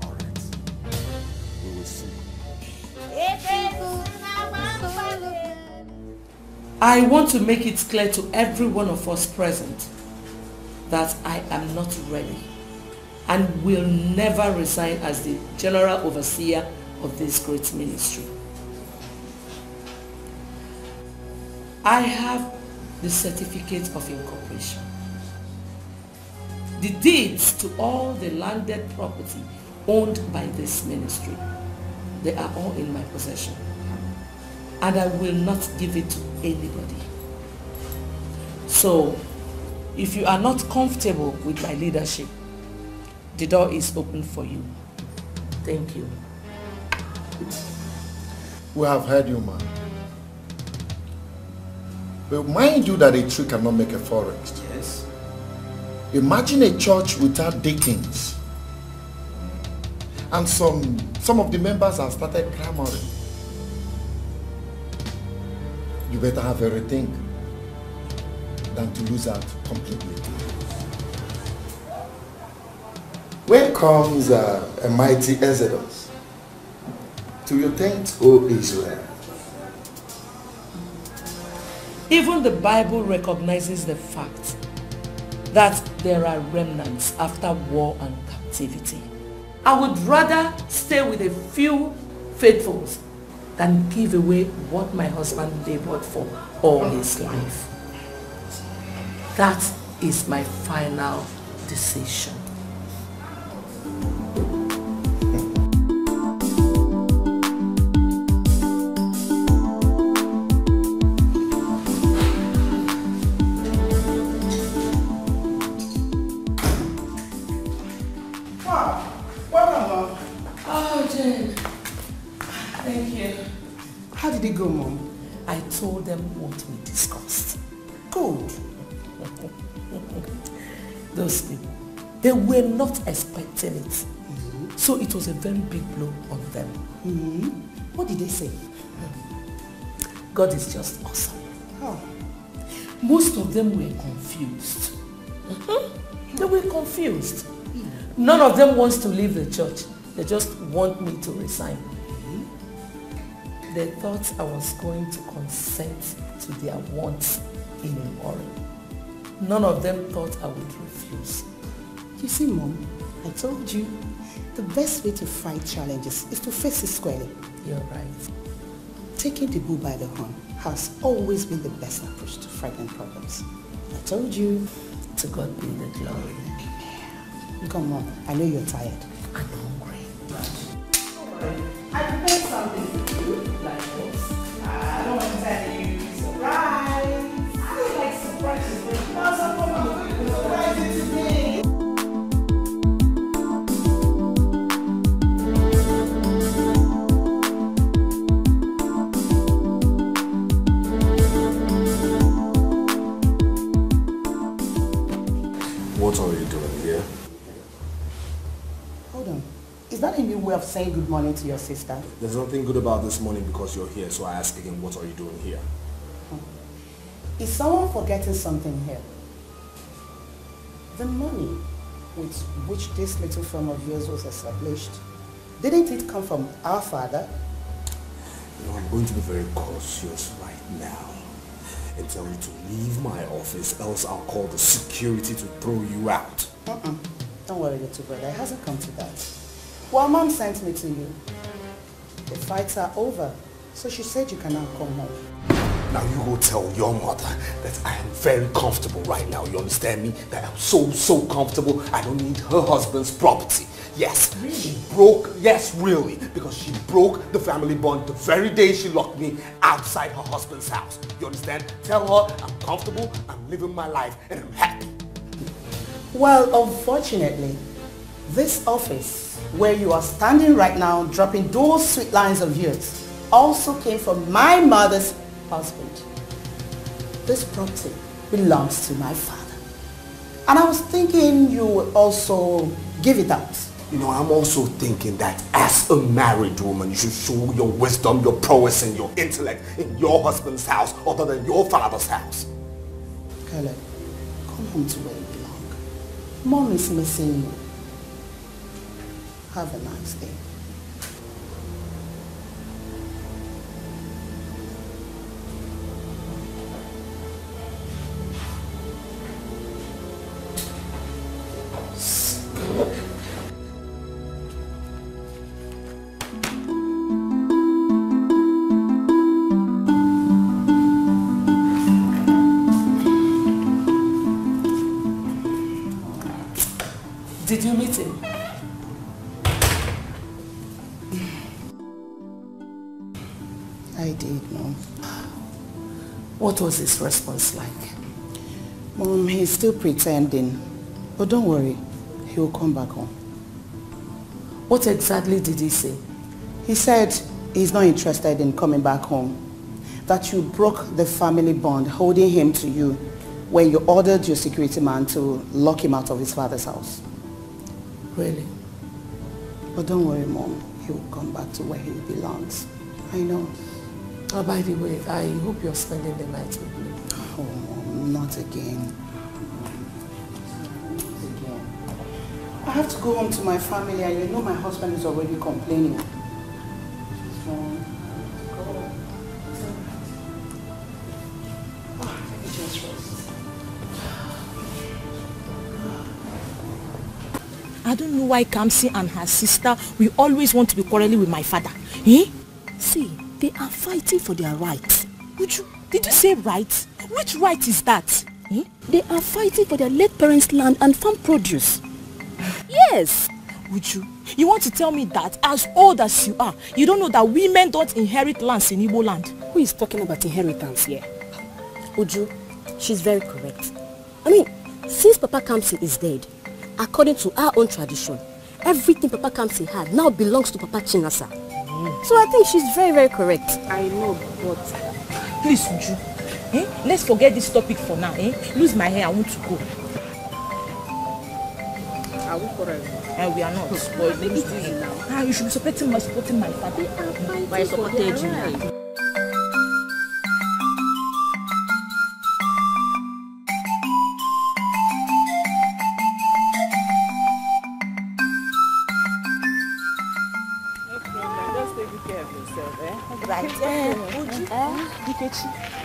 All right. We will see. I want to make it clear to every one of us present that I am not ready and will never resign as the general overseer of this great ministry. I have the certificate of incorporation, the deeds to all the landed property owned by this ministry. They are all in my possession, and I will not give it to anybody. So, if you are not comfortable with my leadership, the door is open for you. Thank you. We have heard you, man. But mind you that a tree cannot make a forest. Yes. Imagine a church without deacons. And some of the members have started clamoring. You better have everything than to lose out completely. When comes a mighty Exodus to your tent, O Israel? Even the Bible recognizes the fact that there are remnants after war and captivity. I would rather stay with a few faithfuls than give away what my husband labored for all his life. That is my final decision. I told them what we discussed. Good. Those people, they were not expecting it. So it was a very big blow on them. What did they say? God is just awesome. Most of them were confused. They were confused. None of them wants to leave the church. They just want me to resign. They thought I was going to consent to their wants in a hurry. None of them thought I would refuse. You see, Mom, I told you, the best way to fight challenges is to face it squarely. You're right. Taking the bull by the horn has always been the best approach to fighting problems. I told you. To God be the glory. Come on, I know you're tired. I'm hungry. I prepared something for you, like this. I don't want to tell you. Surprise! saying good morning to your sister. There's nothing good about this morning because you're here, so I ask again, what are you doing here? Is someone forgetting something here? The money with which this little firm of yours was established, didn't it come from our father? You know, I'm going to be very cautious right now and tell you to leave my office, else I'll call the security to throw you out. Don't worry, little brother. It hasn't come to that. Well, Mom sent me to you. The fights are over, so she said you can now come home. Now you go tell your mother that I am very comfortable right now. You understand me? That I'm so comfortable. I don't need her husband's property. Yes, really? She broke, yes, really, because she broke the family bond the very day she locked me outside her husband's house. You understand? Tell her I'm comfortable, I'm living my life, and I'm happy. Well, unfortunately, this office where you are standing right now dropping those sweet lines of yours also came from my mother's husband. This property belongs to my father. And I was thinking you would also give it out. You know, I'm also thinking that as a married woman, you should show your wisdom, your prowess, and your intellect in your husband's house other than your father's house. Caleb, come home to where you belong. Mom is missing you. Have a nice day. Did you meet him? I did, Mom. What was his response like? Mom, he's still pretending. But don't worry, he'll come back home. What exactly did he say? He said he's not interested in coming back home. That you broke the family bond holding him to you when you ordered your security man to lock him out of his father's house. Really? But don't worry, Mom. He'll come back to where he belongs. I know. Oh, by the way, I hope you're spending the night with me. Oh, Mom, not again. I have to go home to my family, and you know my husband is already complaining. Let me just rest. I don't know why Kamsi and her sister will always want to be quarreling with my father. Eh? See, they are fighting for their rights. Did you say rights? Which right is that? Eh? They are fighting for their late parents' land and farm produce. Yes. You want to tell me that as old as you are, you don't know that women don't inherit lands in Igbo land? Who is talking about inheritance here? Uju, she's very correct. I mean, since Papa Kamsi is dead, according to our own tradition, everything Papa Kamsi had now belongs to Papa Chinasa. So I think she's very, very correct. I know, but please, Uju, let's forget this topic for now. Lose my hair, I want to go. Are we quarreling? We are not. But you should be supporting my father. By supporting you. Right.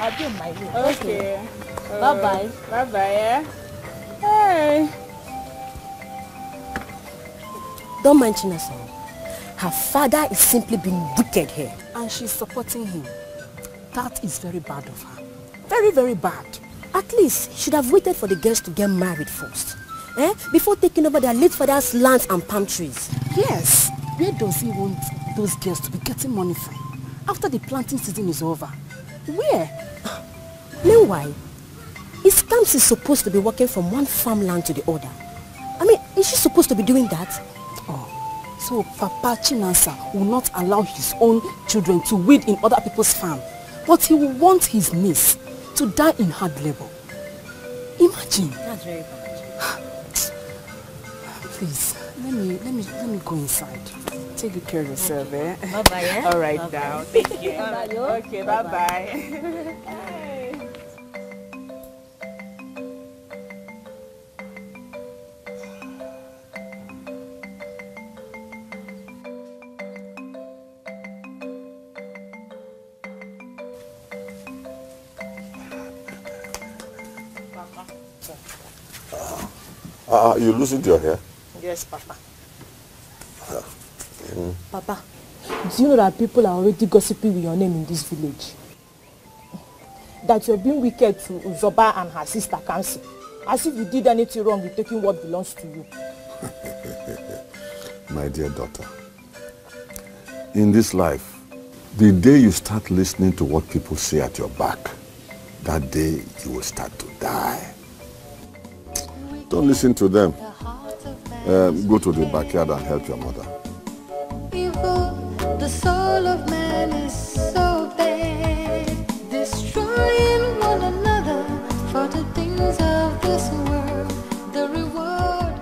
I'll be on my way. Okay. Bye-bye. Bye-bye, yeah? Hey. Don't mind Chinasa. Her father is simply being wicked here. And she's supporting him. That is very bad of her. Very, very bad. At least, she should have waited for the girls to get married first. Before taking over their late father's lands and palm trees. Yes. Where does he want those girls to be getting money from? After the planting season is over. Where? Meanwhile, is Kamsi supposed to be working from one farmland to the other? I mean, is she supposed to be doing that? So Papa Chinasa will not allow his own children to weed in other people's farm, but he will want his niece to die in hard labor. Imagine. That's very bad. Please, let me go inside. Take good care of yourself, eh? Bye-bye, eh? All right, Bye-bye. now. Take care. Bye-bye, yo. Okay, bye-bye. You loosened your hair? Yes, Papa. Papa, do you know that people are already gossiping with your name in this village? That you're being wicked to Uzoba and her sister Kansi. As if you did anything wrong with taking what belongs to you. My dear daughter, in this life, the day you start listening to what people say at your back, that day you will start to die. Don't listen to them. Go to the backyard and help your mother. Evil, the soul of man is so bad, destroying one another for the things of this world. The reward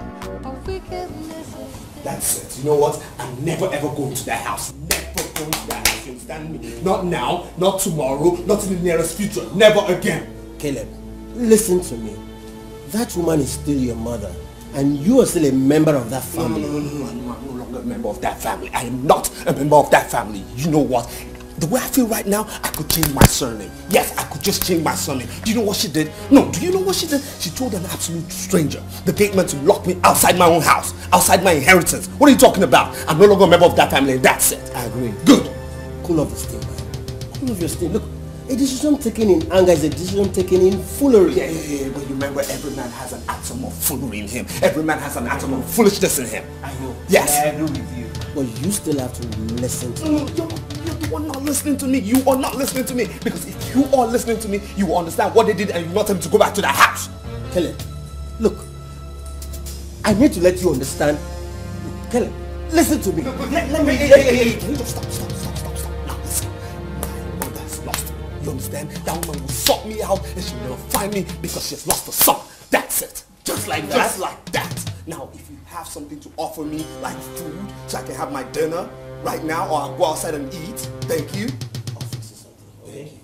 of wickedness is... That's it. You know what? I'm never ever going to that house. Never going to that house. You understand me? Not now, not tomorrow, not in the nearest future. Never again. Caleb, listen to me. That woman is still your mother, and you are still a member of that family. No, I'm no longer a member of that family. I am not a member of that family. You know what? The way I feel right now, I could change my surname. Yes, I could just change my surname. Do you know what she did? No, do you know what she did? She told an absolute stranger, the gateman, to lock me outside my own house, outside my inheritance. What are you talking about? I'm no longer a member of that family, and that's it. I agree. Good. Cool off the steam, man. Cool off your steam. Look, a decision taken in anger is a decision taken in foolery. Yeah, but you remember, every man has an atom of foolery in him. Every man has an atom of foolishness in him. I know. Yes. I agree with you. But you still have to listen to me. You're the one not listening to me. You are not listening to me. Because if you are listening to me, you will understand what they did and you want them to go back to the house. Caleb, look, I need to let you understand. Caleb, listen to me. Let me... Hey, can you just stop. Now listen. My mother is lost. You understand? That woman will sort me out and she'll never find me because she's lost her son. That's it. Just like that. Just like that. Now, if you have something to offer me, like food, so I can have my dinner right now, or I'll go outside and eat, thank you. I'll fix you something. Thank you.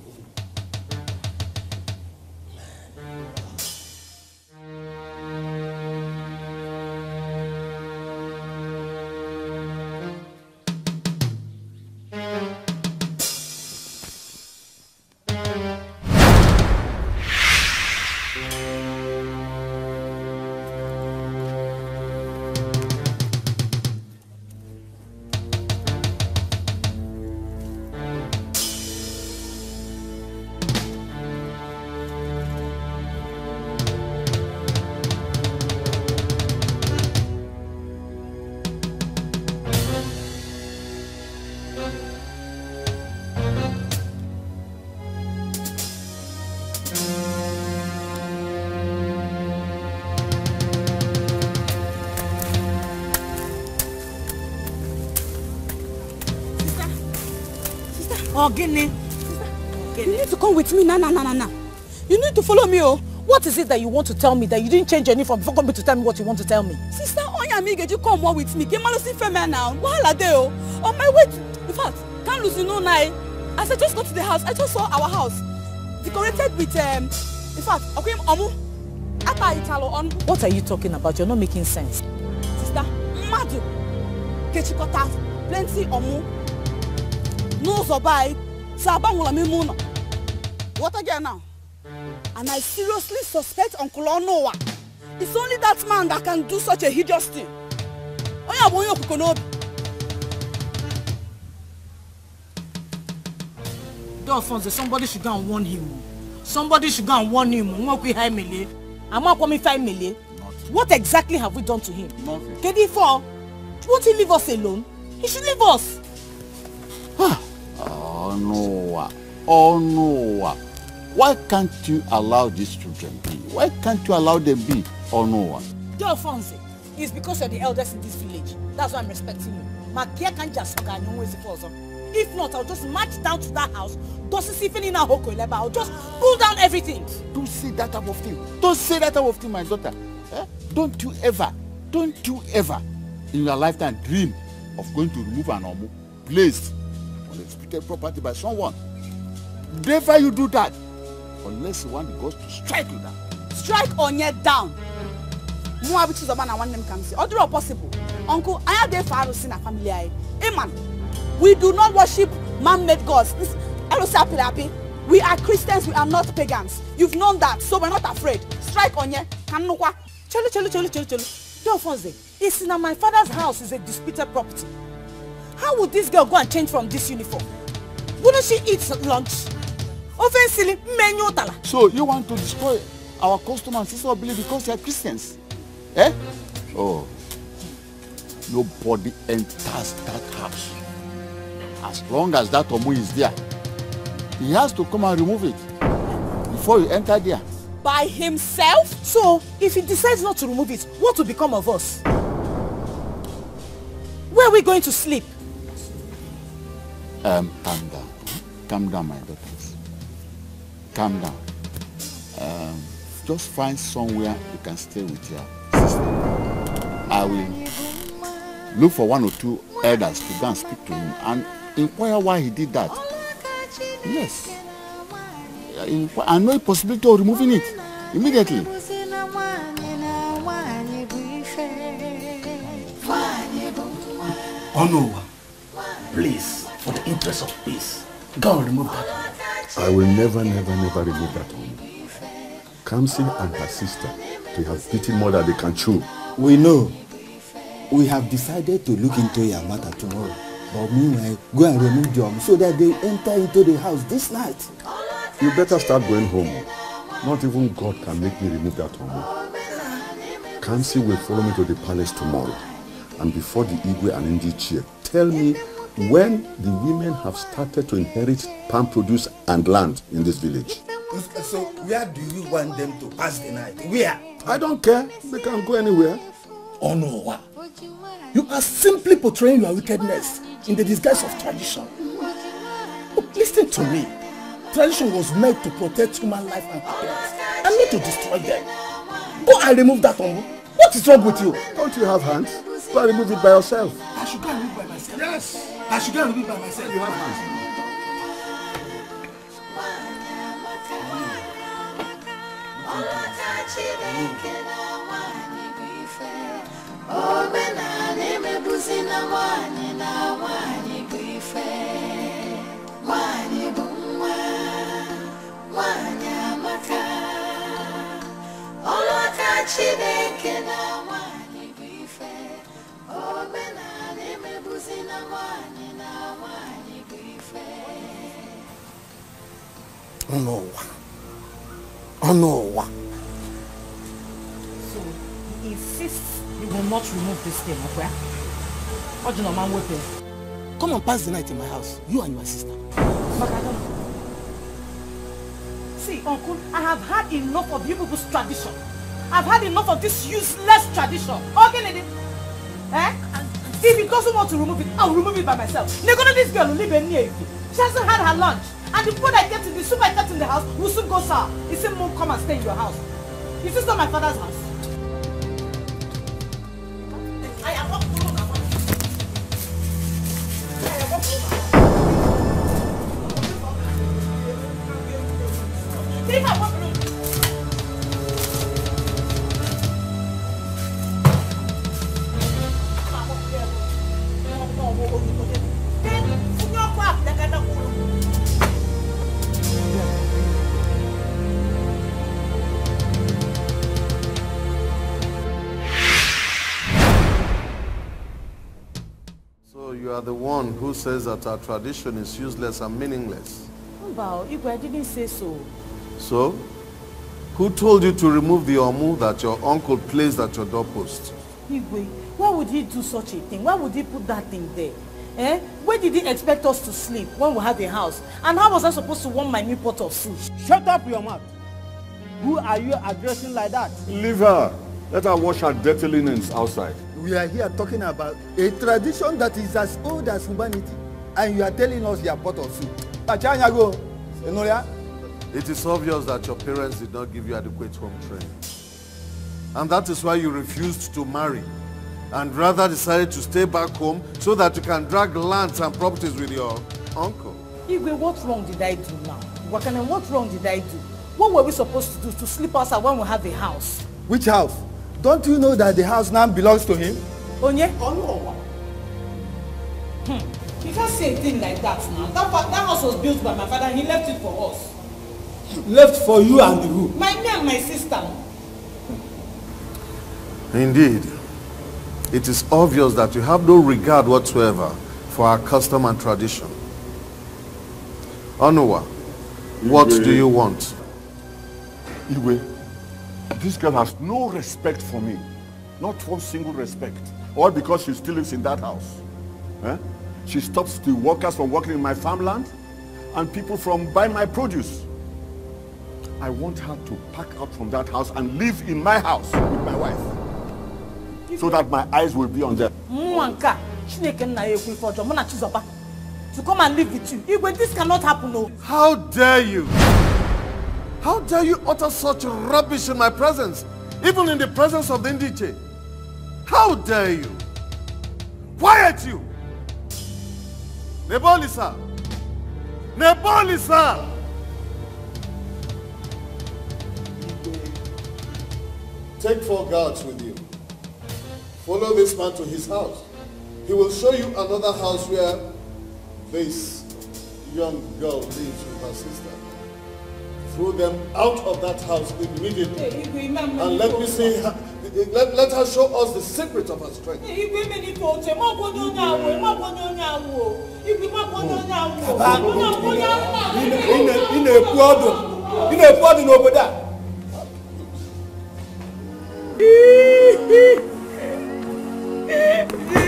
Guinea. You need to come with me. Nah. You need to follow me, oh. What is it that you want to tell me that you didn't change any from before coming to tell me what you want to tell me? Sister, you come more with me. Came see female now. Wahala dey oh. On my way to, in fact, can't lose no night. As I just got to the house, I just saw our house decorated with in fact, okay, on. What are you talking about? You're not making sense. Sister, madu. Kechikota, plenty omu. No survive. What again now? And I seriously suspect Uncle Onowa. It's only that man that can do such a hideous thing. Alfonso, somebody should go and warn him. Somebody should go and warn him. What exactly have we done to him? Nothing. Kedifo, won't he leave us alone? He should leave us. Oh no. Why can't you allow these children be? Why can't you allow them be? Oh no. Alfonso, it's because you're the eldest in this village. That's why I'm respecting you. If not, I'll just march down to that house. I'll just pull down everything. Don't say that type of thing. Don't say that type of thing, my daughter. Don't you ever in your lifetime dream of going to remove an omu placed on a disputed property by someone. Never you do that unless you want the gods to strike you down. Strike Onye down. Muabi Chizoba na one name can see. Although possible. Uncle, I have the Pharaohs in a family. Amen. We do not worship man-made gods. We are Christians, we are not pagans. You've known that, so we're not afraid. Strike Onye. Kanukwa. Chelu. Don't Fonze. It's in my father's house, is a disputed property. How would this girl go and change from this uniform? Wouldn't she eat lunch? So you want to destroy our customers simply because they are Christians? Eh? Oh. Nobody enters that house. As long as that omu is there, he has to come and remove it before you enter there. By himself? So, if he decides not to remove it, what will become of us? Where are we going to sleep? Calm down. Calm down, my daughters. Calm down. Just find somewhere you can stay with your sister. I will look for 1 or 2 elders to go and speak to him and inquire why he did that. Yes. I know a possibility of removing it immediately. Oh no. Please, for the interest of peace, go and remove that. I will never remove that one. Kamsi and her sister, they have beaten more than they can chew. We know. We have decided to look into your matter tomorrow. But meanwhile, go and remove them so that they enter into the house this night. You better start going home. Not even God can make me remove that one. Kamsi will follow me to the palace tomorrow. And before the Igwe and Indi chair, tell me when the women have started to inherit palm produce and land in this village. So where do you want them to pass the night? Where? I don't care. They can go anywhere. Oh no. You are simply portraying your wickedness in the disguise of tradition. Look, listen to me. Tradition was meant to protect human life and happiness, and not to destroy them. Go and remove that one. What is wrong with you? Don't you have hands? Go and remove it by yourself. I should go and remove it by myself. Yes. I should go and remove it by myself. You have hands. Oh no. Oh no. So, he insists you will not remove this thing, okay? What do you know, man, with him? Come and pass the night in my house, you and your sister. But I don't. See, Uncle, I have had enough of you people's tradition. I've had enough of this useless tradition. Okay, lady? Eh? If he doesn't want to remove it, I'll remove it by myself. Negona, this girl will live in near you. She hasn't had her lunch. And the food I kept in the soup I kept in the house will soon go sour. He said, Mom, come and stay in your house. Is this not my father's house? I am not following her. I am not following her. Leave her one room. So you are the one who says that our tradition is useless and meaningless. Wow, Igwe, I didn't say so. So, who told you to remove the omu that your uncle placed at your doorpost? Igwe, why would he do such a thing? Why would he put that thing there? Eh? Where did he expect us to sleep when we have a house? And how was I supposed to warm my new pot of food? Shut up your mouth. Who are you addressing like that? Leave her. Let her wash her dirty linens outside. We are here talking about a tradition that is as old as humanity, and you are telling us your pot of soup. It is obvious that your parents did not give you adequate home training. And that is why you refused to marry. and rather decided to stay back home so that you can drag lands and properties with your uncle. Igwe, what wrong did I do now? Wakana, what wrong did I do? What were we supposed to do to sleep outside when we have a house? Which house? Don't you know that the house now belongs to him? Onye? You can't say a thing like that now. That house was built by my father and he left it for us. Left for you and who? Me and my sister. Indeed, it is obvious that you have no regard whatsoever for our custom and tradition. Onuwa, what do you want? Iwe, this girl has no respect for me. Not one single respect. All because she still lives in that house. Eh? She stops the workers from working in my farmland and people from buying my produce. I want her to pack out from that house and live in my house with my wife. So that my eyes will be on them. To come and live with you. Igwe, this cannot happen, no. How dare you? How dare you utter such rubbish in my presence? Even in the presence of the Ndiche. How dare you? Quiet you! Nebolisa! Nebolisa! Take 4 guards with you. Follow this man to his house. He will show you another house where this young girl lives with her sister. Throw them out of that house immediately. And let me see her, let her show us the secret of her strength.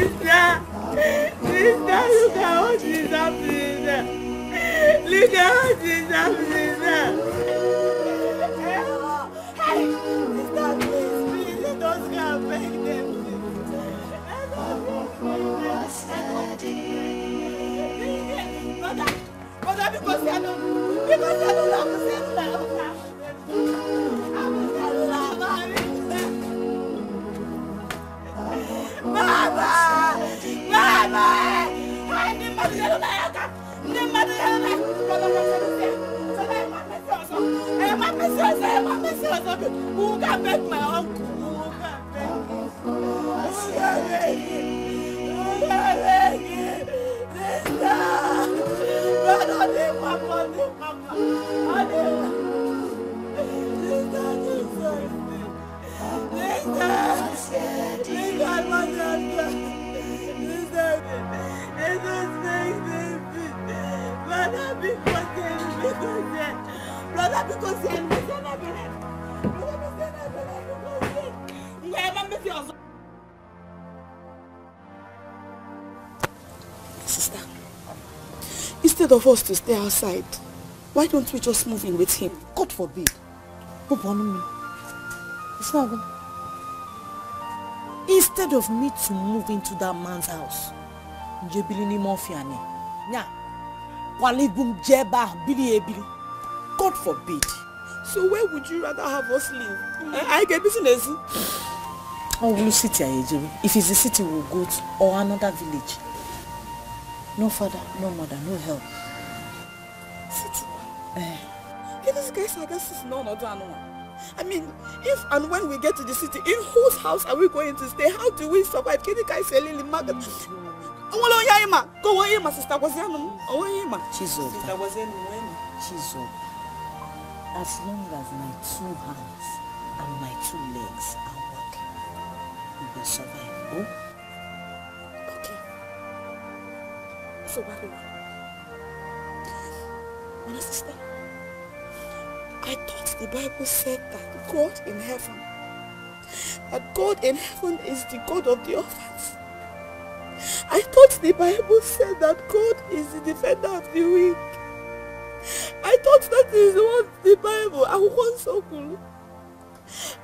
Sister, look at what is happening there. Look at what is happening there. Hey, sister, please, let us go and beg them. Brother, because you don't have to say that. Mama! Mama! Who can beg my uncle? Who can beg him? Sister, instead of us to stay outside, why don't we just move in with him? God forbid. It's not good. Instead of me to move into that man's house, God forbid. So where would you rather have us live? I get business. How will you sit here, Ezeon? If it's the city, we'll go to or another village. No father, no mother, no help. City? These guys are just no. I mean, if and when we get to the city, in whose house are we going to stay? How do we survive? Can you guys sell in the market? Sister was as long as my 2 hands and my 2 legs are working, we will survive. Oh? Okay. So what do you want? Sister, I thought the Bible said that God in heaven is the God of the orphans. I thought the Bible said that God is the defender of the weak. I thought that is what the Bible, I want so cool.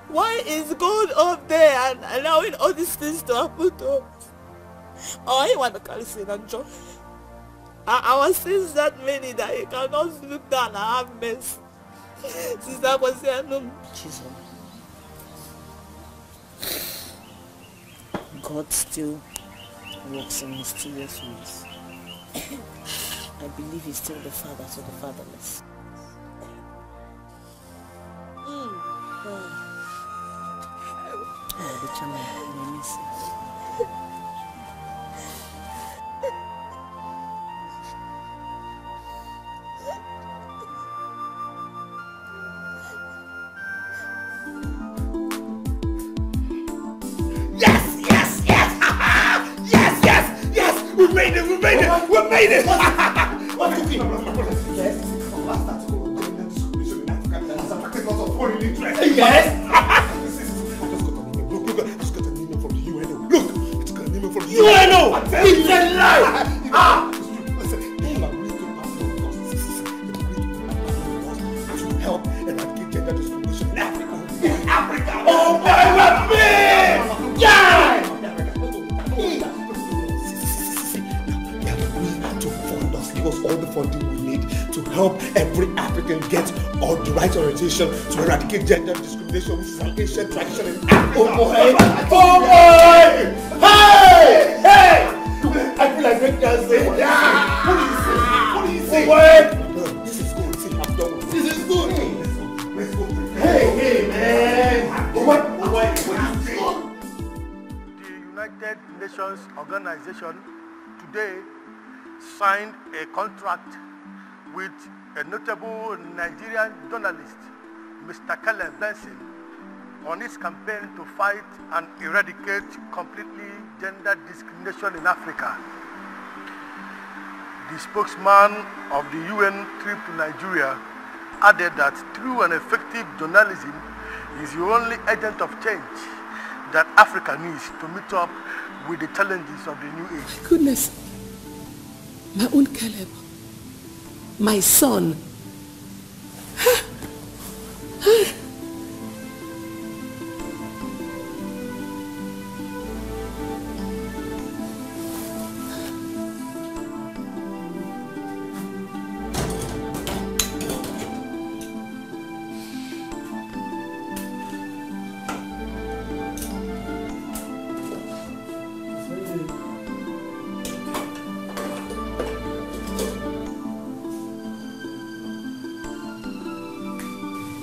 Why is God up there and allowing all these things to happen to us? Oh, I want to call sin and joy. Our sins that many that you cannot look down and have mercy. Sister was saying, no. Jesus. God still works in mysterious ways. I believe he's still the father to the fatherless. Oh, the channel, I miss it. We made it! We made it! We made it! What's cooking? Yes. Last time to go gender discrimination in Africa as a practice of foreign interest. Yes. I just got an email from the UNO. Look, it's got an email from the UNO. It's a lie. Listen, they have agreed to help eradicate gender discrimination in Africa. In Africa? Oh my God! Yeah! Give us all the funding we need to help every African get all the right orientation to eradicate gender discrimination, which is an ancient tradition in Africa. Oh boy! Oh boy! Hey! Hey! I feel like breaking dancing. Yeah! What do you say? What do you say? No, this is good. See, I'm done with this is good. Let's go. Hey, man! What do you say? The United Nations Organization today signed a contract with a notable Nigerian journalist, Mr. Caleb Benson, on his campaign to fight and eradicate completely gender discrimination in Africa. The spokesman of the UN trip to Nigeria added that true and effective journalism is the only agent of change that Africa needs to meet up with the challenges of the new age. Goodness. My own Caleb, my son.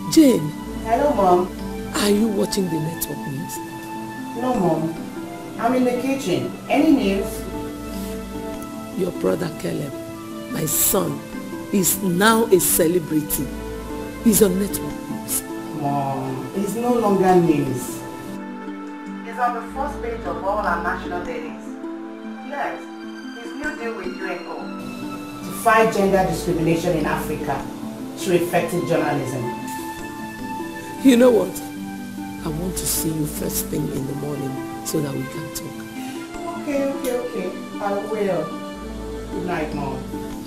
Jane. Hello, Mom. Are you watching the network news? No, Mom. I'm in the kitchen. Any news? Your brother Caleb, my son, is now a celebrity. He's on network news. Mom, it's no longer news. It's on the first page of all our national dailies. Yes, his new deal with UNO to fight gender discrimination in Africa through effective journalism. You know what? I want to see you first thing in the morning so that we can talk. Okay. I will. Good night, Mom.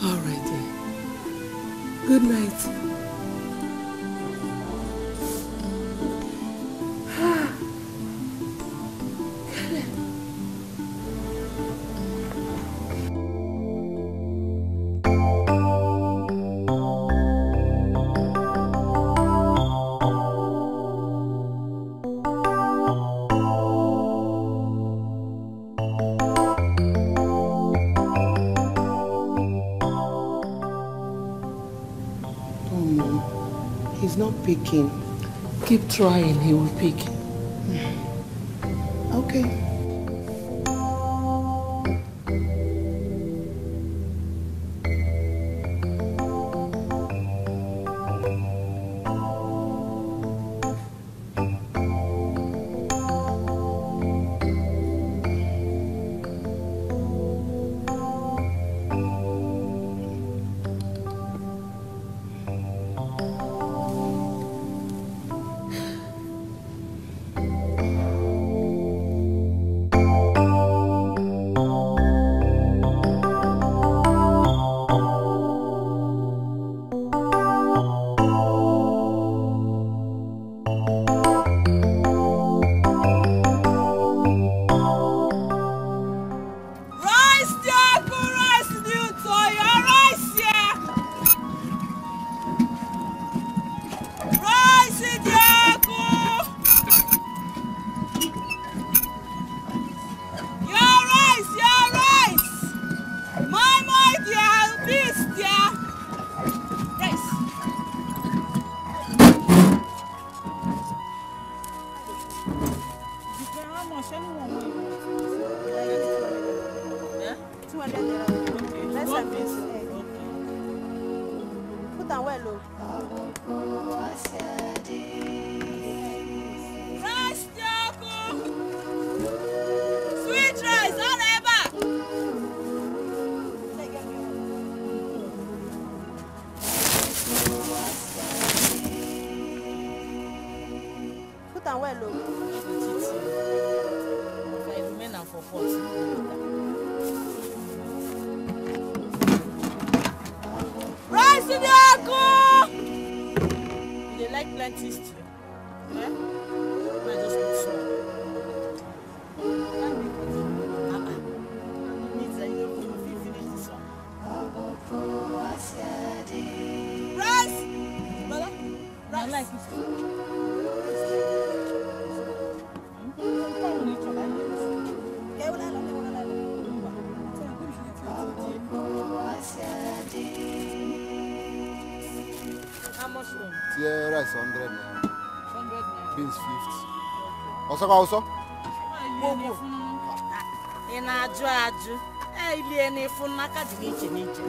All right, dear. Good night. Picking. Keep trying, he will pick. Okay. Put on well, low. Rice, sweet rice, all ever. Put on well, low. If I remain and for pot. Rice in the alcohol. They like plenty stew. Eh? I just put some. Rice! Brother, I like it. How much one? Tier rice 100 naira. 100 naira. Beans 50. Also. Ị na-ajụ ajụ. Ilie n'efu n'aka dị n'iche n'iche.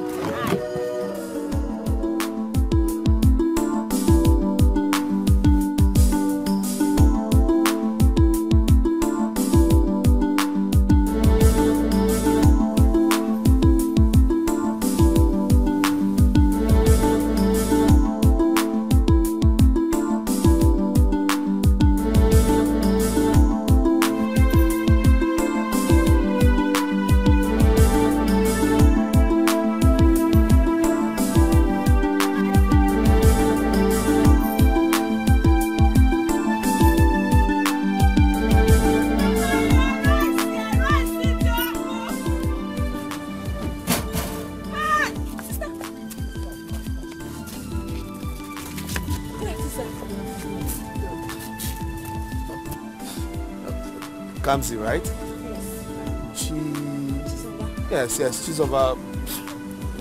Kamsi, right? Yes. Yes, she's over.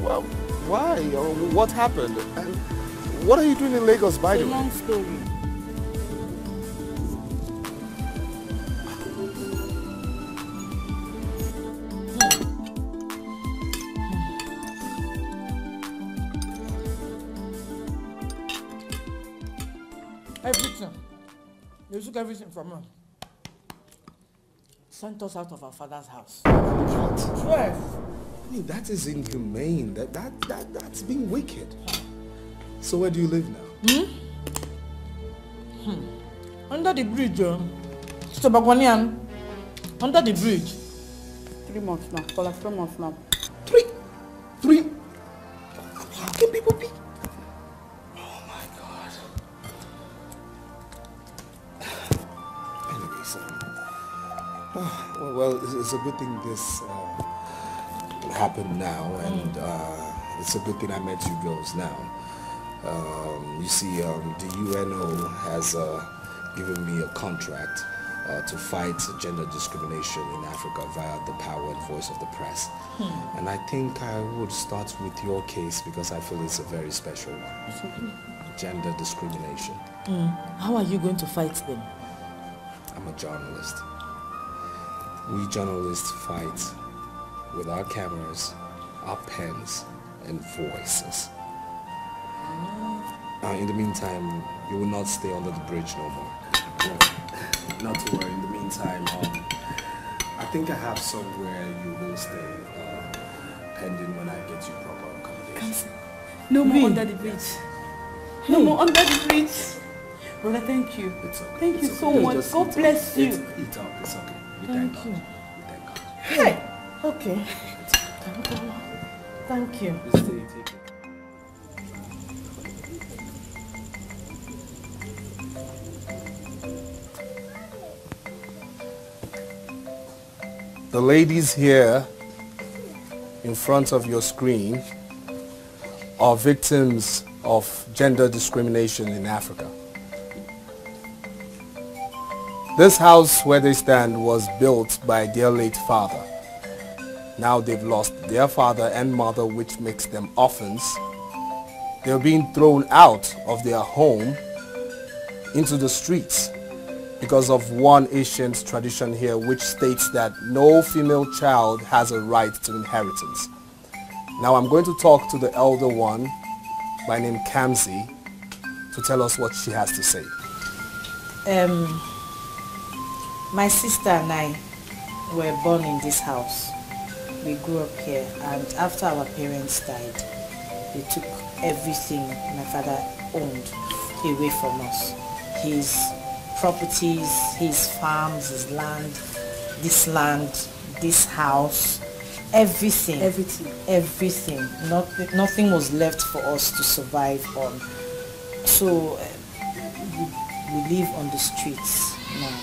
Well, why? What happened? And what are you doing in Lagos, by the way? It's a long story. Everything. They took everything from her. Sent us out of our father's house. What? Yes. I mean, that is inhumane. That's being wicked. So where do you live now? Under the bridge, Mr. Bagwanian. Under the bridge. 3 months now. For like 3 months now. Three? How can people be? Oh my God. Anyway, so... well, it's a good thing this happened now, and it's a good thing I met you girls now. You see, the UNO has given me a contract to fight gender discrimination in Africa via the power and voice of the press. And I think I would start with your case because I feel it's a very special one. Gender discrimination. How are you going to fight them? I'm a journalist. We journalists fight with our cameras, our pens, and voices. In the meantime, you will not stay under the bridge no more. Well, not to worry. In the meantime, I think I have somewhere you will stay, pending when I get you proper accommodation. No more under the bridge. No more under the bridge. Brother, thank you. It's okay. Thank you It's so okay. much. Just God bless you. Eat up. It's okay. We Thank thank you. God. We thank God. Hey. Okay. Thank you. Stay, take it. The ladies here in front of your screen are victims of gender discrimination in Africa. This house where they stand was built by their late father. Now they've lost their father and mother, which makes them orphans. They're being thrown out of their home into the streets because of one ancient tradition here which states that no female child has a right to inheritance. Now I'm going to talk to the elder one by name Kamsi to tell us what she has to say. My sister and I were born in this house. We grew up here, and after our parents died, they took everything my father owned away from us. His properties, his farms, his land, this house, everything. Everything. Nothing was left for us to survive on. So we live on the streets now.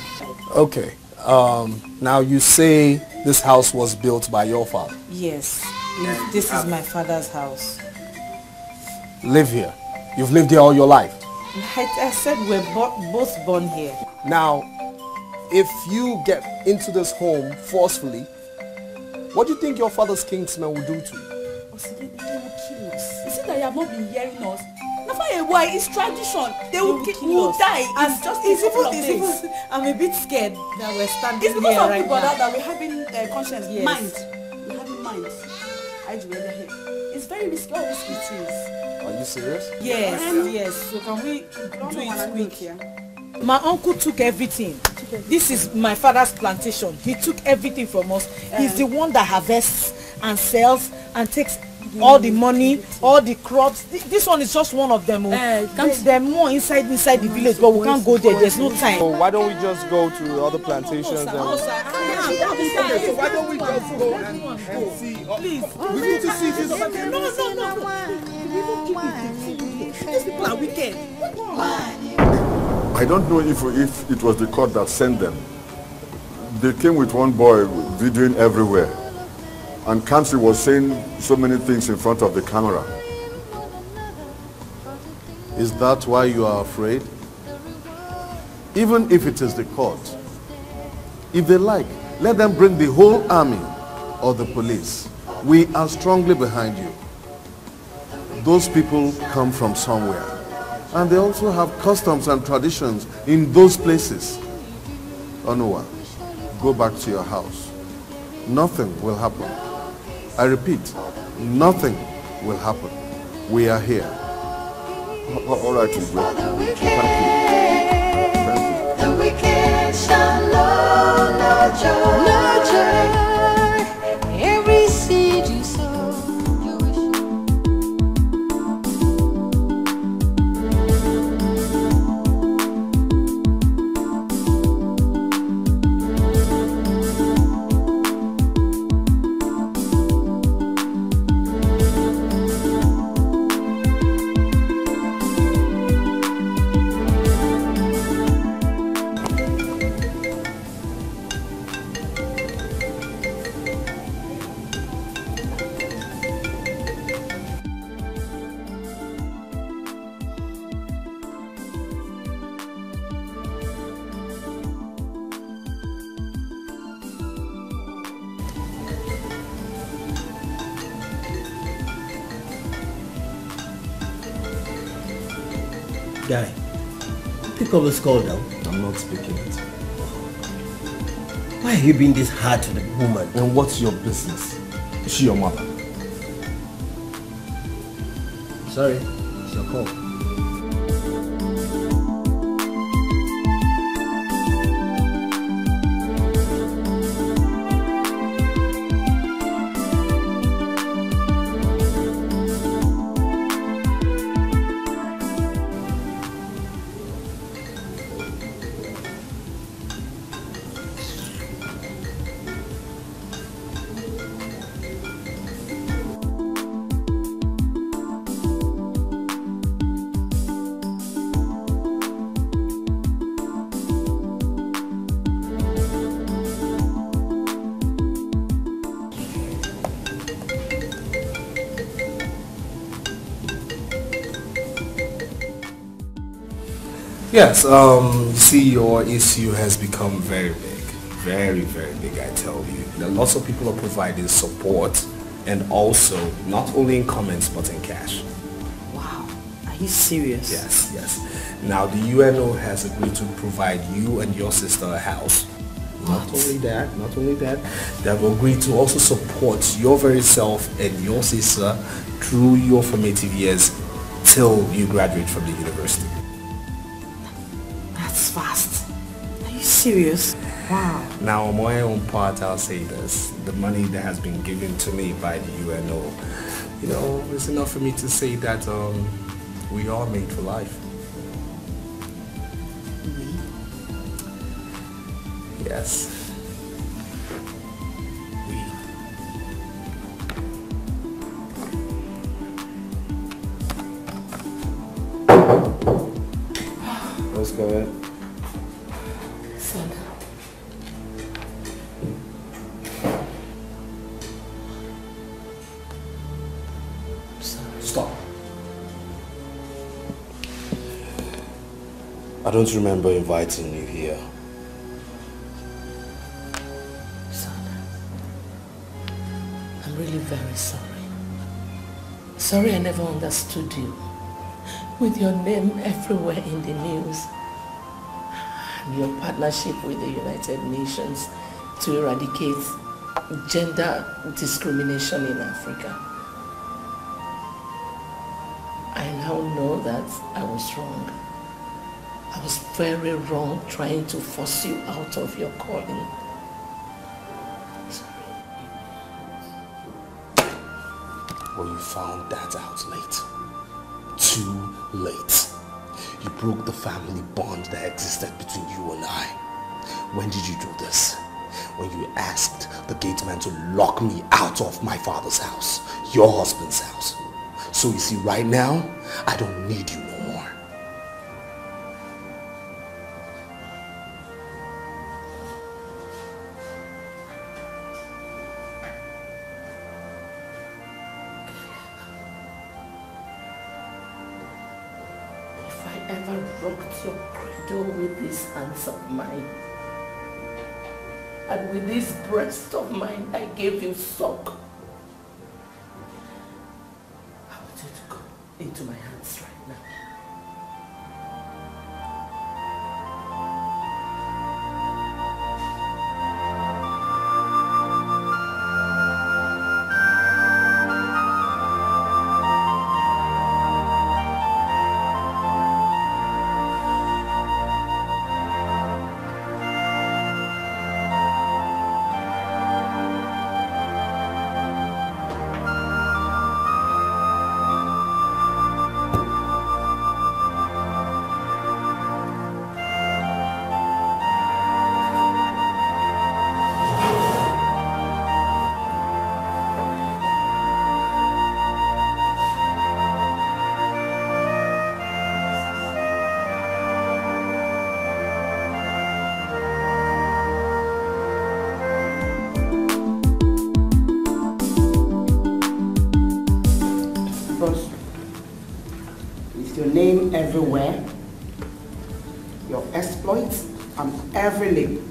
Okay. Now you say this house was built by your father? Yes. This is my father's house. Live here? You've lived here all your life? I said we're both born here. Now, if you get into this home forcefully, what do you think your father's kingsmen will do to you? They will kill us. You see that you have not been hearing us? Why? It's tradition. They will die. And just I'm a bit scared that we're standing here right now. It's because of that we're having conscience, yes. Mind. We're having minds. It's very risky. How risky it is. Are you serious? Yes. So can we do it quick here? My uncle took everything. This is my father's plantation. He took everything from us. He's the one that harvests and sells and takes all the money, all the crops. This one is just one of them. There are more inside the village, but we can't go there. There's no time. So why don't we just go to other plantations? Why don't we just go and see? Please. We need to see this. No. These people are wicked. I don't know if it was the court that sent them. They came with one boy videoing everywhere. And Kamsi was saying so many things in front of the camera. Is that why you are afraid? Even if it is the court, if they like, let them bring the whole army or the police. We are strongly behind you. Those people come from somewhere. And they also have customs and traditions in those places. Onuwa, go back to your house. Nothing will happen. I repeat, nothing will happen. We are here. All right, Igwe. Thank you. The wicked shall know no joy. Every seed you sow. Guy, pick up this call now. I'm not speaking it. Why are you being this hard to the woman? And what's your business? Is she your mother? Sorry, it's your call. Yes, you see, your issue has become very big. Very, very big, I tell you. There are lots of people are providing support, and also not only in comments but in cash. Wow, are you serious? Yes. Now the UNO has agreed to provide you and your sister a house. Not only that, they have agreed to also support your very self and your sister through your formative years until you graduate from the university. That's fast. Are you serious? Wow. Now, on my own part, I'll say this. The money that has been given to me by the UNO, you know, it's enough for me to say that we are made for life. Yes. Let's go ahead. Son. Stop. I don't remember inviting you here. Son, I'm really very sorry. Sorry I never understood you. With your name everywhere in the news. And your partnership with the United Nations to eradicate gender discrimination in Africa. I now know that I was wrong. I was very wrong trying to force you out of your calling. Well, you found that out late. Too late. You broke the family bond that existed between you and I. When did you do this? When you asked the gateman to lock me out of my father's house, your husband's house. So you see, right now, I don't need you no more. If I ever rocked your cradle with these hands of mine, and with this breast of mine I gave you suck, I want you to go into my hands right now. Name everywhere, your exploits on every lip.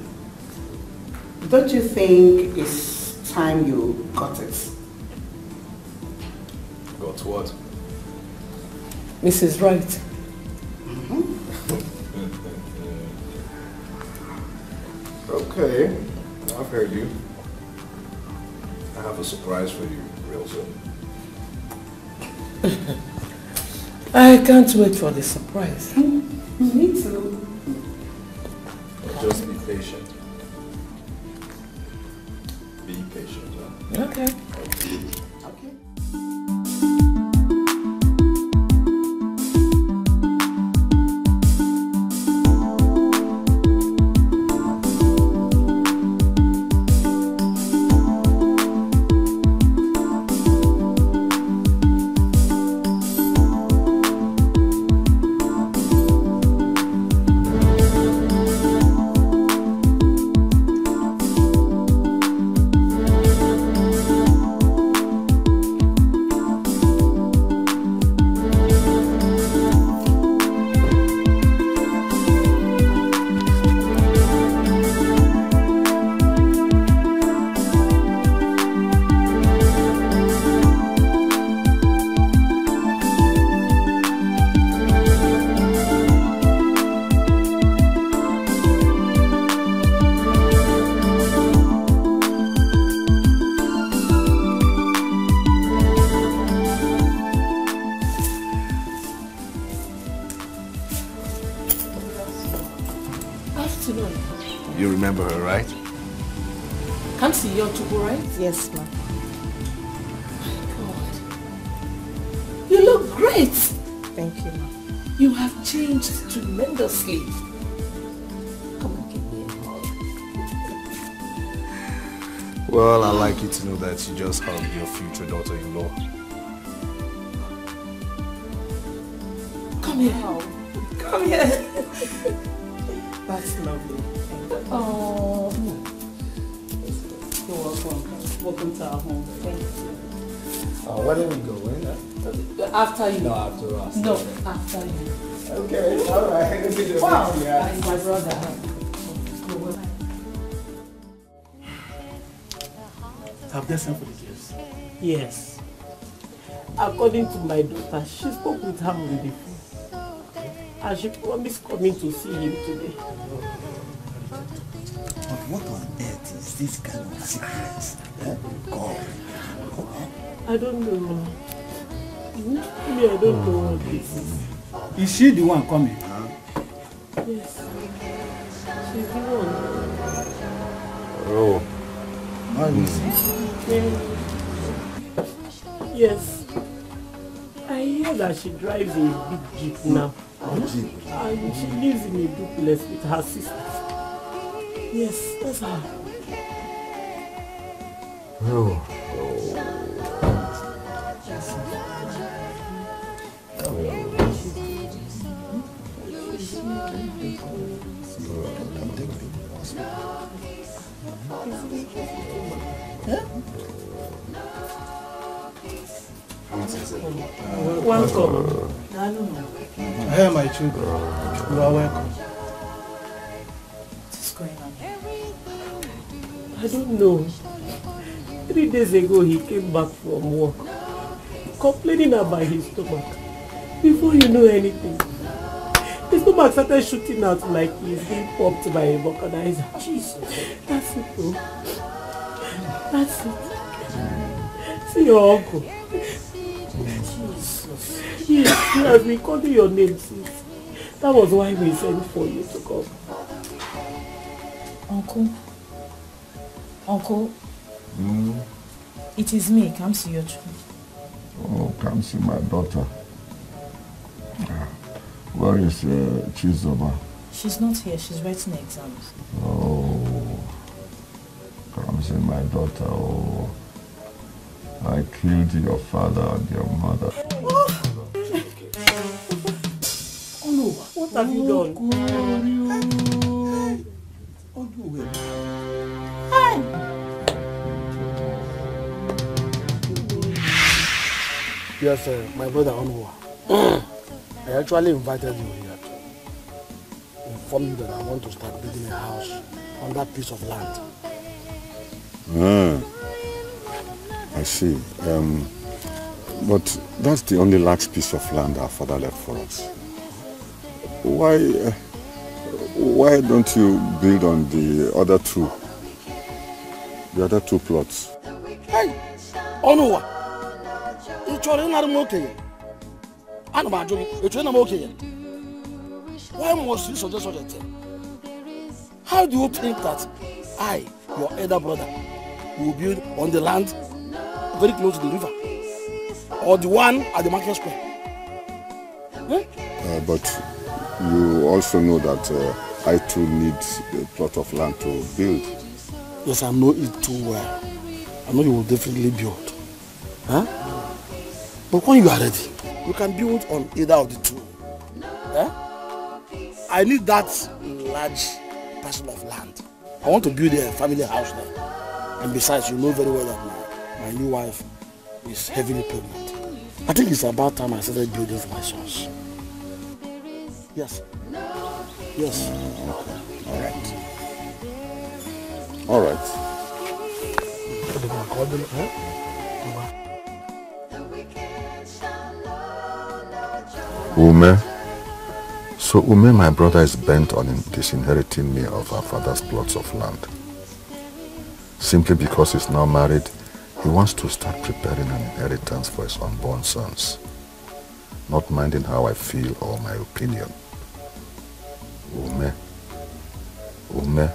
Don't you think it's time you got it? Got what? Mrs. Wright. Okay, I've heard you. I have a surprise for you real soon. I can't wait for the surprise. Me too. Just be patient. Be patient, huh? Okay. afternoon. You remember her, right? Come see your Chukwuka, right? Yes, ma'am. You look great. Thank you, ma'am. You have changed tremendously. Come and give me a hug. Well, I'd like you to know that you just hugged your future daughter-in-law. Come here. Come here. That's lovely. Oh. You're welcome. Welcome to our home. Thank you. Where do we go? After you. No, after us. No, after you. Okay, all right. Let me do Wow, it. that's my brother. Have they sent for the kids? Yes. According to my daughter, she spoke with her on the phone. And she promised coming to see him today. But what on earth is this kind of sickness? God. I don't know. Me, I don't know what this is. Is she the one coming? Yes. She's the one. Oh. How is it? Yes. I hear that she drives a big jeep now. And she lives in a duplex with her sister. Yes, that's her. Oh. Welcome. Hey, my children. You are welcome. What's going on? I don't know. 3 days ago he came back from work, complaining about his stomach. Before you know anything, his stomach started shooting out like he's being popped by a vulcanizer. Jesus. That's it though. That's it. See your uncle. Jesus. Yes, he has been calling your name since. That was why we sent for you to come. Uncle, it is me, Kamsi Yochu. Oh, come see my daughter. Where is Chioma? She's not here, she's writing exams. Oh, come see my daughter. Oh, I killed your father and your mother. Oh no, what have you done? Yes, my brother Onwa. I actually invited you here to inform you that I want to start building a house on that piece of land. I see. But that's the only last piece of land our father left for us. Why don't you build on the other two plots? Hey, Onwa, it's your name okay. I'm not joking. It's your name okay. Why must you suggest such a thing? How do you think that I, your elder brother, will build on the land very close to the river, or the one at the market square? But you also know that I too need a plot of land to build. Yes, I know it too well. I know you will definitely build. But when you are ready, you can build on either of the two. I need that large parcel of land. I want to build a family house there. And besides, you know very well that my new wife is heavily pregnant. I think it's about time I started building for my sons. Yes. Yes. Okay. All right. Ume. So Ume, my brother, is bent on disinheriting me of our father's plots of land. Simply because he's now married, he wants to start preparing an inheritance for his unborn sons, not minding how I feel or my opinion. Ume, Ume.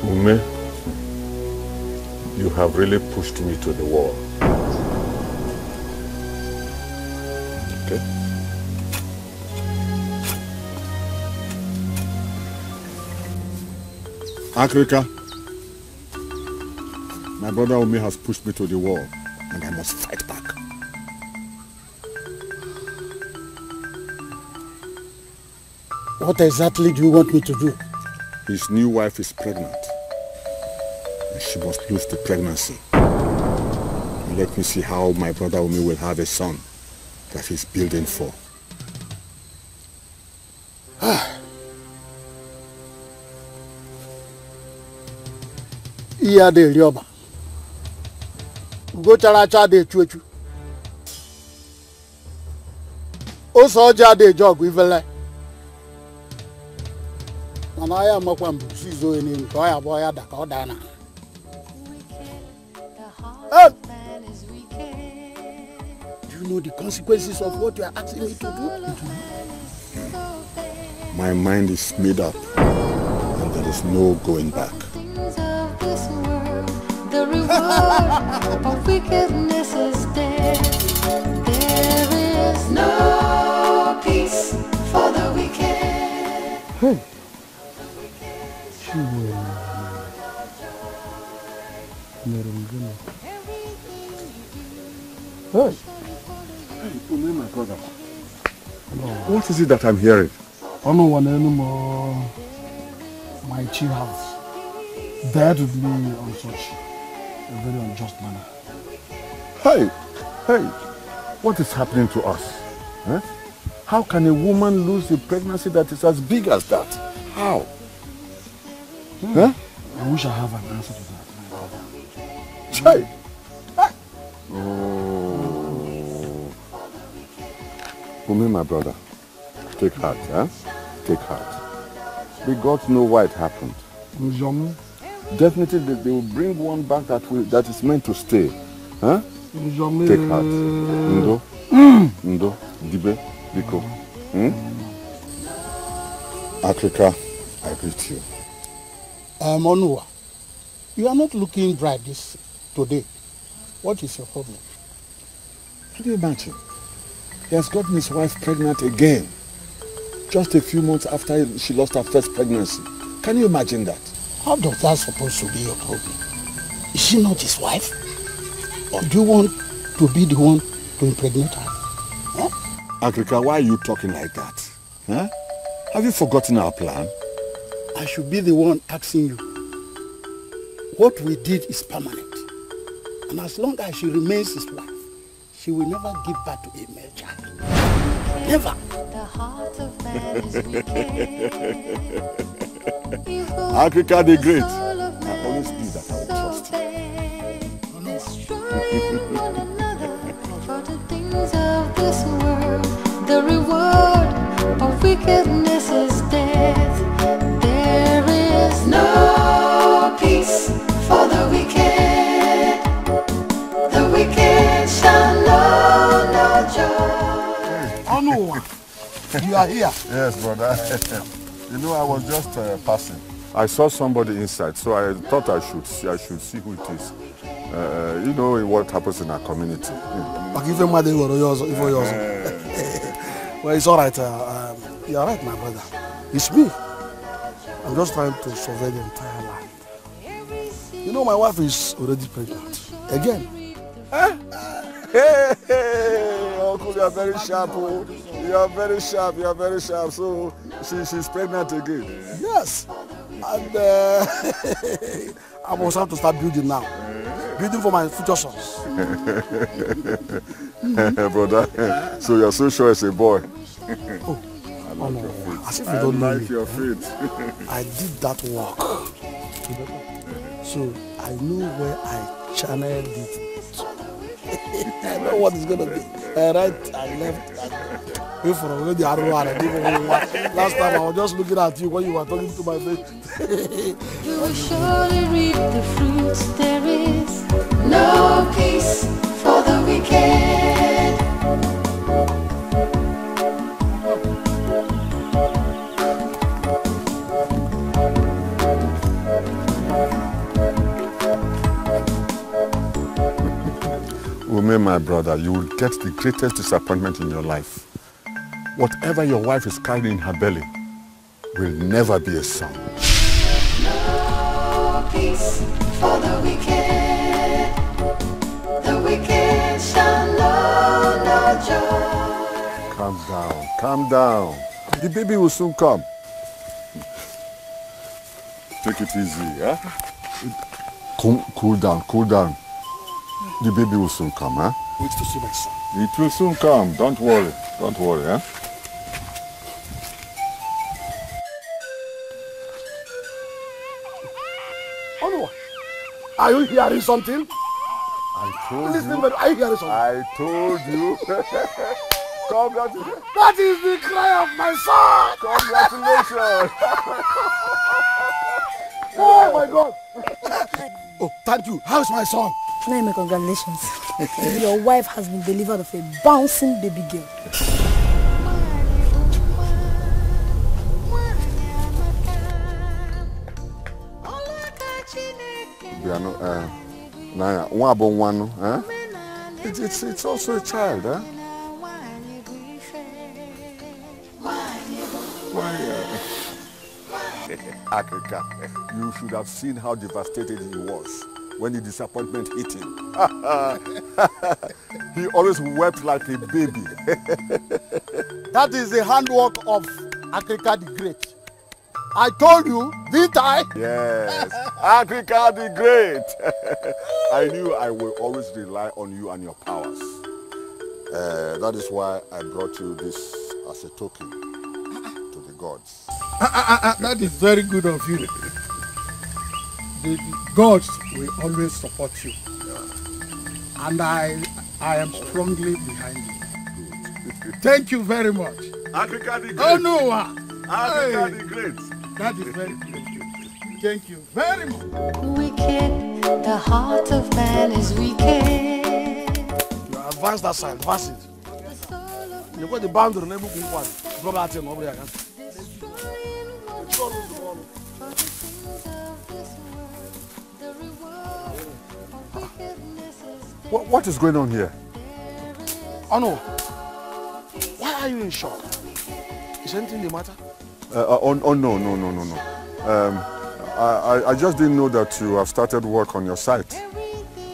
Ume, you have really pushed me to the wall. Okay? Africa, my brother Ume has pushed me to the wall and I must fight back. What exactly do you want me to do? His new wife is pregnant. And she must lose the pregnancy. And let me see how my brother Ume will have a son that he's building for. Iya de Rioba. Go Chacha de Chuchu. Also Jade Jog Ivele. And I am a one so in Goya Boya da Cordana. Do you know the consequences of what you are asking me to do? My mind is made up and there is no going back. The reward of wickedness is death. There is no peace for the wicked. Hey. Hey. Hey, Ume, my brother. What is it that I'm hearing? I don't want anymore. My chief house dealt with me on such a very unjust manner. Hey, hey, what is happening to us? Huh? How can a woman lose a pregnancy that is as big as that? How? Huh? I wish I have an answer to that, my brother. Hey. Oh. Ume, my brother, take heart, huh? Take heart. The gods know why it happened. Definitely they will bring one back that is meant to stay. Huh? Take heart. Ndo? Ndo? Dibe? Biko? Africa, I greet you. Onua, you are not looking bright today. What is your problem? Can you imagine? He has gotten his wife pregnant again. Just a few months after she lost her first pregnancy. Can you imagine that? How does that supposed to be your problem? Is she not his wife? Or do you want to be the one to impregnate her? Huh? Africa, why are you talking like that? Huh? Have you forgotten our plan? I should be the one asking you. What we did is permanent. And as long as she remains his wife, she will never give birth to a male child. Never. The heart of man is wicked. Africa the Great. I always knew that I would trust you. Destroying one another for the things of this world. The reward of wickedness is death. There is no peace for the wicked. The wicked shall know no joy. Onua, you are here. Yes, brother. You know, I was just passing. I saw somebody inside, so I thought I should see who it is. You know what happens in our community. Well, it's all right. You are right, my brother. It's me. I'm just trying to survey the entire land. You know, my wife is already pregnant. Again. Hey, Uncle, you are very sharp. Oh. You are very sharp. You are very sharp. So she's pregnant again. Yes. And I must have to start building now. Building for my future sons. Brother, so you're so sure it's a boy. Oh, I like your feet. As if you don't know I like me. your feet. I did that work. So I know where I channeled it to. I know what it's gonna be. I left. Wait for a the other one. Last time I was just looking at you when you were talking to my face. You will surely reap the fruits. There is no peace for the wicked. Ume, my brother, you will get the greatest disappointment in your life. Whatever your wife is carrying in her belly will never be a son. No peace for the wicked. The wicked shall know no joy. Calm down, calm down. The baby will soon come. Take it easy, eh? Cool down, cool down. The baby will soon come, huh? Wait to see my son. It will soon come. Don't worry, eh? Oh, are you hearing something? I told Listen, you. but are you hearing something? I told you. Congratulations. That is the cry of my son. Congratulations. Oh my God. Oh, thank you. How's my son? Naime, congratulations. Your wife has been delivered of a bouncing baby girl. Naya, one about one, huh? It's also a child, huh? Africa, you should have seen how devastated he was when the disappointment hit him. He always wept like a baby. That is the handwork of Africa the Great. I told you, didn't I? Yes, Africa the Great. I knew I will always rely on you and your powers. That is why I brought you this as a token to the gods. That is very good of you. The gods will always support you. And I am strongly behind you. Thank you very much. Africa the Great. Oh no! Africa the Great. That is very good. Thank you very much. Wicked, the heart of man is wicked. You advance that side, advance it. You got the boundary, never go one. Go back to over here. What is going on here? Oh no. Why are you in shock? Is anything the matter? No. I just didn't know that you have started work on your site.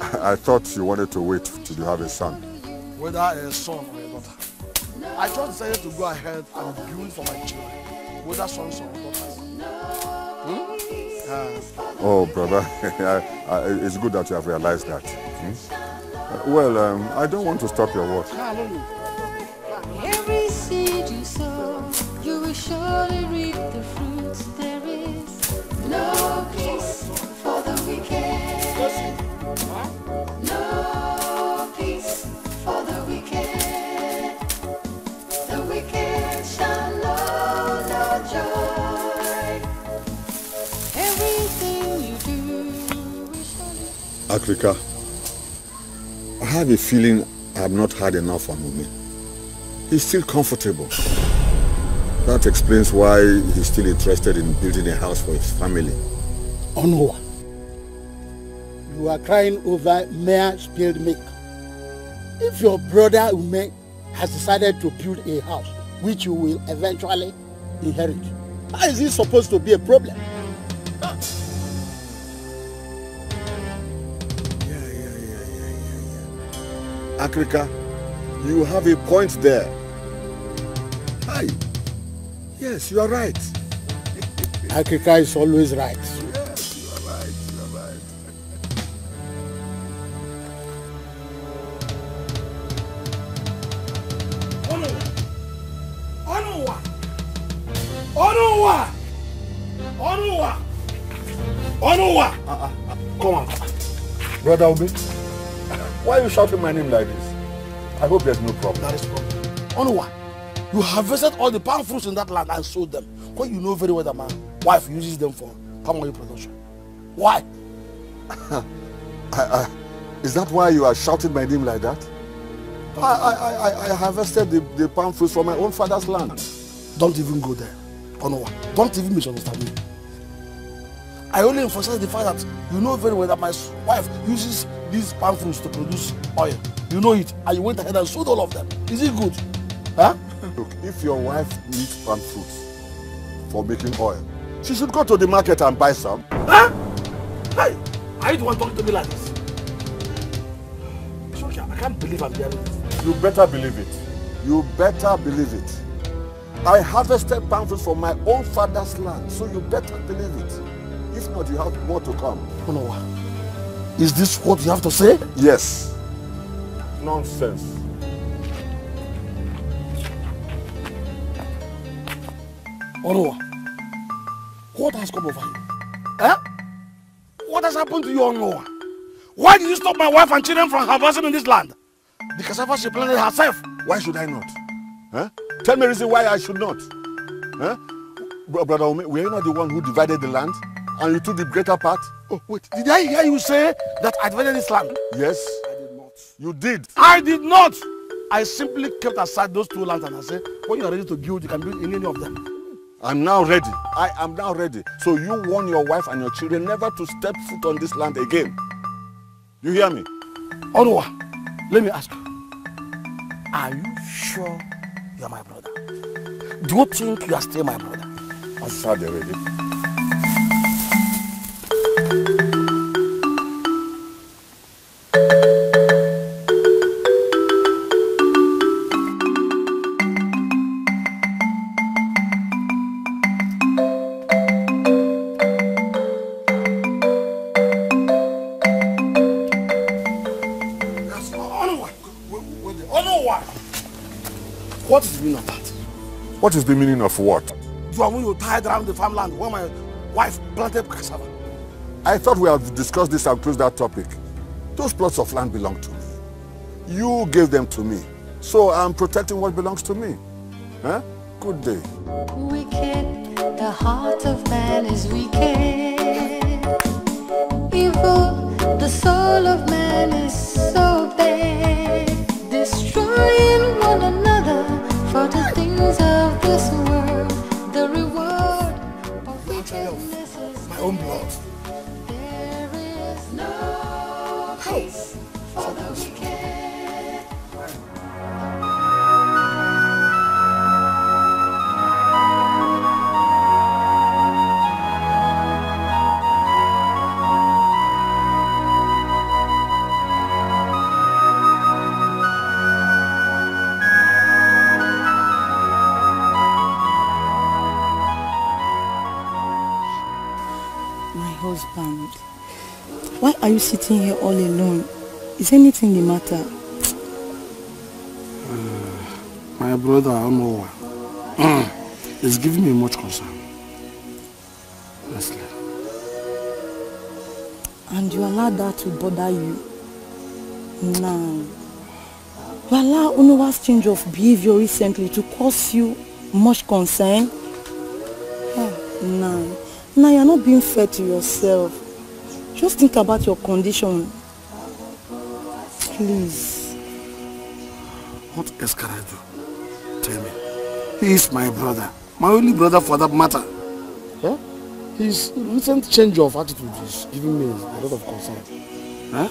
I thought you wanted to wait till you have a son. Whether a son or a daughter. I just decided to go ahead and build for my children. Whether sons or daughters. Oh, brother, it's good that you have realized that. Well, I don't want to stop your work. Every seed you sow, you will surely reap the fruits. There is no peace for the wicked. No peace for the wicked. The wicked shall know no joy. Everything you do will surely... Africa, I have a feeling I have not had enough from Umi. He's still comfortable. That explains why he's still interested in building a house for his family. Onwa, you are crying over mere spilled milk. If your brother Ume has decided to build a house which you will eventually inherit, how is it supposed to be a problem? Africa, you have a point there. Hi. Yes, you are right. Africa is always right. Yes, you are right. You are right. Onuwa! Onuwa! Onuwa! Come on. Brother Obi, why are you shouting my name like this? I hope there's no problem. That is problem. Onuwa, you harvested all the palm fruits in that land and sold them. When you know very well that my wife uses them for palm oil production. Why? Is that why you are shouting my name like that? I harvested the palm fruits from my own father's land. Don't even go there. Onuwa, don't even misunderstand me. I only emphasize the fact that you know very well that my wife uses these palm fruits to produce oil. You know it, and you went ahead and sold all of them. Is it good? Huh? Look, if your wife needs palm fruits for making oil, she should go to the market and buy some. Huh? Hey, are you the one talking to me like this? Sorry, I can't believe I'm hearing this. You better believe it. You better believe it. I harvested palm fruits from my own father's land, so you better believe it. If not, you have more to come. Onuwa, is this what you have to say? Yes. Nonsense. Onuwa, what has come over you? Eh? What has happened to you, Onuwa? Why did you stop my wife and children from harvesting in this land? The cassava she planted herself. Why should I not? Huh? Tell me a reason why I should not. Huh? Brother Ome, were you not the one who divided the land? And you took the greater part? Oh, wait. Did I hear you say that I divided this land? Yes. I did not. You did. I did not. I simply kept aside those two lands and I said, when you are ready to build, you can build in any of them. I'm now ready. I am now ready. So you warn your wife and your children never to step foot on this land again. You hear me? Onuwa, let me ask you. Are you sure you are my brother? Do you think you are still my brother? I'm sad already. What is the meaning of that? What is the meaning of what? You are when you tied around the farmland where my wife planted cassava. I thought we have discussed this and closed that topic. Those plots of land belong to me. You gave them to me. So I'm protecting what belongs to me. Huh? Good day. Wicked, the heart of man is wicked. Evil, the soul of man is so bad. Destroying one another for the things of this world. The reward of wickedness is my own blood. There is no peace for the wicked. Husband, why are you sitting here all alone? Is anything the matter? My brother, Onuwa, is giving me much concern. Honestly. And you allow that to bother you? No. You allow Onuwa's change of behavior recently to cause you much concern? No. Now you're not being fair to yourself. Just think about your condition. Please. What else can I do? Tell me. He is my brother. My only brother for that matter. Huh? His recent change of attitude is giving me a lot of concern. Huh?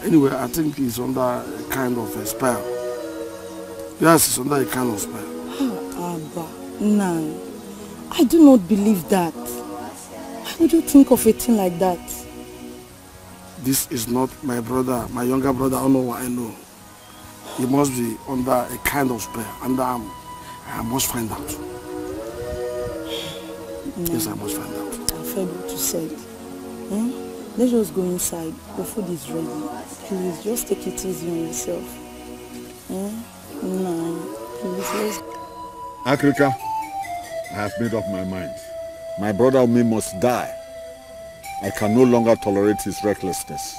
Anyway, I think he's under a kind of a spell. Yes, he's under a kind of spell. Abba, no. I do not believe that. Why would you think of a thing like that? This is not my brother, my younger brother. I don't know what I know. He must be under a kind of spell, and I must find out. No. Yes, I must find out. I've heard what you said. Let's just go inside. The food is ready. Please, just take it easy on yourself. No, please, let's... Africa, I have made up my mind. My brother Umi must die. I can no longer tolerate his recklessness.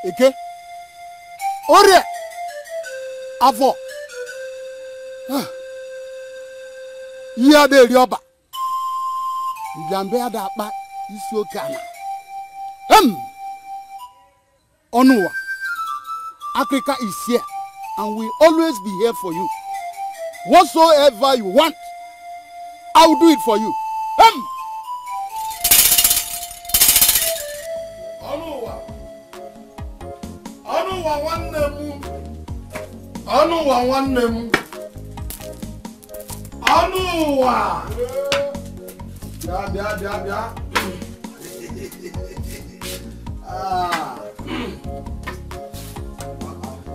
Ike? Ore! Avo! Ihe a na-eri ọba. Njambe ya da-akpa isi oke ala. Ọnụwa. Africa is here and will always be here for you. Whatsoever you want, I will do it for you. Ọnụwa nwanne m. Ọnụwa nwanne m. Ọnụwa. Bịa.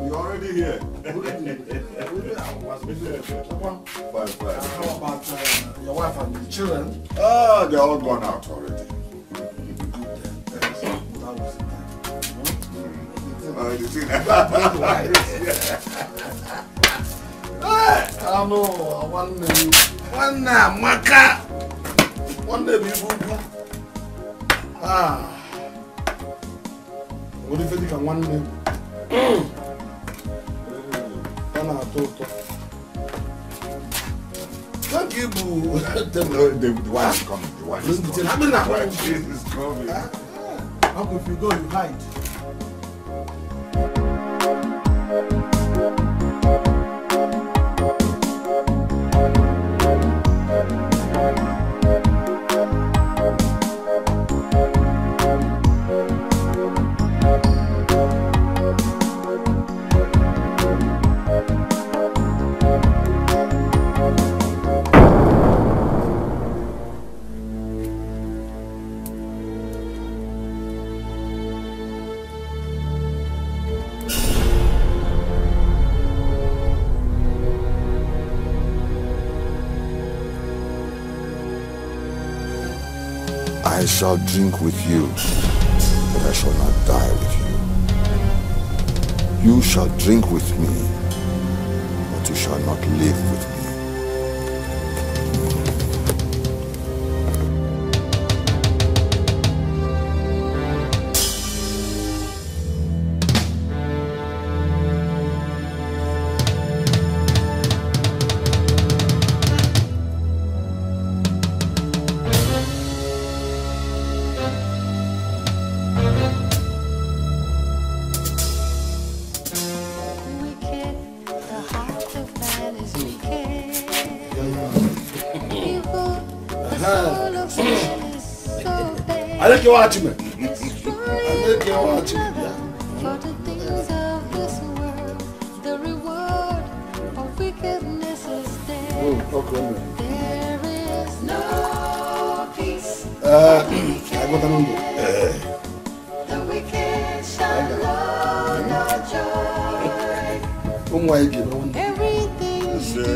You're already here. Fine. How about your wife and the children? They're all gone out already. Nwanne amaka. Nwanne bụ ibu ugwu. Nwere ife dịka nwanne. Ọ na-atọ ụtọ. Thank you, boo. The wife is coming. The wife is coming. The wife is coming. How if you go, you hide. I shall drink with you, but I shall not die with you. You shall drink with me, but you shall not live with me. I think you're watching me. For the things of this world, the reward of wickedness is there. There is no peace. The wicked shall know no joy. Everything you do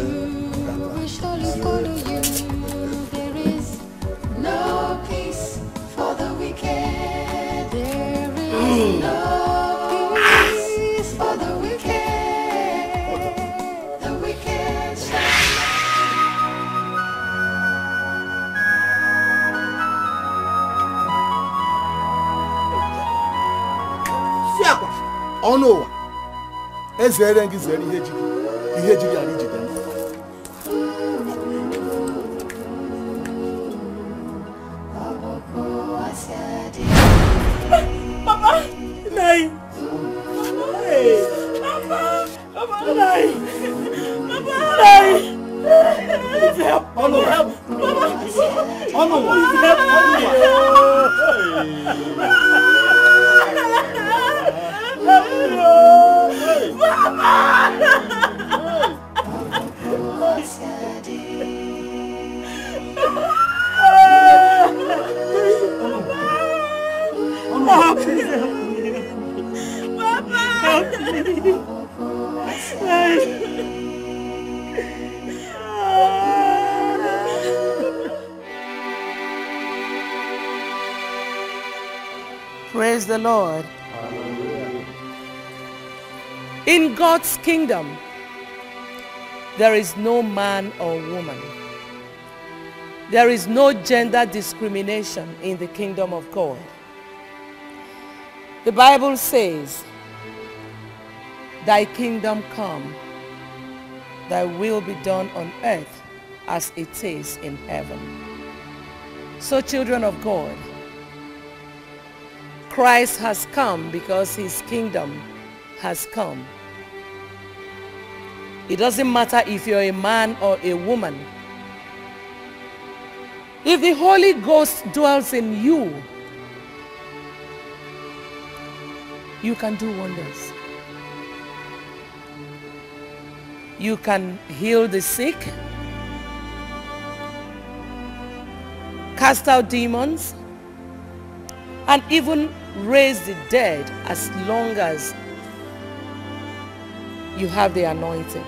will surely follow you. There is no peace for the wicked. There is no peace for the wicked. The wicked shall Siakwa, ọnụ ụwa. Ezere gị zere ihe jiri ala ijide. Papa, nai. Hey, Papa, nai. Papa, nai. Help, help. Papa, Praise the Lord. In God's kingdom, there is no man or woman. There is no gender discrimination in the kingdom of God. The Bible says, thy kingdom come, thy will be done on earth as it is in heaven. So children of God, Christ has come because his kingdom has come. It doesn't matter if you're a man or a woman. If the Holy Ghost dwells in you, you can do wonders. You can heal the sick, cast out demons, and even raise the dead as long as you have the anointing.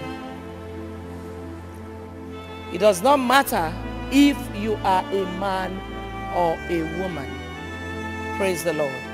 It does not matter if you are a man or a woman. Praise the Lord.